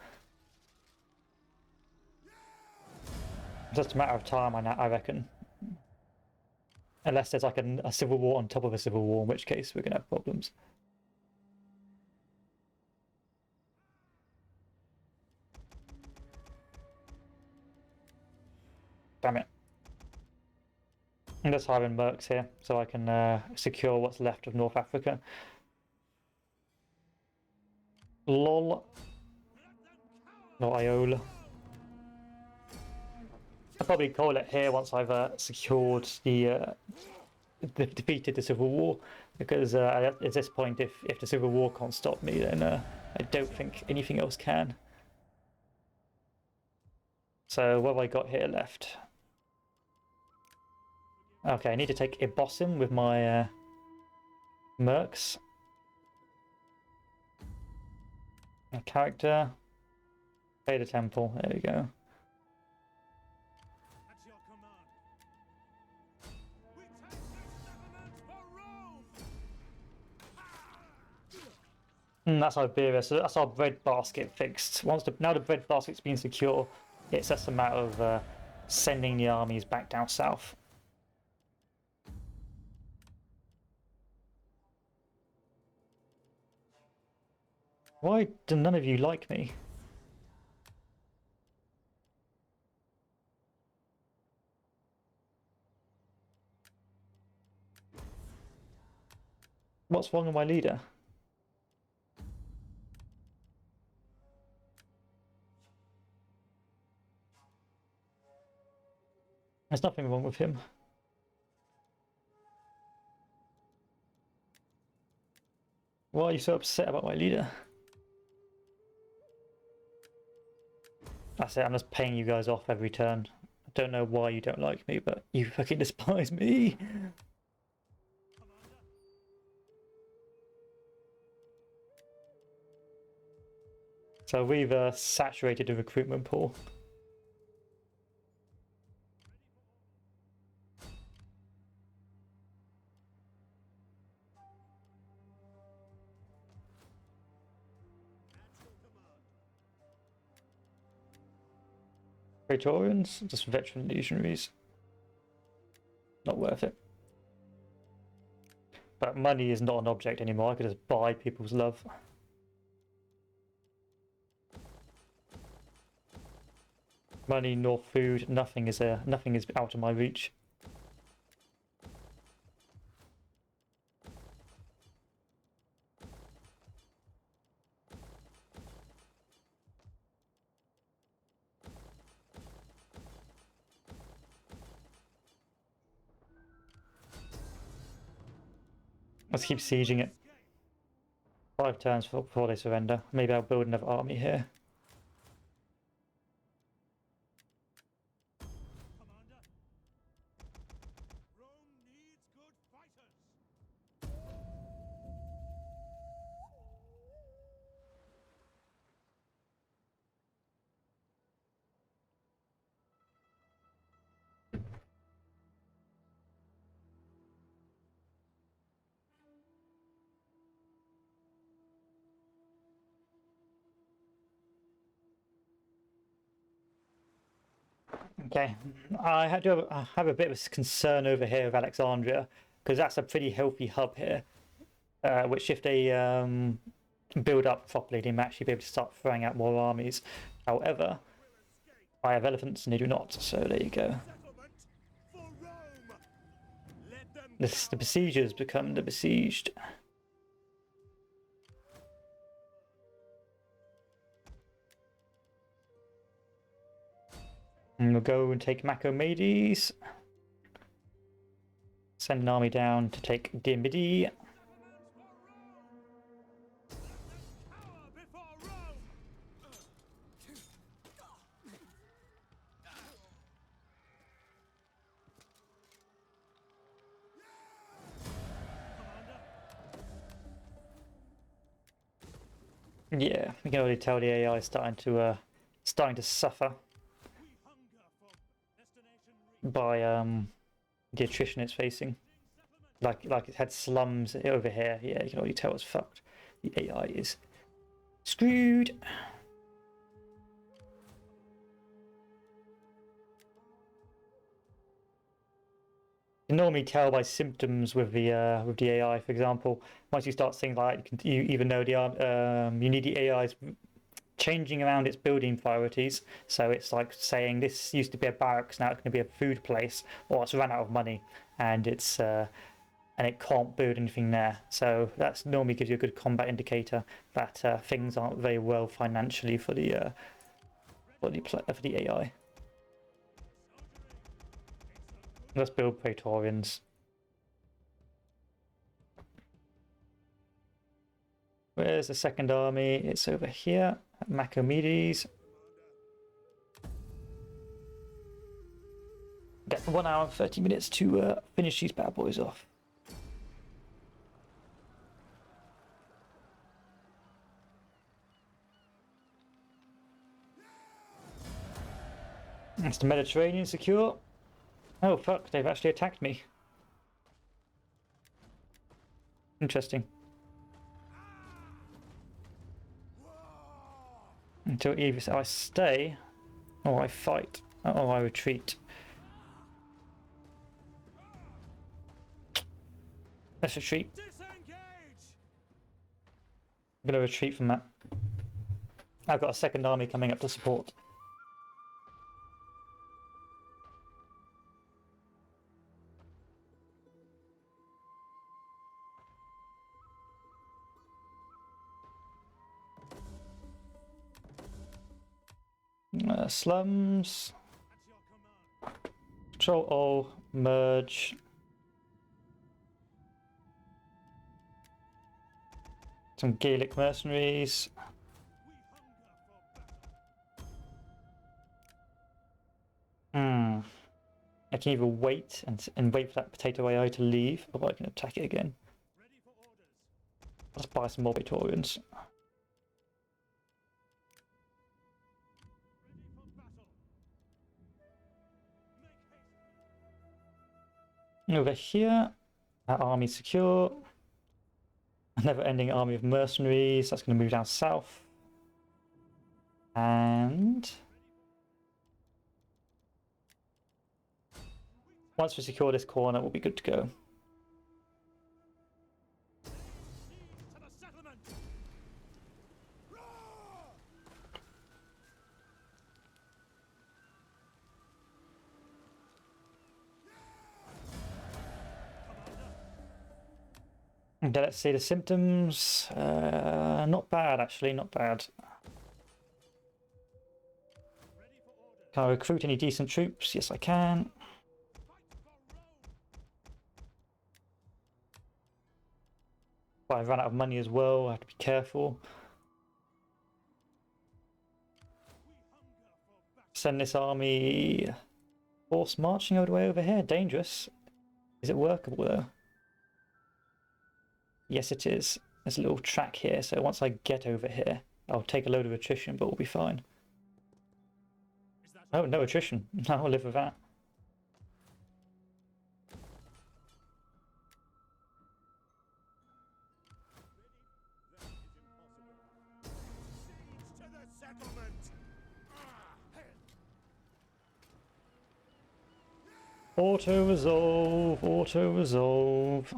It's just a matter of time, I reckon. Unless there's like a civil war on top of a civil war, in which case we're going to have problems. Damn it. I'm just hiring mercs here, so I can secure what's left of North Africa. LOL. Not Iola. I'll probably call it here once I've secured defeated the Civil War, because at this point, if the Civil War can't stop me, then I don't think anything else can. So what have I got here left? Okay, I need to take Ibosim with my mercs. A character. Pay the temple. There we go. At your command. We take this settlement for Rome! That's Iberia, so that's our bread basket fixed. Now the bread basket's been secure, it's just a matter of sending the armies back down south. Why do none of you like me? What's wrong with my leader? There's nothing wrong with him. Why are you so upset about my leader? That's it, I'm just paying you guys off every turn. I don't know why you don't like me, but you fucking despise me. So we've saturated the recruitment pool. Praetorians, just veteran legionaries. Not worth it. But money is not an object anymore. I could just buy people's love. Money nor food, nothing is out of my reach. Let's keep sieging it. 5 turns before they surrender. Maybe I'll build another army here. Commander. Rome needs good fighters. Okay, I have a bit of a concern over here with Alexandria, because that's a pretty healthy hub here, which if they build up properly, they might actually be able to start throwing out more armies. However, I have elephants and they do not, so there you go. Settlement for Rome. Let them The besiegers become the besieged. And we'll go and take Macomades. Send an army down to take Dimidi. cower before Rome. Yeah, we can already tell the AI is starting to suffer We hunger for destination by the attrition it's facing. Like it had slums over here. Yeah, you can already tell it's fucked. The AI is screwed. You can normally tell by symptoms with the AI. For example, once you start seeing like you even know you need the AI's changing around its building priorities. So it's like saying this used to be a barracks, now it's going to be a food place, or it's run out of money, and it's and it can't build anything there. So that's normally gives you a good combat indicator that things aren't very well financially for the AI. Let's build Praetorians. Where's the second army? It's over here at Macomades. Got 1 hour and 30 minutes to finish these bad boys off. That's the Mediterranean secure. Oh fuck, they've actually attacked me. Interesting. Until either I stay, or I fight, or I retreat. Let's retreat. disengage. I'm going to retreat from that. I've got a second army coming up to support. Slums. Control all. Merge. Some Gaelic mercenaries. I can either wait and wait for that potato AI to leave, or I can attack it again. Let's buy some more Praetorians. Over here, our army secure. A never-ending army of mercenaries. That's going to move down south. And once we secure this corner, we'll be good to go. Okay, let's see the symptoms. Not bad, actually, not bad. Can I recruit any decent troops? Yes, I can. But I ran out of money as well. I have to be careful. Send this army force marching all the way over here. Dangerous. Is it workable though? Yes, it is. There's a little track here, so once I get over here, I'll take a load of attrition, but we'll be fine. Oh, no attrition. I'll live with that. Auto-resolve, auto-resolve.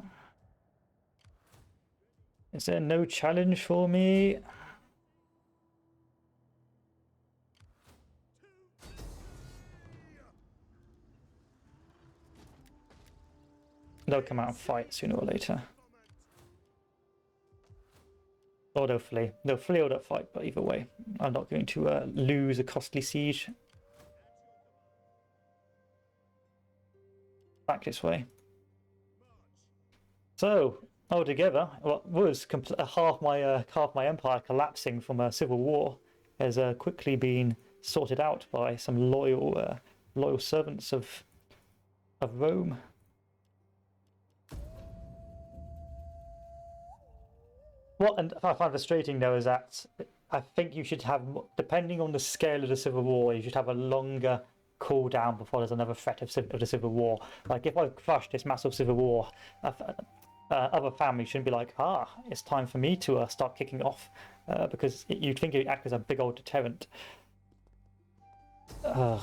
Is there no challenge for me? They'll come out and fight sooner or later. Or they'll flee. They'll flee or they'll fight, but either way, I'm not going to lose a costly siege. Back this way. So, altogether, what was half my empire collapsing from a civil war has quickly been sorted out by some loyal servants of Rome. What I find frustrating though is that I think you should have, depending on the scale of the civil war, you should have a longer cooldown before there's another threat of the civil war. Like if I crush this massive civil war, other families shouldn't be like, it's time for me to start kicking off, because you'd think it would act as a big old deterrent. Am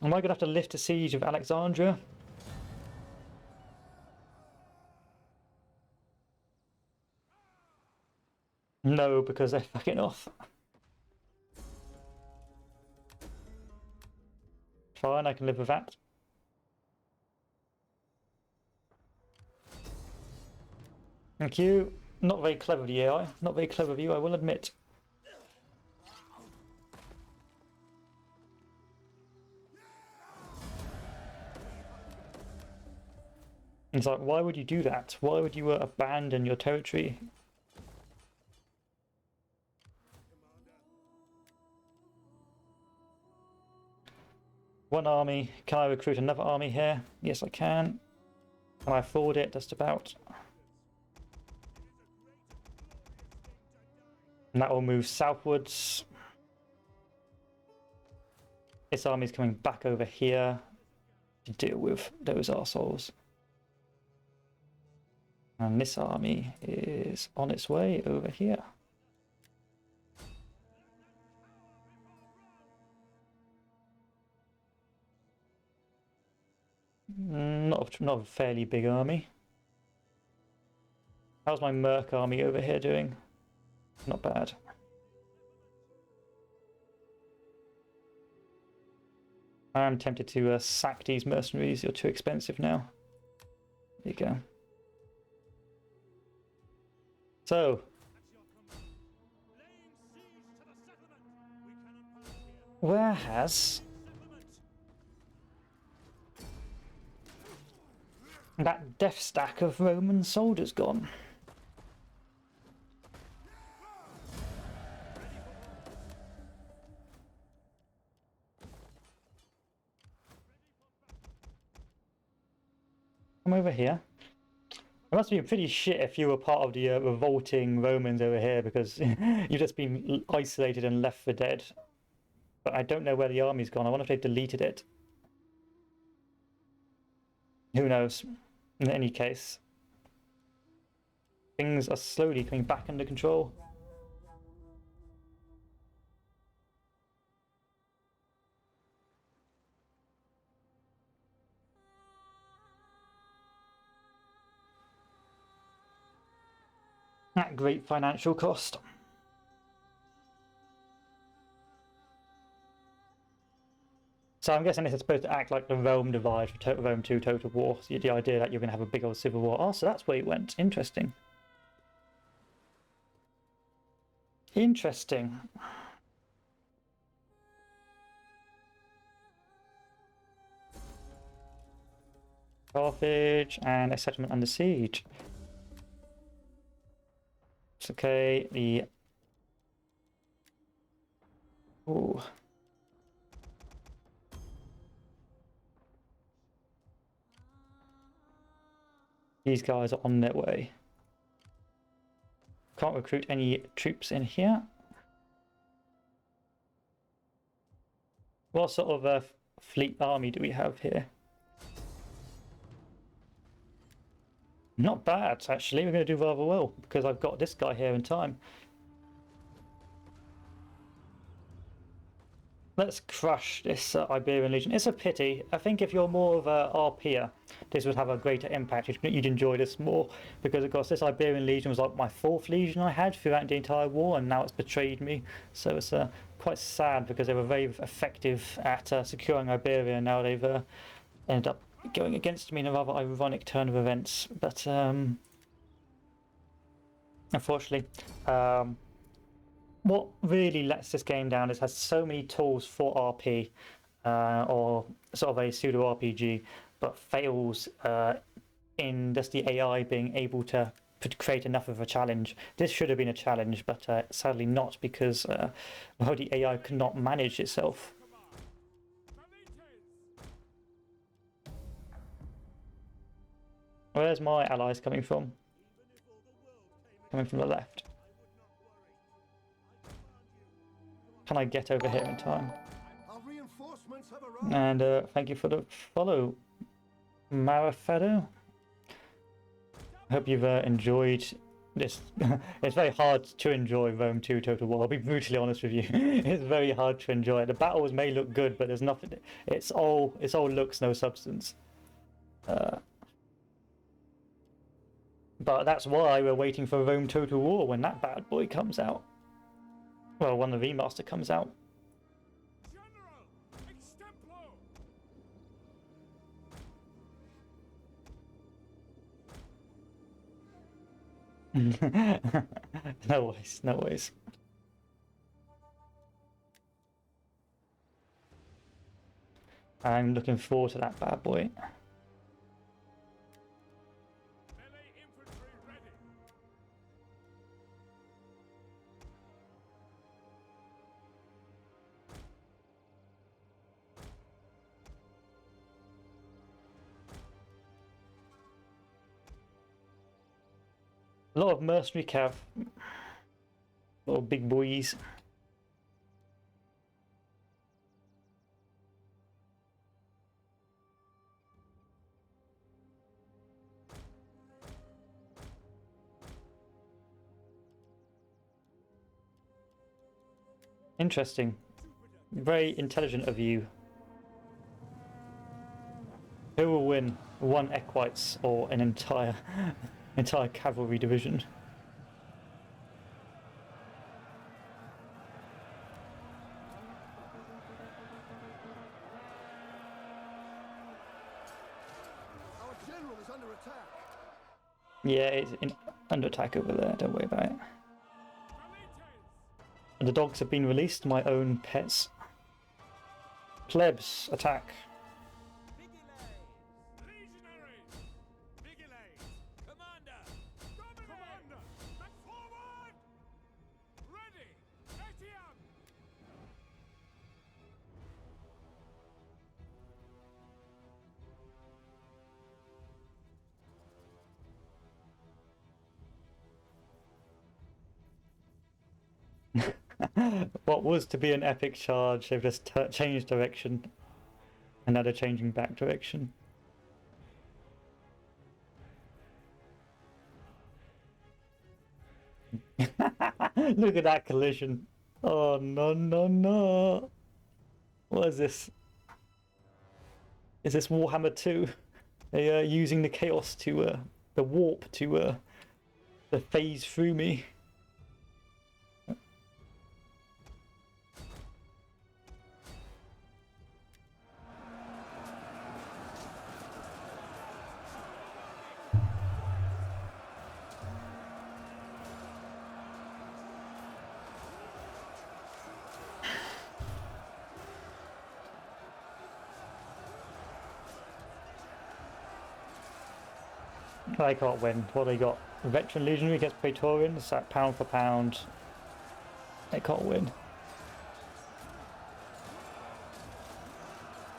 I going to have to lift a siege of Alexandria? No, because they're fucking off. Fine, I can live with that. Thank you. Not very clever of the AI. Not very clever of you, I will admit. It's like, why would you do that? Why would you abandon your territory? One army. Can I recruit another army here? Yes, I can. Can I afford it? Just about. And that will move southwards. This army's coming back over here to deal with those arseholes. And this army is on its way over here. Not a fairly big army. How's my Merc army over here doing? Not bad. I'm tempted to sack these mercenaries. You're too expensive now. There you go. So, where has that death stack of Roman soldiers gone? Come over here. It must be pretty shit if you were part of the revolting Romans over here, because you've just been isolated and left for dead. But I don't know where the army's gone. I wonder if they've deleted it. Who knows? In any case, things are slowly coming back under control. At great financial cost. So I'm guessing this is supposed to act like the Rome divide for Rome 2 Total War. So the idea that you're going to have a big old civil war. Oh, so that's where it went. Interesting. Interesting. Carthage and a settlement under siege. It's okay. The ooh. These guys are on their way. Can't recruit any troops in here. What sort of a fleet army do we have here? Not bad, actually. We're going to do rather well because I've got this guy here in time. Let's crush this Iberian Legion. It's a pity. I think if you're more of a RPer, this would have a greater impact. You'd enjoy this more because, of course, this Iberian Legion was like my 4th Legion I had throughout the entire war, and now it's betrayed me. So it's quite sad because they were very effective at securing Iberia, and now they've ended up going against me in a rather ironic turn of events. But unfortunately, what really lets this game down is it has so many tools for RP or sort of a pseudo RPG, but fails in just the AI being able to create enough of a challenge. This should have been a challenge, but sadly not, because well, the AI could not manage itself. Where's my allies coming from? Coming from the left. Can I get over here in time? And thank you for the follow, Marafado. I hope you've enjoyed this. It's very hard to enjoy Rome 2 Total War. I'll be brutally honest with you. It's very hard to enjoy it. The battles may look good, but there's nothing. It's all looks, no substance. But that's why we're waiting for Rome Total War when that bad boy comes out. Well, when the remaster comes out. No worries, no worries. I'm looking forward to that bad boy. A lot of mercenary cav. A lot of big boys. Interesting. Very intelligent of you. Who will win? One Equites or an entire cavalry division? Our general is under attack. Yeah, it's under attack over there, don't worry about it. And the dogs have been released, my own pets. Plebs, attack. Legionaries! Vigiles! Commander! Commander! And forward! Ready! Etienne! What was to be an epic charge, they've just changed direction. And now they're changing back direction. Look at that collision. Oh no no no. What is this? Is this Warhammer 2? They are using the chaos to the warp to phase through me. They can't win. What they got? Veteran Legionary against Praetorians at pound for pound. They can't win.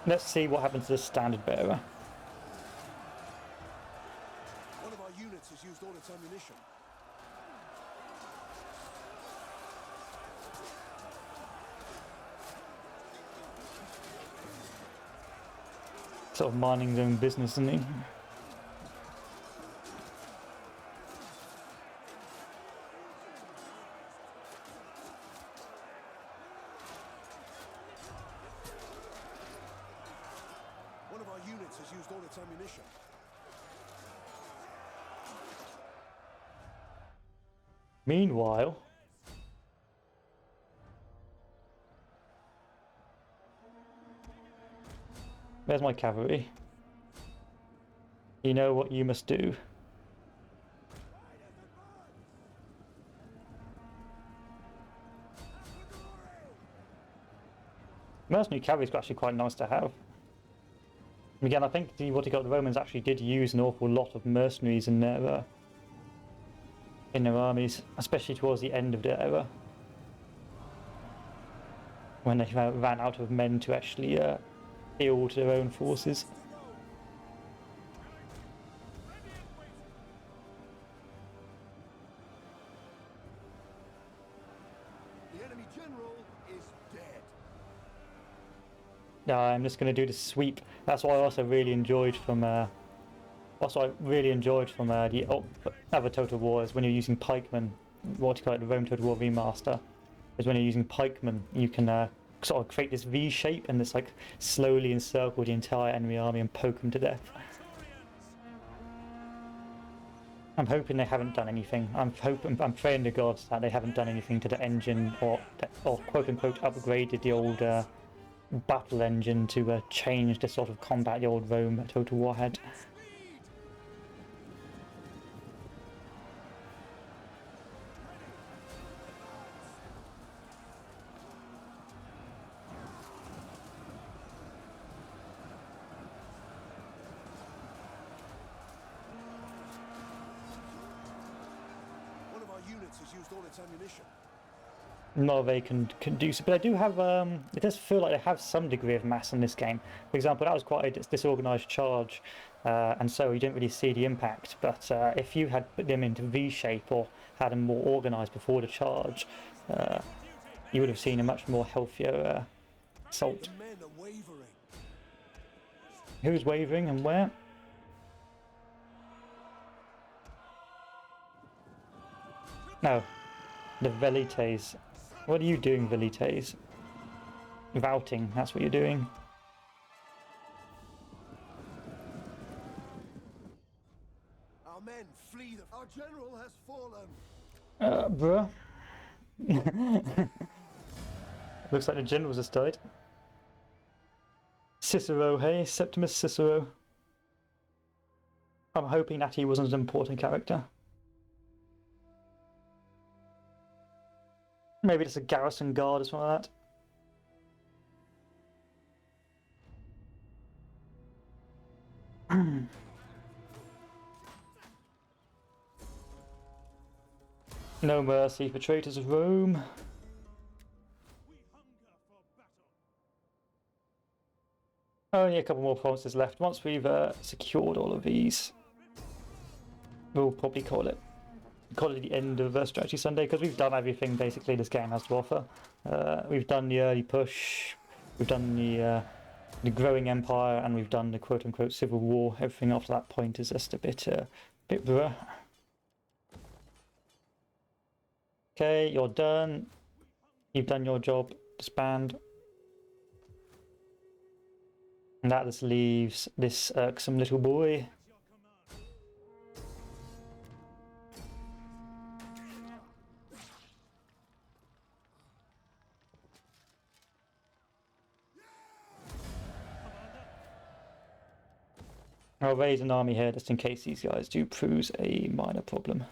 Let's see what happens to the standard bearer. One of our units has used all its ammunition. Sort of minding his own business, isn't he? One of our units has used all its ammunition. Meanwhile, where's my cavalry? You know what you must do. Mercenary cavalry is actually quite nice to have. Again, I think what you got, the Romans actually did use an awful lot of mercenaries in their armies, especially towards the end of their era, when they ran out of men to actually field their own forces. The enemy general is dead. Yeah, I'm just going to do the sweep. That's what I also really enjoyed from the other Total War is when you're using pikemen. What you call it, the Rome Total War remaster, is when you're using pikemen, you can sort of create this V shape and this like slowly encircle the entire enemy army and poke them to death. I'm hoping they haven't done anything. I'm praying to God that they haven't done anything to the engine or quote unquote upgraded the old battle engine to change the sort of combat the old Rome Total War had. One of our units has used all its ammunition. No, they can do so, but I do have. It does feel like they have some degree of mass in this game. For example, that was quite a disorganized charge, and so you didn't really see the impact. But if you had put them into V shape or had them more organized before the charge, you would have seen a much more healthier assault. The men are wavering. Who's wavering and where? No, the Velites. What are you doing, Velites? Routing, that's what you're doing. Our men flee the... Our general has fallen. Bruh. Looks like the generals just died. Cicero, hey, Septimus Cicero. I'm hoping that he wasn't an important character. Maybe it's a garrison guard or something like that. No mercy for traitors of Rome. We hunger for battle. Only a couple more provinces left. Once we've secured all of these, we'll probably call it the end of Strategy Sunday, because we've done everything basically this game has to offer. We've done the early push, we've done the growing empire, and we've done the quote-unquote civil war. Everything after that point is just a bit bruh. Okay, you're done. You've done your job. Disband. And that just leaves this irksome little boy. I'll raise an army here just in case these guys do pose a minor problem.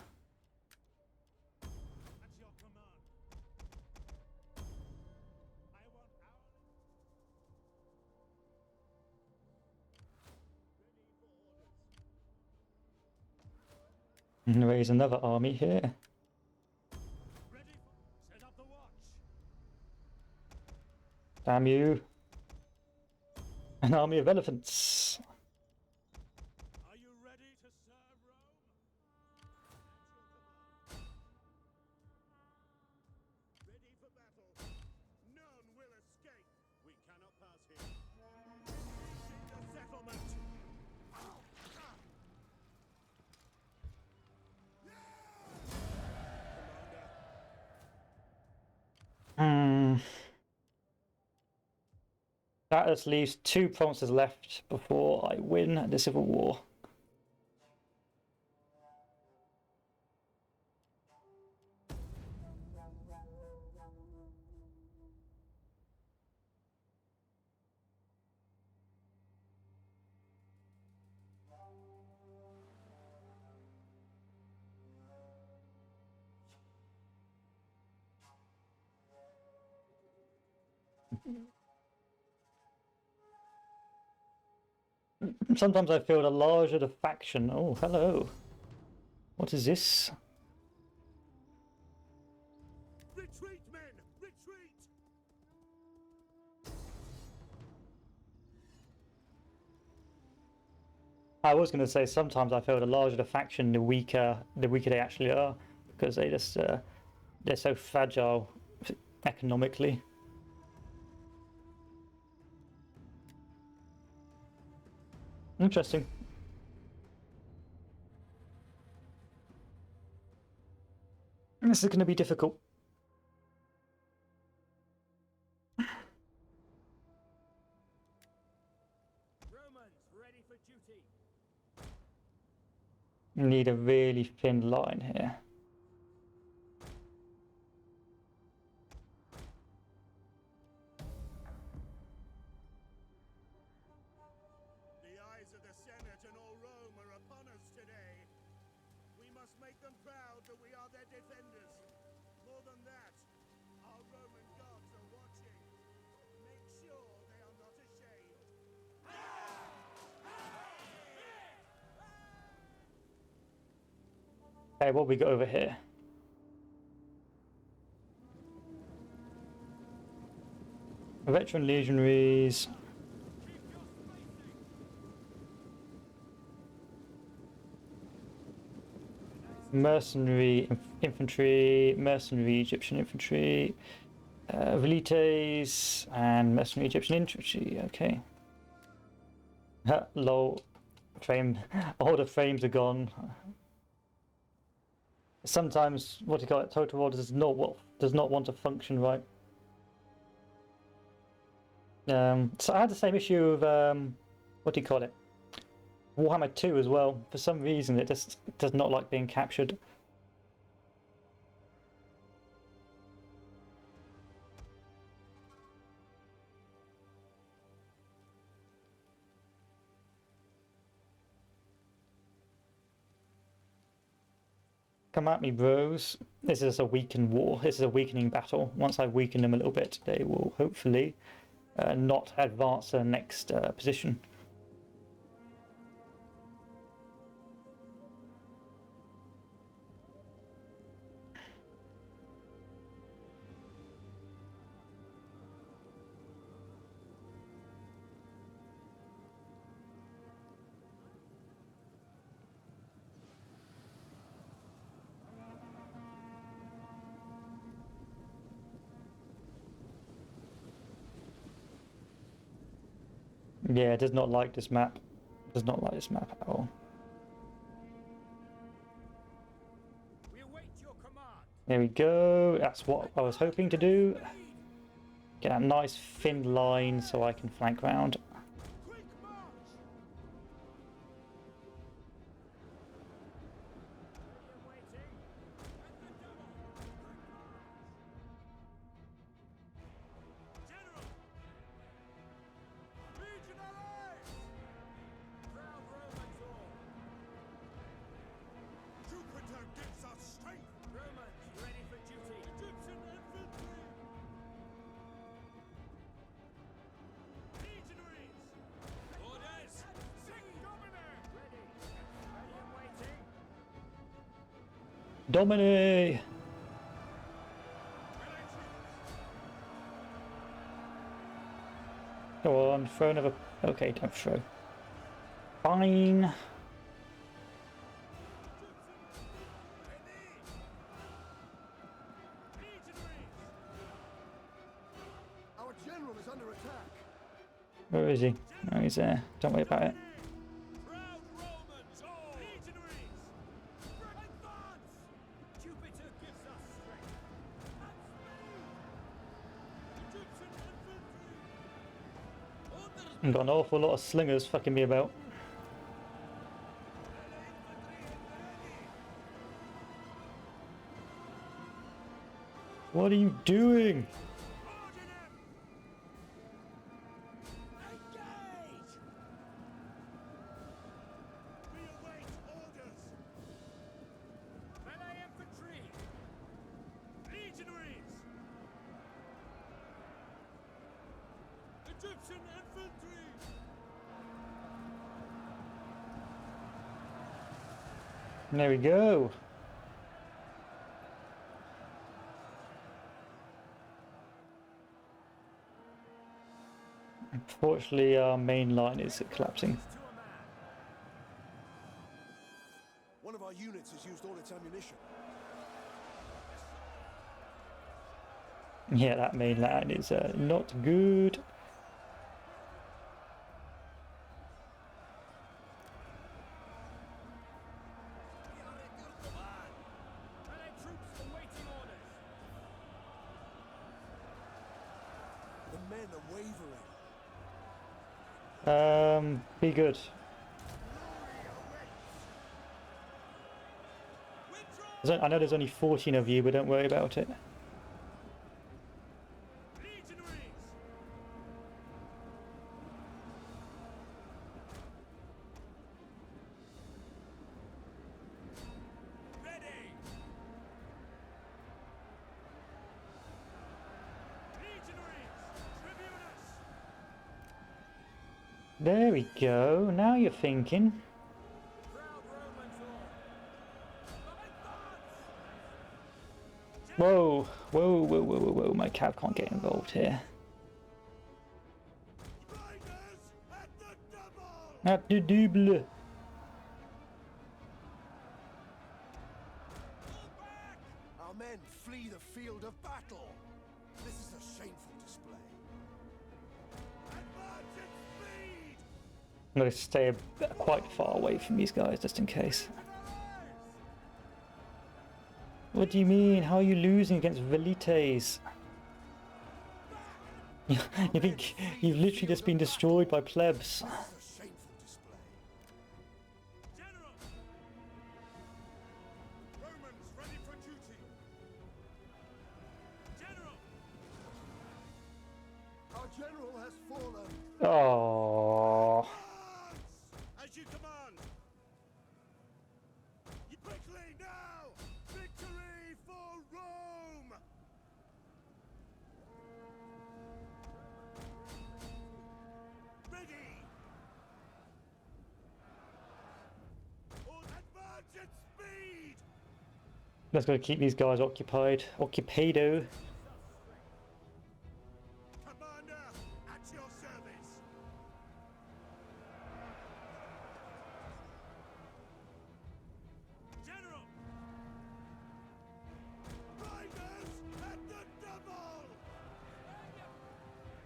And raise another army here. Ready? Set up the watch. Damn you. An army of elephants. Are you ready to serve Rome? Ready for battle. None will escape. We cannot pass here. Reaching the settlement. That just leaves 2 provinces left before I win the civil war. Sometimes I feel the larger the faction. Oh, hello. What is this? Retreat, men! Retreat! I was going to say sometimes I feel the larger the faction, the weaker they actually are, because they just they're so fragile economically. Interesting. This is going to be difficult. Romans, ready for duty. Need a really thin line here. The eyes of the Senate and all Rome are upon us today. We must make them proud that we are their defenders. More than that, our Roman gods are watching. Make sure they are not ashamed. Okay, what we got over here? Veteran legionaries. Mercenary infantry, mercenary Egyptian infantry, velites, and mercenary Egyptian infantry. Okay. Lol. Frame. All the frames are gone. Sometimes what do you call it? Total War does not want to function right. So I had the same issue of what do you call it? Warhammer 2 as well. For some reason, it just does not like being captured. Come at me, bros. This is a weakened war. This is a weakening battle. Once I weaken them a little bit, they will hopefully not advance to the next position. Yeah, it does not like this map. Does not like this map at all. We await your command. There we go. That's what I was hoping to do. Get a nice thin line so I can flank round. Quick march. Waiting. At the double. General. Legionaries. Proud Romans all. Jupiter gives us strength. Romans ready for duty. Egyptian infantry. Legionaries. Orders. Sic Domine. Ready. Ready and waiting. Domine! Go on, throw another. Okay, don't throw. Fine. Our general is under attack. Where is he? Oh, he's there. Don't worry about it. Proud Romans all. Legionaries. Advance. Jupiter gives us strength. At speed. Egyptian infantry. Orders. I've got an awful lot of slingers fucking me about. What are you doing? Order them. Engage. We await orders. Melee infantry. Legionaries. Egyptian infantry. There we go. Unfortunately, our main line is collapsing. To a man. One of our units has used all its ammunition. Yeah, that main line is not good. Melee troops awaiting orders. The men are wavering. Be good. I know there's only 14 of you, but don't worry about it. Legionaries. Ready. Legionaries. Tribunus. There we go. Now you're thinking. Proud Romans all. Advance. Whoa, whoa, whoa, whoa, whoa, whoa. My cab can't get involved here. Riders at the double. At the double. Pull back. Our men flee the field of battle. This is a shameful display. Advance at speed. I'm going to stay quite far away from these guys just in case. What do you mean? How are you losing against Velites? You think you've literally just been destroyed by plebs? This is a shameful display. general has fallen. Oh. As you command. Quickly now! Victory for Rome! Ready! All advance at speed! Let's go keep these guys occupied. Occupado. Commander, at your service! General! Riders at the double!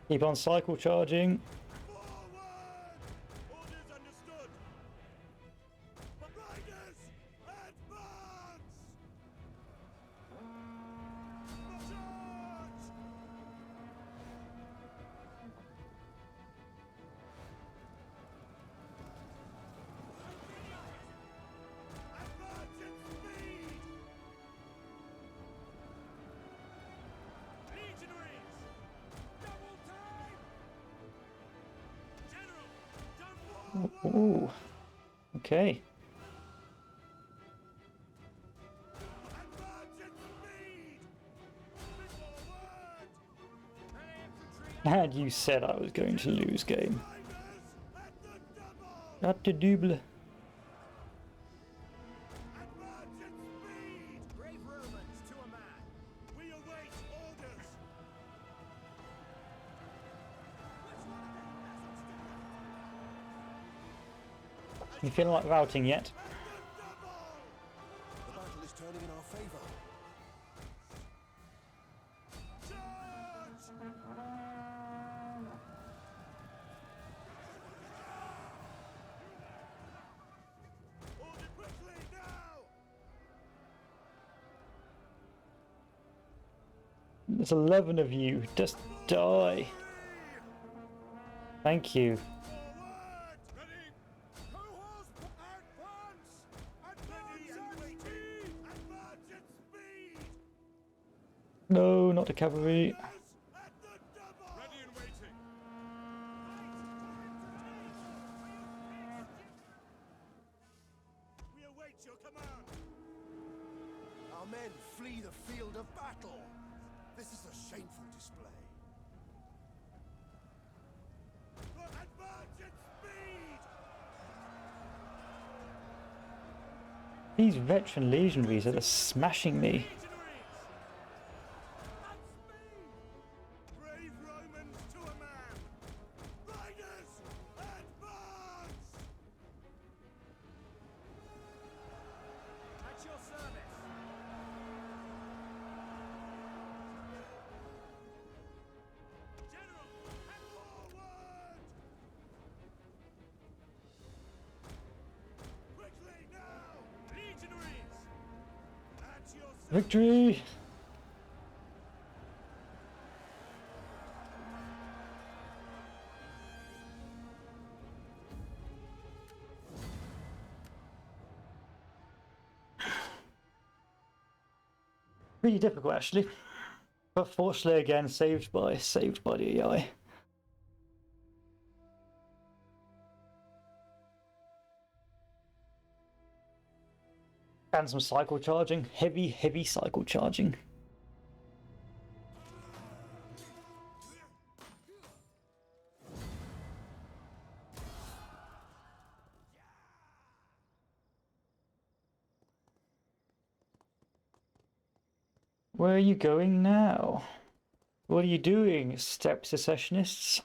Keep on cycle charging. Forward! Orders understood! Riders, advance! Charge! Advance at speed! Legionaries! Double time! General, jump forward! Ooh. Okay. Advance at speed! Forward! And you said I was going to lose game. Riders at the double! Not the double. Advance at speed! Brave Romans to a man. We await orders! You feeling like routing yet? At the double! The battle is turning in our favor. Charge! Order quickly now! There's 11 of you. Just die. Thank you. Forward! Ready! Cohorts, advance! Advance at speed! Advance at speed! No, not the cavalry. Riders at the double! Ready and waiting! We await your command! Our men flee the field of battle. This is a shameful display. Advance at speed! These veteran legionaries are just smashing me. Legionaries! At speed! Brave Romans to a man! Riders, advance! At your service! General, and forward! Quickly now! Legionaries! At your service! Victory! Really difficult actually. But fortunately again saved by the AI. And some cycle charging. Heavy cycle charging. Where are you going now? What are you doing, step secessionists?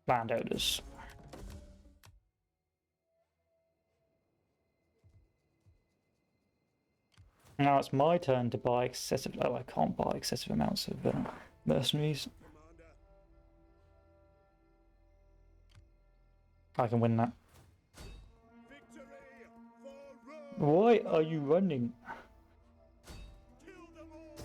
Landowners. Now it's my turn to buy excessive... Oh, I can't buy excessive amounts of mercenaries. Commander, I can win that. victory for Rome! Why are you running? Kill them all!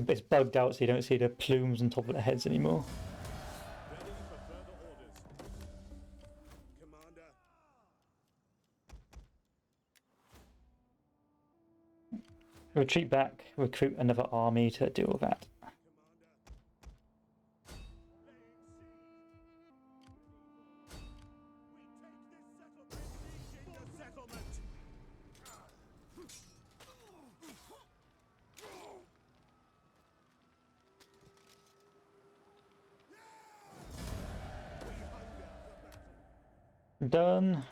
It's bugged out so you don't see the plumes on top of their heads anymore. Ready for further orders. Commander, retreat back, recruit another army to deal with that. Done.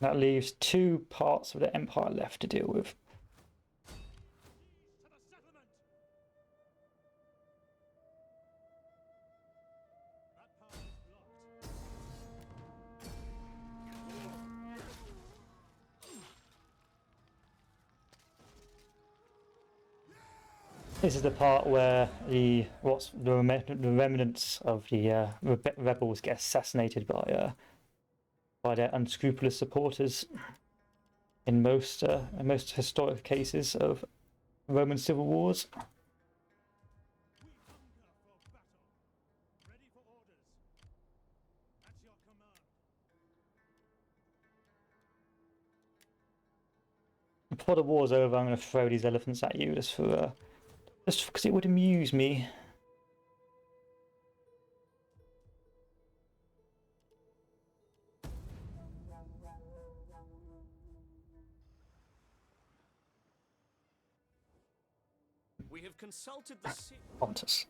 That leaves 2 parts of the empire left to deal with. This is the part where the remnants of the rebels get assassinated by their unscrupulous supporters. In most historic cases of Roman civil wars. Before the war's over, I'm going to throw these elephants at you just because it would amuse me. We have consulted the Pontus.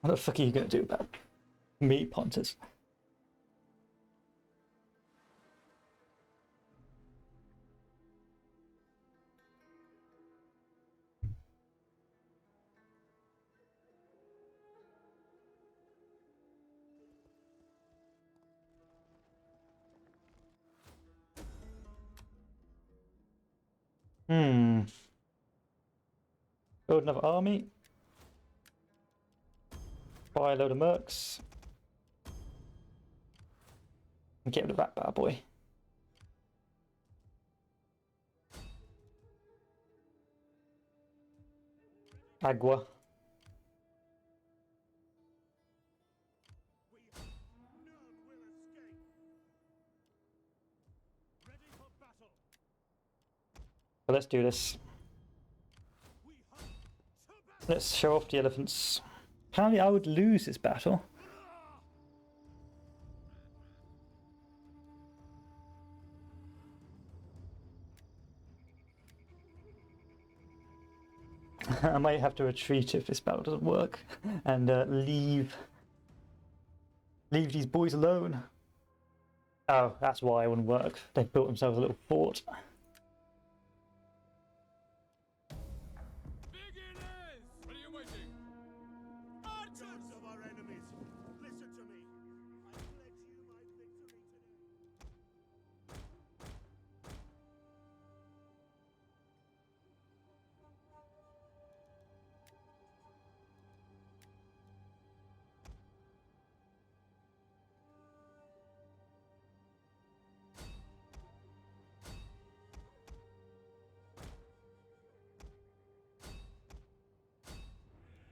What the fuck are you going to do about me, Pontus? Build another army. Buy a load of mercs. And get rid of that bad boy. Agua. So let's do this. Let's show off the elephants. Apparently I would lose this battle. I might have to retreat if this battle doesn't work and leave these boys alone. Oh, that's why it wouldn't work. They built themselves a little fort.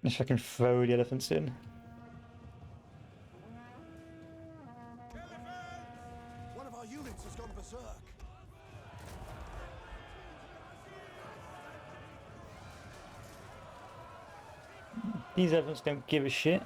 If I can throw the elephants in. One of our units has gone berserk. These elephants don't give a shit.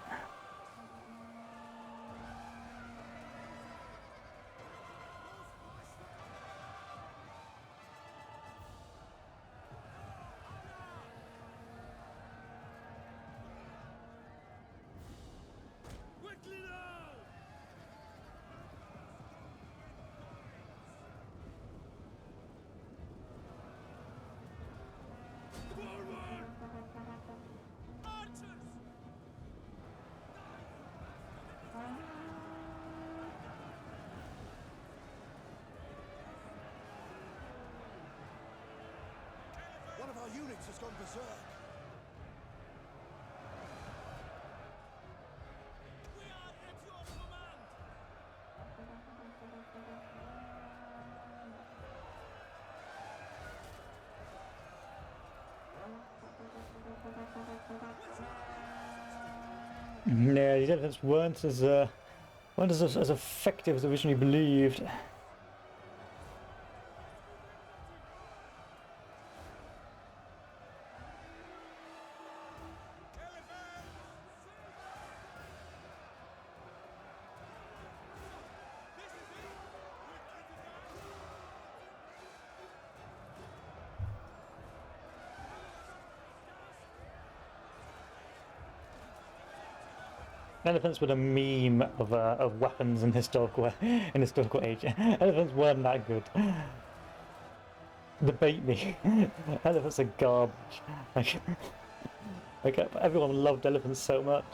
One of our units has gone berserk. We are at your command! Yeah, these elephants weren't as effective as originally believed. Elephants were the meme of weapons in historical age. Elephants weren't that good. Debate me. Elephants are garbage. Like everyone loved elephants so much.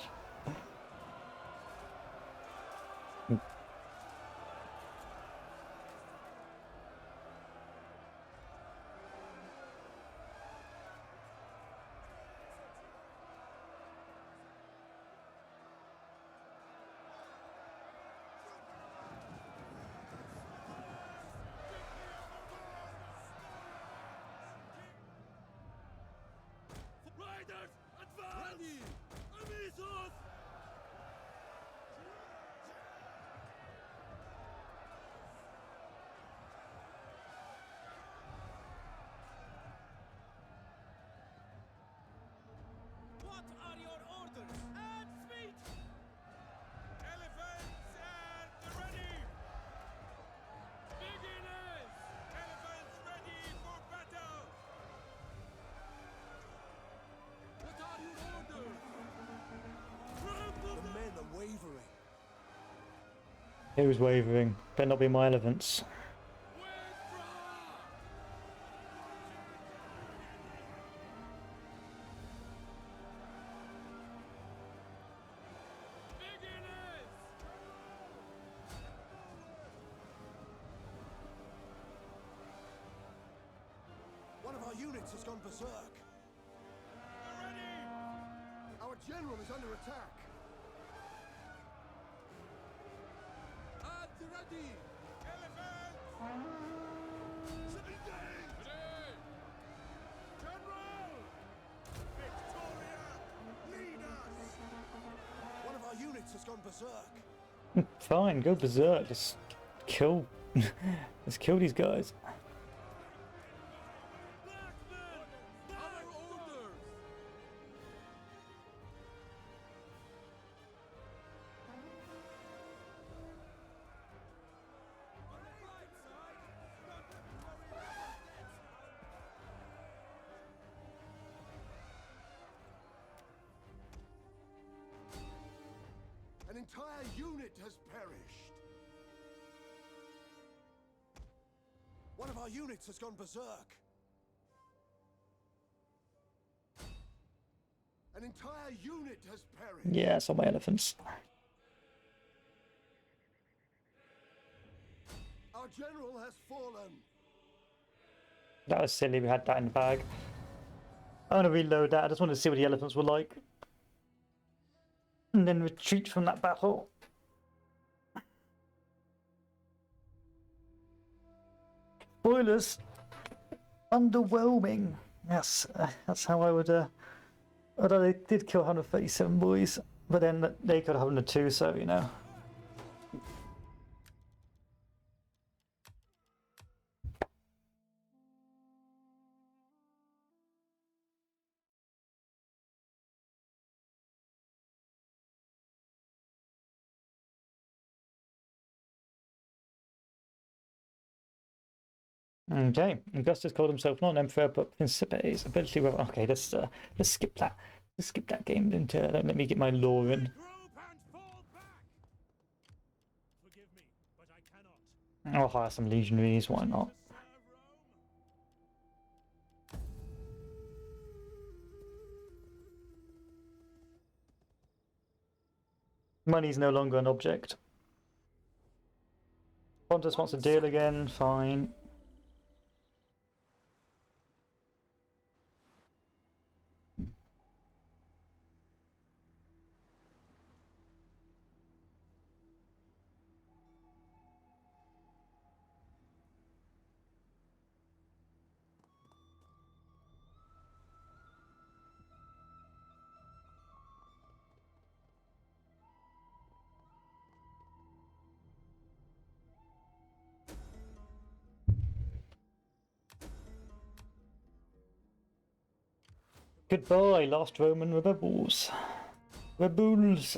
Riders, advance! Ready! Amisos! What are your orders? At speed! Elephants and ready! Beginners! Elephants ready for battle! What are your orders? The men are wavering. Who's wavering? Better not be my elephants. One of our units has gone berserk. Our general is under attack. At ready! Elephants! Engage! General! Victoria! Lead us! One of our units has gone berserk. Fine, go berserk. Just kill. Let's kill these guys. Blackman! Our orders! An entire unit has perished. One of our units has gone berserk. An entire unit has perished. Yeah, I saw my elephants. Our general has fallen. That was silly, we had that in the bag. I want to reload that, I just wanted to see what the elephants were like. And then retreat from that battle. Spoilers! Underwhelming. Yes, that's how I would... although they did kill 137 boys, but then they killed 102, so, you know. Okay, Augustus called himself not an emperor, but Principes. Ability with... Okay, let's skip that. Let's skip that game. Don't let me get my lore in. Group and fall back! Forgive me, but I cannot. I'll hire some legionaries, why not? To serve Rome? Money's no longer an object. Pontus wants to deal again, fine. Goodbye, last Roman rebels. Rebels.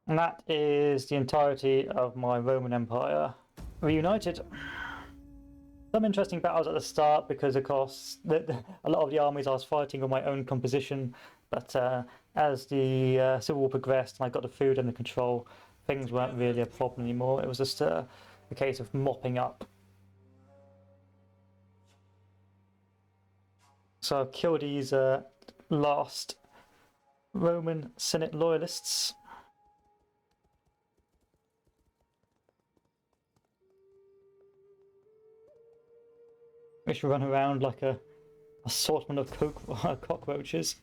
And that is the entirety of my Roman Empire reunited. Some interesting battles at the start because, of course, a lot of the armies I was fighting on my own composition, but as the Civil War progressed and I got the food under control, things weren't really a problem anymore. It was just a case of mopping up. So I'll kill these last Roman Senate loyalists. Which run around like a assortment of cockroaches.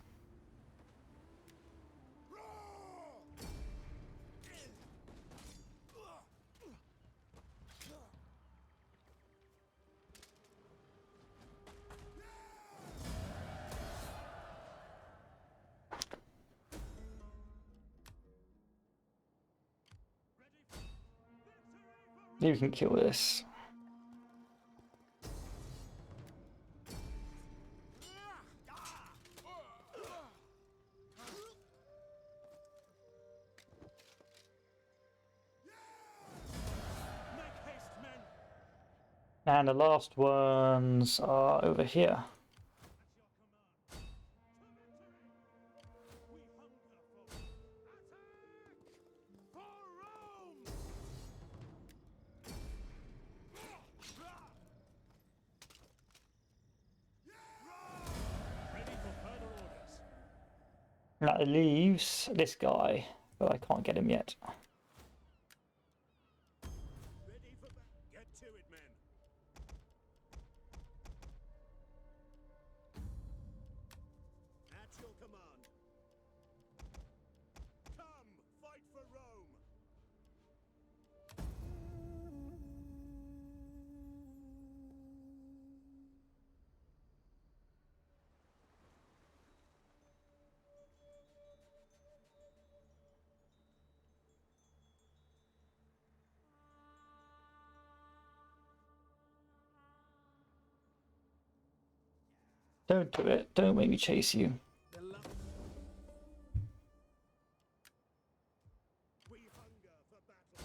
You can kill this. And the last ones are over here. And that leaves this guy, but I can't get him yet. Ready for get to it, men. At your command. Come, fight for Rome. Don't do it. Don't make me chase you. We hunger for battle.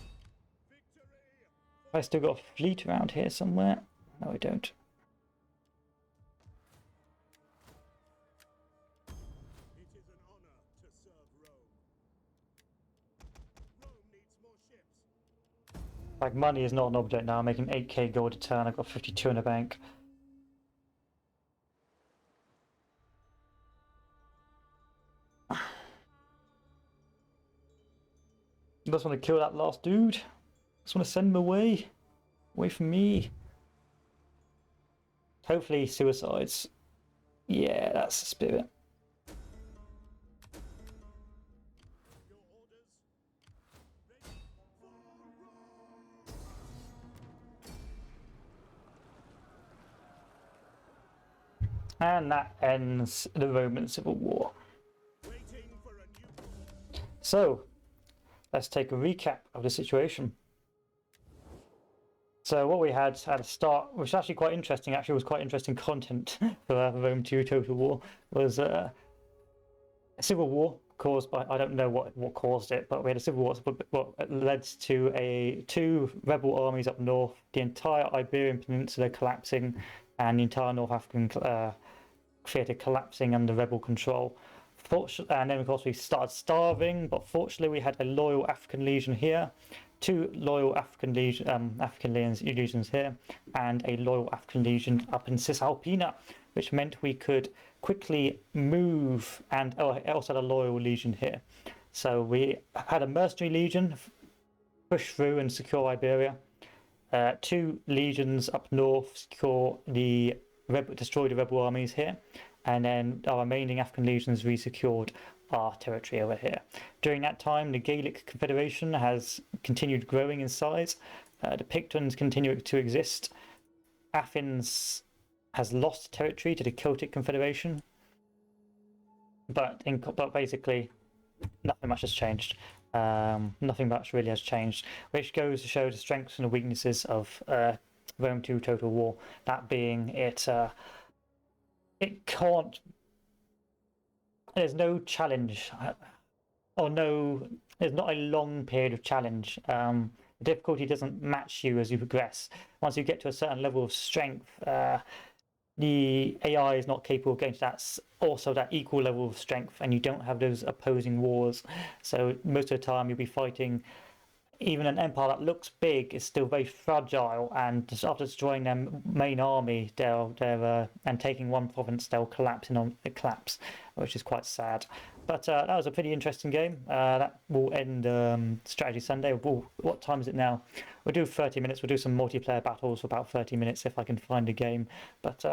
Victory! I still got a fleet around here somewhere. No, I don't. It is an honor to serve Rome. Rome needs more ships. Like, money is not an object now. I'm making 8k gold a turn. I've got 52 in the bank. I just want to kill that last dude. I just want to send him away. Away from me. Hopefully suicides. Yeah, that's the spirit. Your orders? Ready for Rome! And that ends the Roman Civil War. Waiting for a new So, let's take a recap of the situation. So what we had at the start, which was actually quite interesting, was quite interesting content for Rome 2 Total War, was a civil war caused by, I don't know what caused it, but we had a civil war that led to two rebel armies up north, the entire Iberian Peninsula collapsing, and the entire North African theatre collapsing under rebel control. And then of course we started starving, but fortunately we had a loyal African legion here, two loyal African legions here, and a loyal African legion up in Cisalpina, which meant we could quickly move, and I also had a loyal legion here. So we had a mercenary legion push through and secure Iberia, two legions up north secure destroy the rebel armies here, and then our remaining African legions resecured our territory over here. During that time, the Gaelic Confederation has continued growing in size. The Pictons continue to exist. Athens has lost territory to the Celtic Confederation, but basically nothing much has changed. Nothing much really has changed, which goes to show the strengths and the weaknesses of Rome 2 Total War. That being, it can't. There's no challenge. or no, there's not a long period of challenge. The difficulty doesn't match you as you progress. Once you get to a certain level of strength, the AI is not capable of getting to that equal level of strength, and you don't have those opposing wars. So most of the time, you'll be fighting. Even an empire that looks big is still very fragile, and just after destroying their main army, and taking one province, they'll collapse, which is quite sad. But that was a pretty interesting game. That will end Strategy Sunday. What time is it now? We'll do 30 minutes. We'll do some multiplayer battles for about 30 minutes if I can find a game. But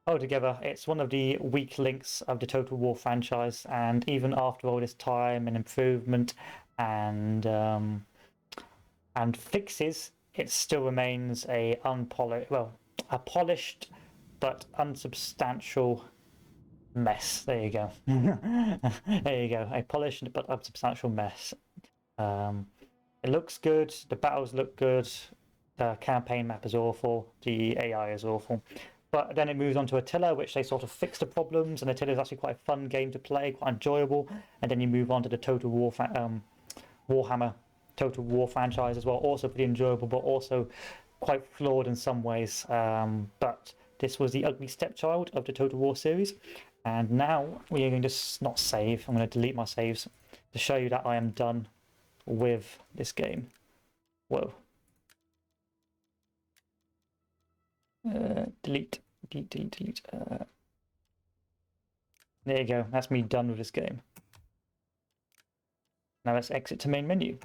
altogether, it's one of the weak links of the Total War franchise, and even after all this time and improvement and fixes, it still remains a polished but unsubstantial mess. There you go. There you go. A polished but unsubstantial mess. It looks good. The battles look good. The campaign map is awful. The AI is awful. But then it moves on to Attila, which they sort of fix the problems, and Attila is actually quite a fun game to play, quite enjoyable. And then you move on to the Total War Warhammer Total War franchise as well, also pretty enjoyable, but also quite flawed in some ways. But this was the ugly stepchild of the Total War series, and now we are going to not save. I'm going to delete my saves to show you that I am done with this game. Whoa. Delete. There you go. That's me done with this game. Now let's exit to main menu.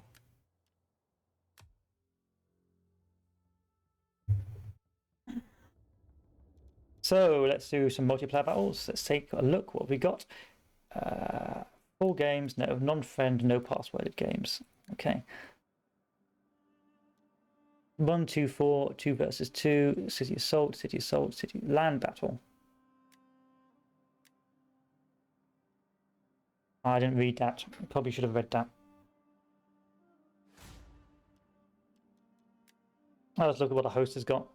So let's do some multiplayer battles. Let's take a look. What have we got? Full games, no non-friend, no passworded games. Okay. 1, 2, 4, 2 versus 2, city assault, city land battle. I didn't read that. Probably should have read that. Let's look at what the host has got.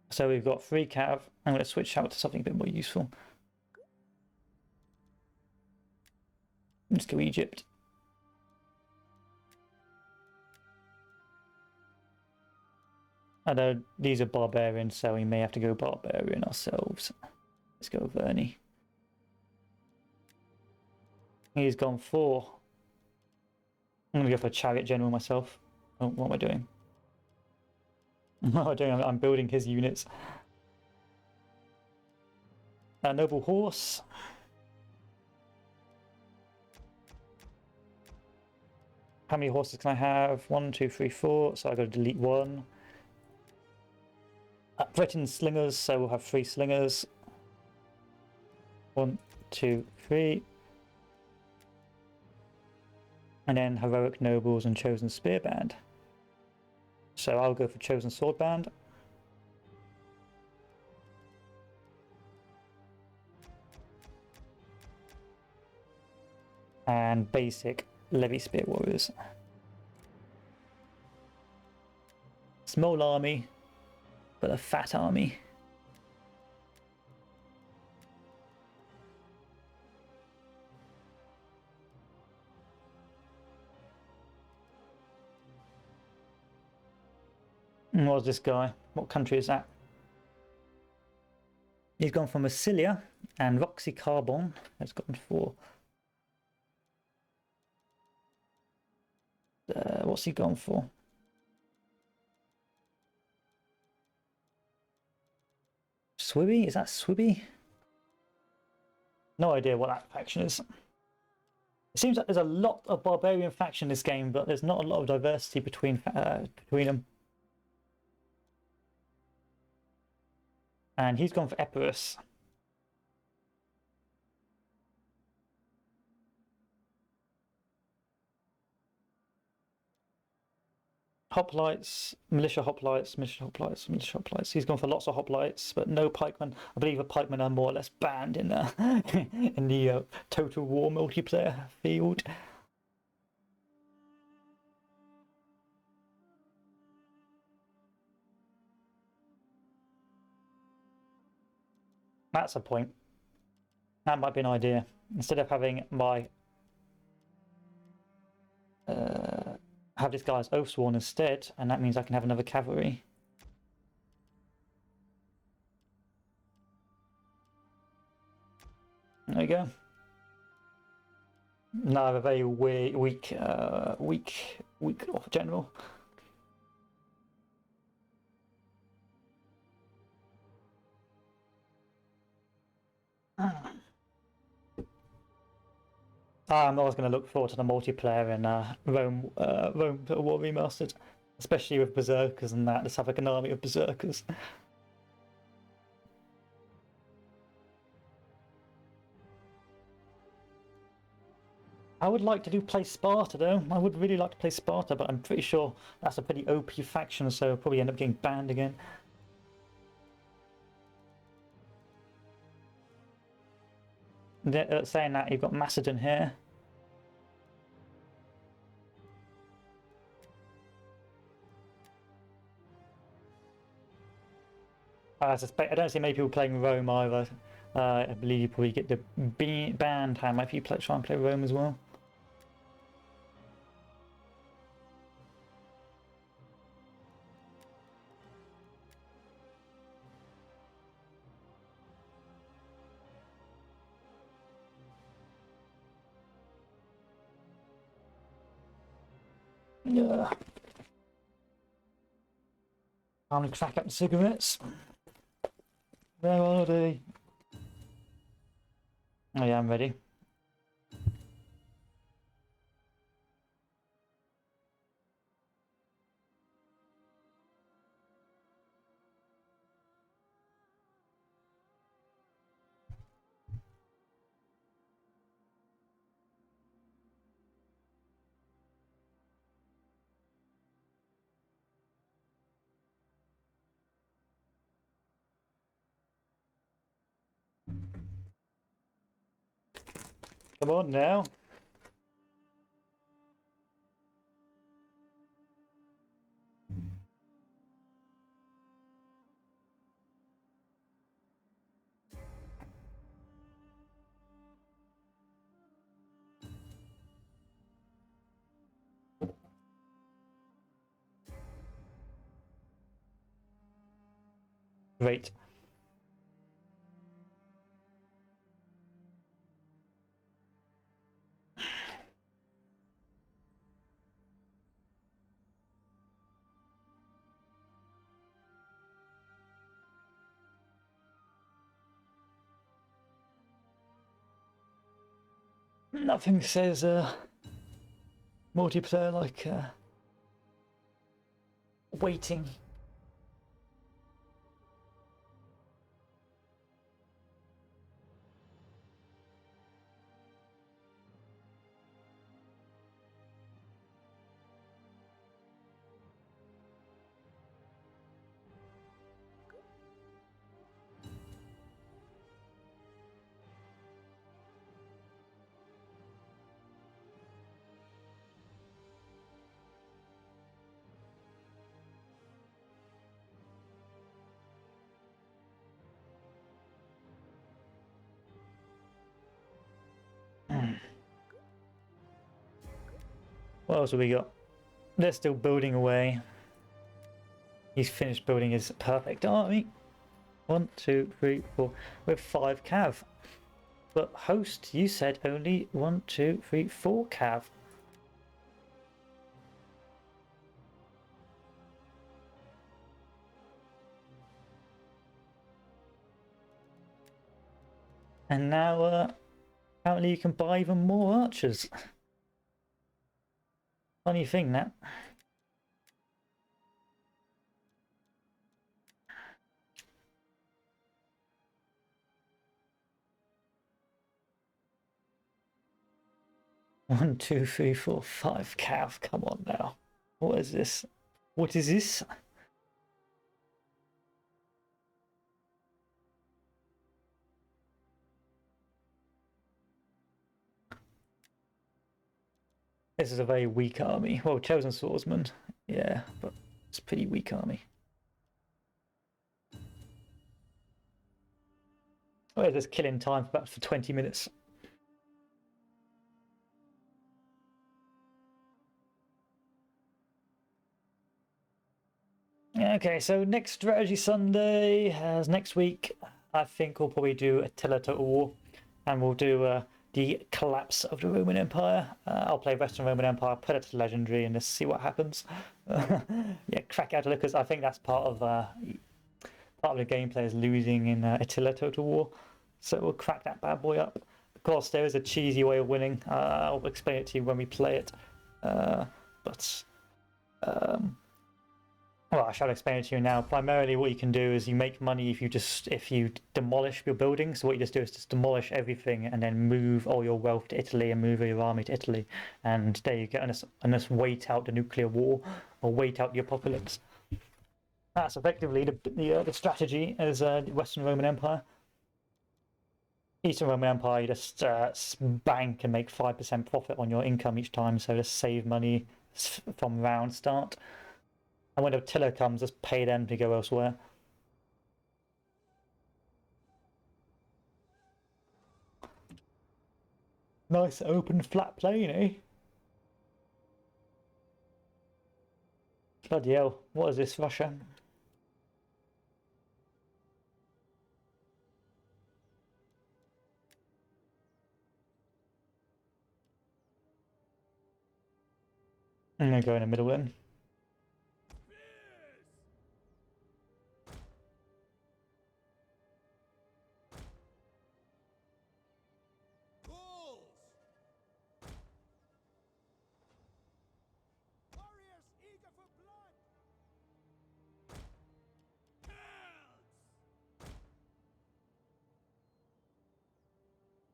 So we've got free cav. I'm going to switch out to something a bit more useful. Let's go Egypt. I know these are barbarians, so we may have to go barbarian ourselves. Let's go Verni. He's gone for. I'm going to go for Chariot General myself. Oh, what am I doing? What am I doing? I'm building his units. A Noble Horse. How many horses can I have? 1, 2, 3, 4. So I've got to delete 1. Threatened slingers, so we'll have 3 slingers. 1, 2, 3. And then heroic nobles and chosen spear band. So I'll go for chosen sword band. And basic levy spear warriors. Small army, but a fat army. What's this guy? What country is that? He's gone for Massilia, and Roxy Carbon has gone for. What's he gone for? Swibby? Is that Swibby? No idea what that faction is. It seems like there's a lot of barbarian faction in this game, but there's not a lot of diversity between them. And he's gone for Epirus. Hoplites, militia hoplites, militia hoplites, militia hoplites. He's gone for lots of hoplites, but no pikemen. I believe the pikemen are more or less banned in the in the Total War multiplayer field. That's a point. That might be an idea. Instead of having my have this guy as Oathsworn instead, and that means I can have another cavalry. There you go. Now I have a very weak general. I'm always going to look forward to the multiplayer in Rome Total War Remastered, especially with Berserkers and that. Let's have like an army of Berserkers. I would like to play Sparta though. I would really like to play Sparta, but I'm pretty sure that's a pretty OP faction, so I'll probably end up getting banned again. Saying that, you've got Macedon here. I suspect I don't see many people playing Rome either. I believe you probably get the ban time if you try and play Rome as well. Yeah. Time to crack up the cigarettes. Where are they? Oh yeah, I'm ready. Come on now. Great. Nothing says multiplayer like waiting. What else have we got? They're still building away. He's finished building his perfect army. 1, 2, 3, 4. With 5 cav. But host, you said only 1, 2, 3, 4 cav. And now apparently you can buy even more archers. Funny thing that. One, 2, 3, 4, 5 cav. Come on now. What is this? What is this? This is a very weak army. Well, Chosen Swordsman, yeah, but it's a pretty weak army. Where's this killing time for about 20 minutes? Okay, so next strategy Sunday, as next week, I think we'll probably do Attila Total War, and we'll do the collapse of the Roman Empire. I'll play Western Roman Empire, put it to Legendary, and just see what happens. Yeah, crack out because I think that's part of the gameplay is losing in Attila Total War, so we'll crack that bad boy up. Of course, there is a cheesy way of winning. I'll explain it to you when we play it, but. Well, I shall explain it to you now. Primarily what you can do is you make money if you demolish your buildings. So what you just do is just demolish everything and then move all your wealth to Italy and move your army to Italy. And there you go, and just wait out the nuclear war or wait out the apocalypse. That's effectively the strategy as the Western Roman Empire. Eastern Roman Empire, you just bank and make 5% profit on your income each time, so just save money from round start. And when Attila comes, just pay them to go elsewhere. Nice open flat plain, eh? Bloody hell, what is this, Russia? I'm gonna go in the middle then.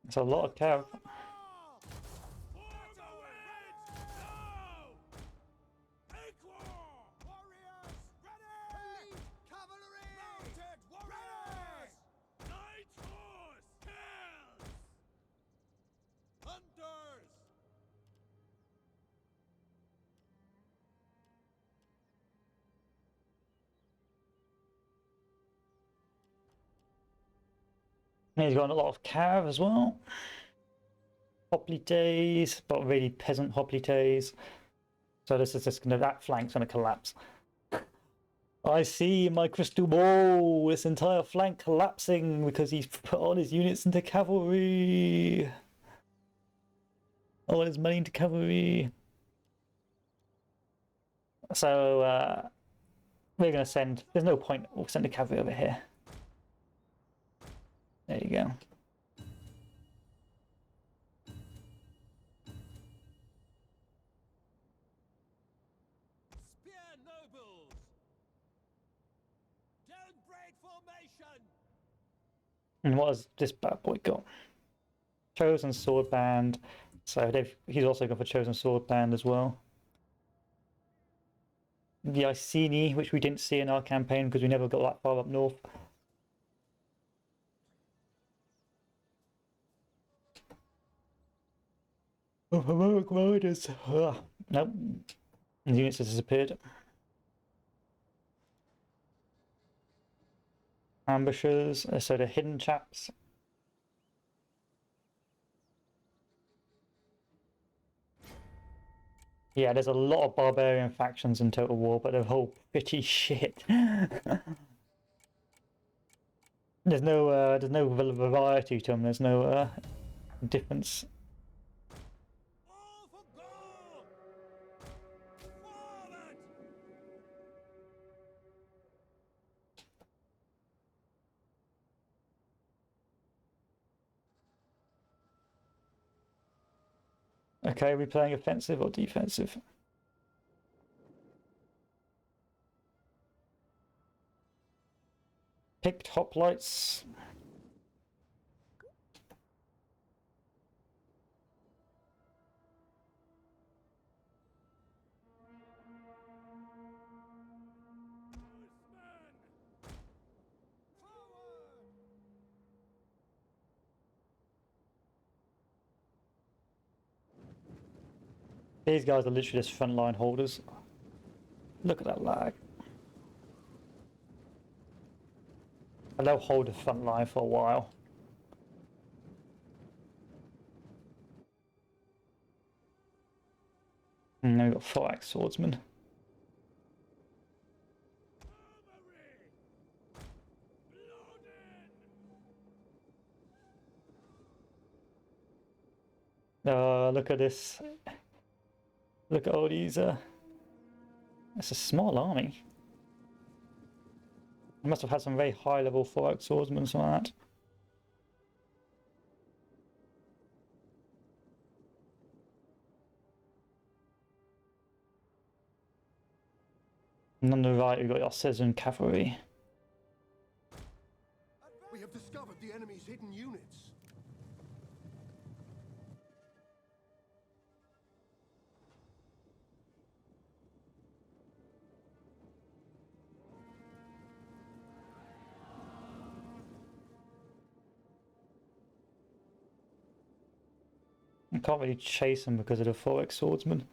It's a lot of cav. He's got a lot of cav as well. Hoplites, but really peasant hoplites. So this is just gonna, that flank's gonna collapse. I see my crystal ball, this entire flank collapsing because he's put all his units into cavalry. All his money into cavalry. So we're gonna send, there's no point, we'll send a cavalry over here. There you go. Spear nobles! Don't break formation! And what has this bad boy got? Chosen sword band. So he's also gone for chosen sword band as well. The Iceni, which we didn't see in our campaign because we never got that far up north. Oh, heroic riders. Nope. The units have disappeared. Ambushers, so the hidden chaps. Yeah, there's a lot of barbarian factions in Total War, but they're all pretty shit. There's no variety to them. There's no difference. All for gold! Forward! Okay, are we playing offensive or defensive? Picked hoplites. These guys are literally just frontline holders. Look at that lag. And they'll hold the front line for a while. we've got 4 axe swordsmen. Oh, look at this. Look at all these. It's a small army. I must have had some very high level 4 axe swordsmen from that. And on the right, we've got your Scissor cavalry. We have discovered the enemy's hidden units. I can't really chase them because of the 4 axe swordsman.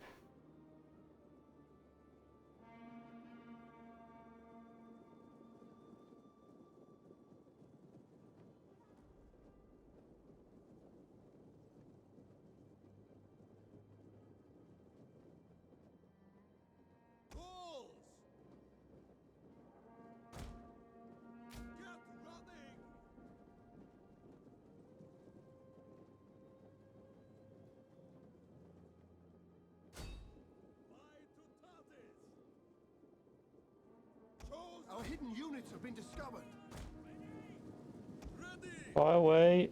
Bulls! Get running! Our hidden units have been discovered. Ready! Fire away.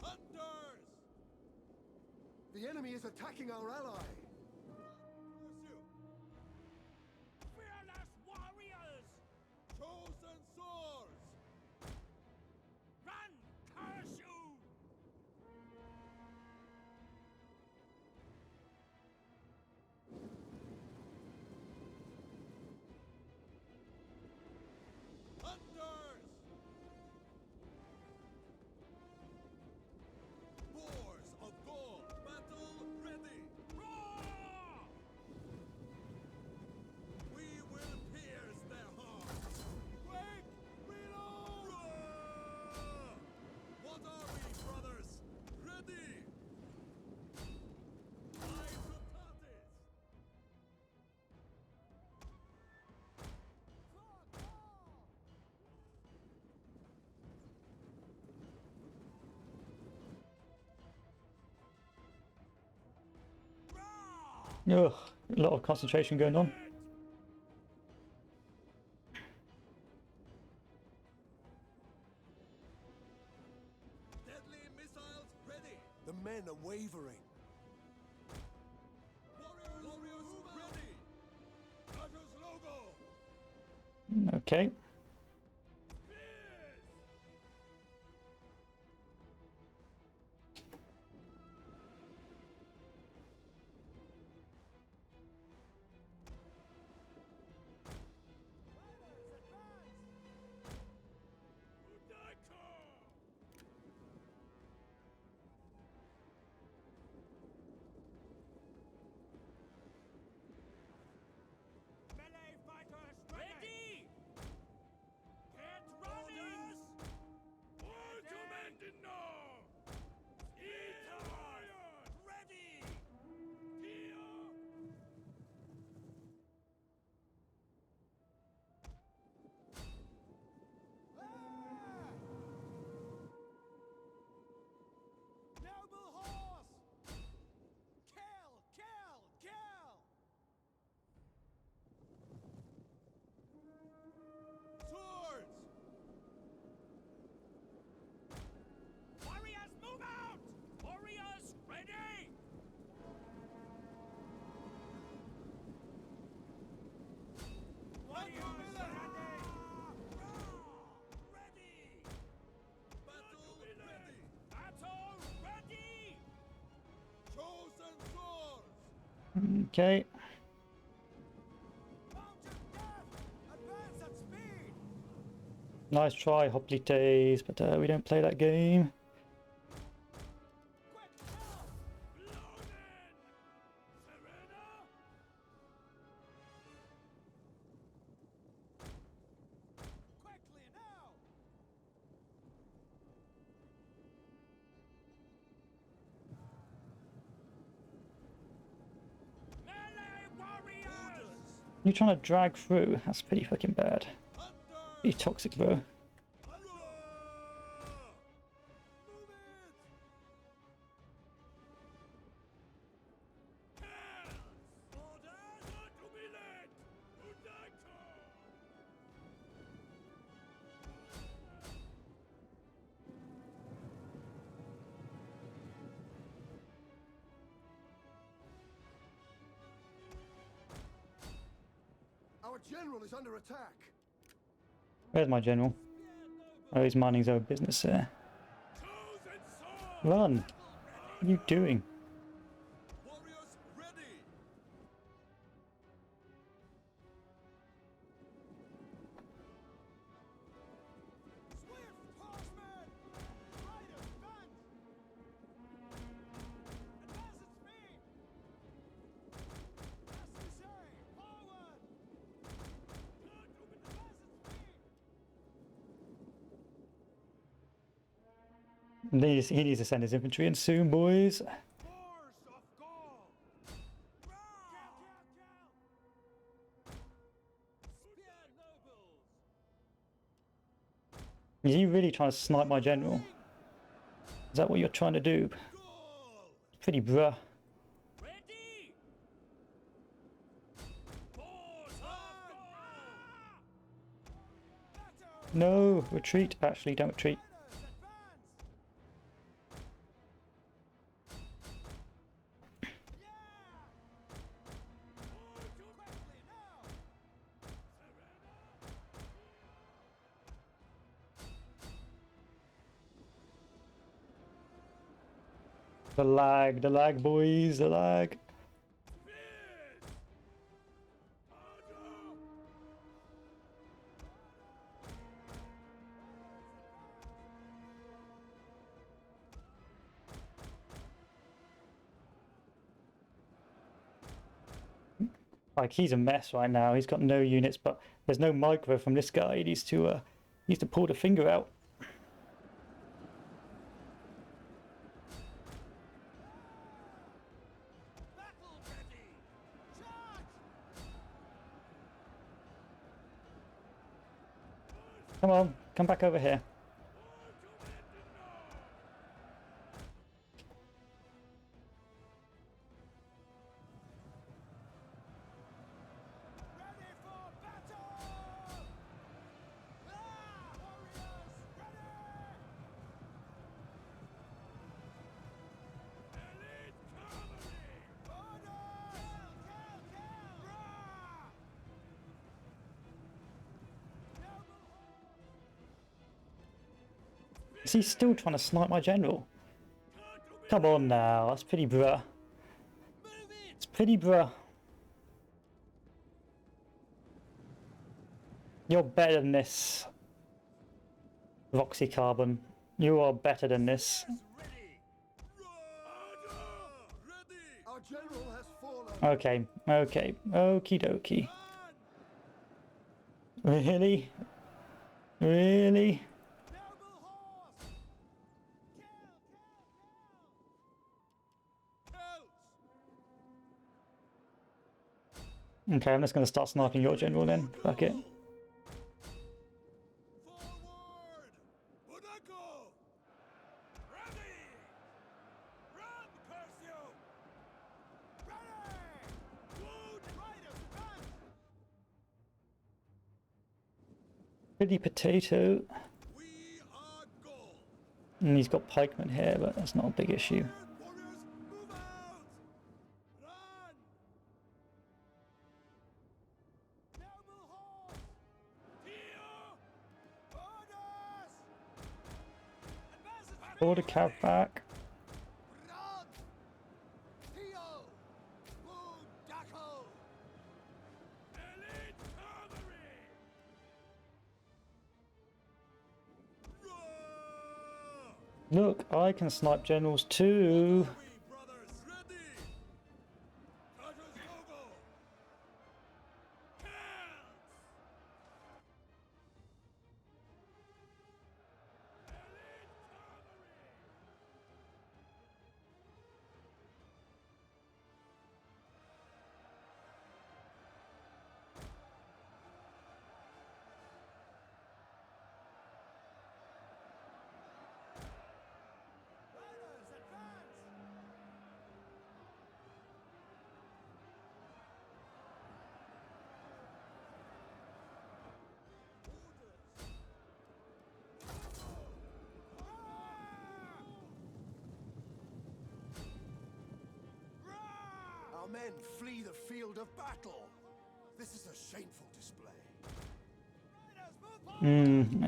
Hunters! The enemy is attacking our ally. Fearless warriors! Chosen swords! Run, curse you! Hunters! Boars of gold, battle ready! Roar! We will pierce their hearts! Quick! Reload! Roar! What are we, brothers? Ready! Eye to Tatis! Ugh, a lot of concentration going on. Deadly missiles ready! The men are wavering. Warriors ready! Cutters logo! Okay. Melee fighters ready! Get running! Ultimate ready! Here! Noble horse! Kill! Kill! Kill! Swords! Warriors, move out! Warriors, ready! Warriors, ready! Ready! Battle ready! Battle ready! Chosen swords! Okay. Mountain death! Advance at speed! Nice try, Hoplites, but we don't play that game. Quick now! You're trying to drag through. That's pretty fucking bad. Pretty toxic, bro. Our general is under attack. Where's my general? Oh, he's minding his own business there. Run! What are you doing? Warriors ready. Swift horsemen! Riders, advance! Advance at speed! As we say, forward! Advance at speed! He needs to send his infantry in soon, boys. Force of Gaul! Spear nobles! Is he really trying to snipe my general? Is that what you're trying to do? Gaul! Pretty bruh. Ready! Force of Gaul! No, retreat. Actually, don't retreat. The lag, boys, the lag. Like, he's a mess right now. He's got no units, but there's no micro from this guy. He needs to pull the finger out. Battle ready! Charge! Come on, come back over here. Ready for battle! Warriors, ready! Elite cavalry! Orders! Kill! Rah! Is he still trying to snipe my general? Come on now, that's pretty bruh. It's pretty bruh. You're better than this, Roxy Carbon. You are better than this. Ready! Ready! Our general has fallen. Okay, okay, okie dokie. Really? Really? Noble horse! Kill! Okay, I'm just gonna start sniping your general then. Fuck it. Forward! Unako! Ready! Run, curse you! Ready! Wound riders advance! Pretty potato. We are gold! And he's got pikemen here, but that's not a big issue. Warriors, move out! Run! Noble horse! Tio! Orders! Advance at Order cav back. Run! Tio! Wound Dako! Elite cavalry! Roar! Look, I can snipe generals too. We brothers ready! Carter's logo! Hands! Elite cavalry! Our men flee the field of battle. This is a shameful display.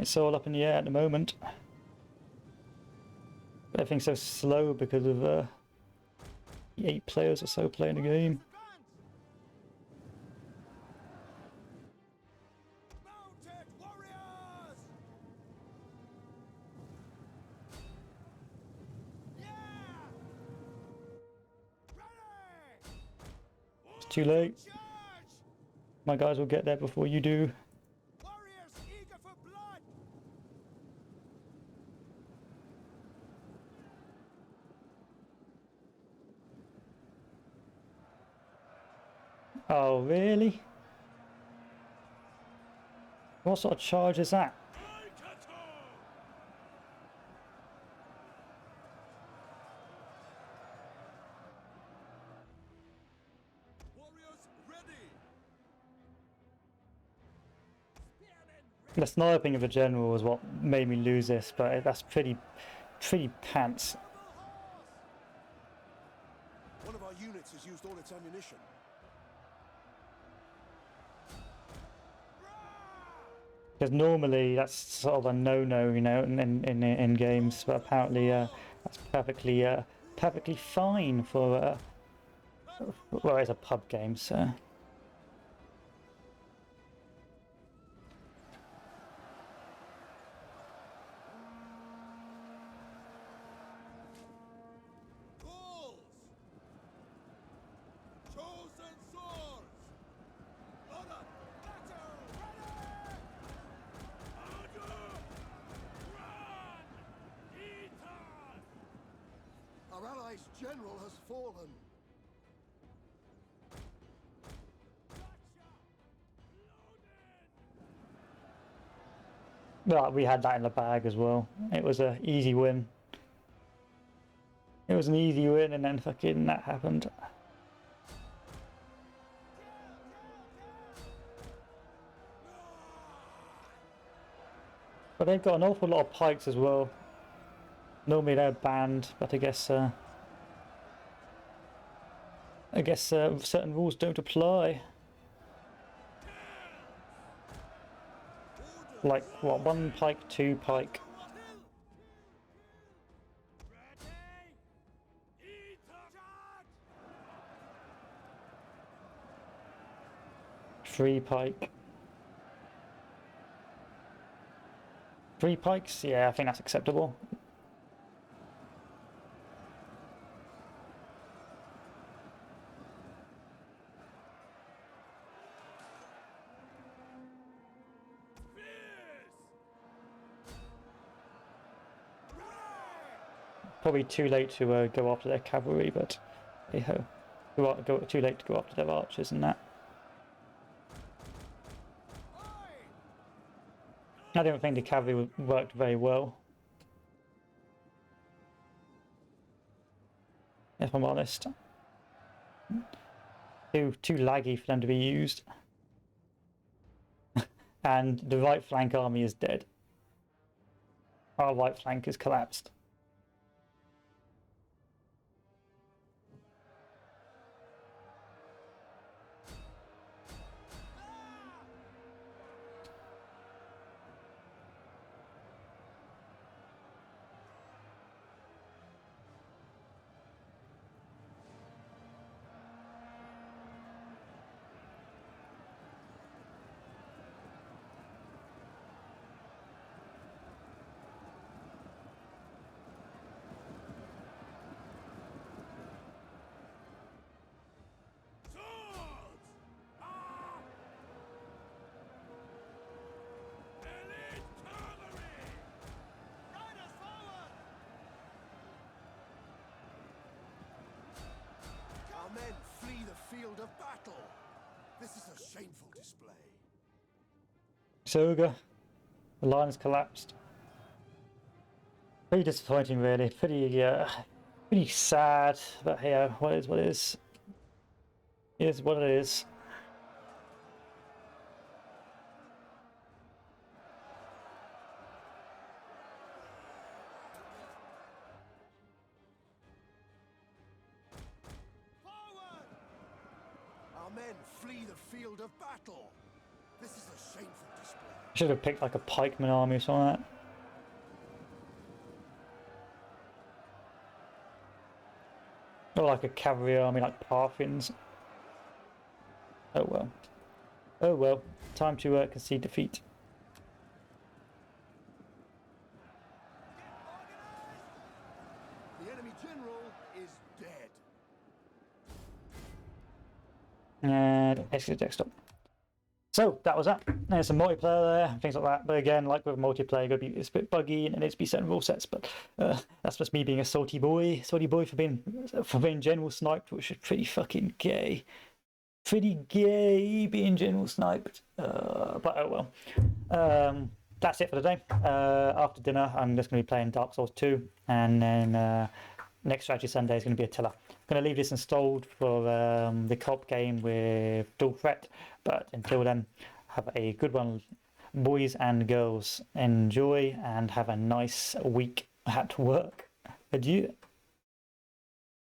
It's all up in the air at the moment. Everything's so slow because of 8 players or so playing the game. Mounted warriors! Yeah! Ready! It's too late. Charge! My guys will get there before you do. Warriors eager for blood! Oh, really? What sort of charge is that? Warriors ready! The sniping of the general was what made me lose this, but that's pretty pants. One of our units has used all its ammunition. Because normally that's sort of a no-no, you know, in games, but apparently that's perfectly fine for well, it's a pub game, so. Bulls! Chosen swords! Load up! Battle! Ready! Our allies' general has fallen. Well, we had that in the bag as well. It was an easy win. It was an easy win, and then fucking that happened. But they've got an awful lot of pikes as well. Normally they're banned, but I guess certain rules don't apply. Like what? 1 pike, 2 pike. 3 pike. 3 pikes? Yeah, I think that's acceptable. Probably too late to go after their cavalry, but hey ho. Too late to go after their archers and that. I don't think the cavalry worked very well, if I'm honest. Too laggy for them to be used. And the right flank army is dead. Our right flank is collapsed. Our men flee the field of battle. This is a shameful display. Soga, the line has collapsed. Pretty disappointing, really. Pretty sad. But yeah, what is what is. Is what it is. Forward! men flee the field of battle. This is a shameful display. I should have picked like a pikeman army or something like that. Or like a cavalry army like Parthians. Oh well. Oh well. Time to concede defeat. The enemy general is dead. And exit desktop. So that was that. There's some multiplayer there, things like that. But again, like with multiplayer, it's a bit buggy and it needs to be set in rule sets. But that's just me being a salty boy for being general sniped, which is pretty fucking gay. Pretty gay being general sniped. But oh well. That's it for today. After dinner, I'm just going to be playing Dark Souls 2, and then next Strategy Sunday is going to be Attila. I'm going to leave this installed for the co-op game with Dual Threat, but until then, have a good one, boys and girls. Enjoy and have a nice week at work. Adieu.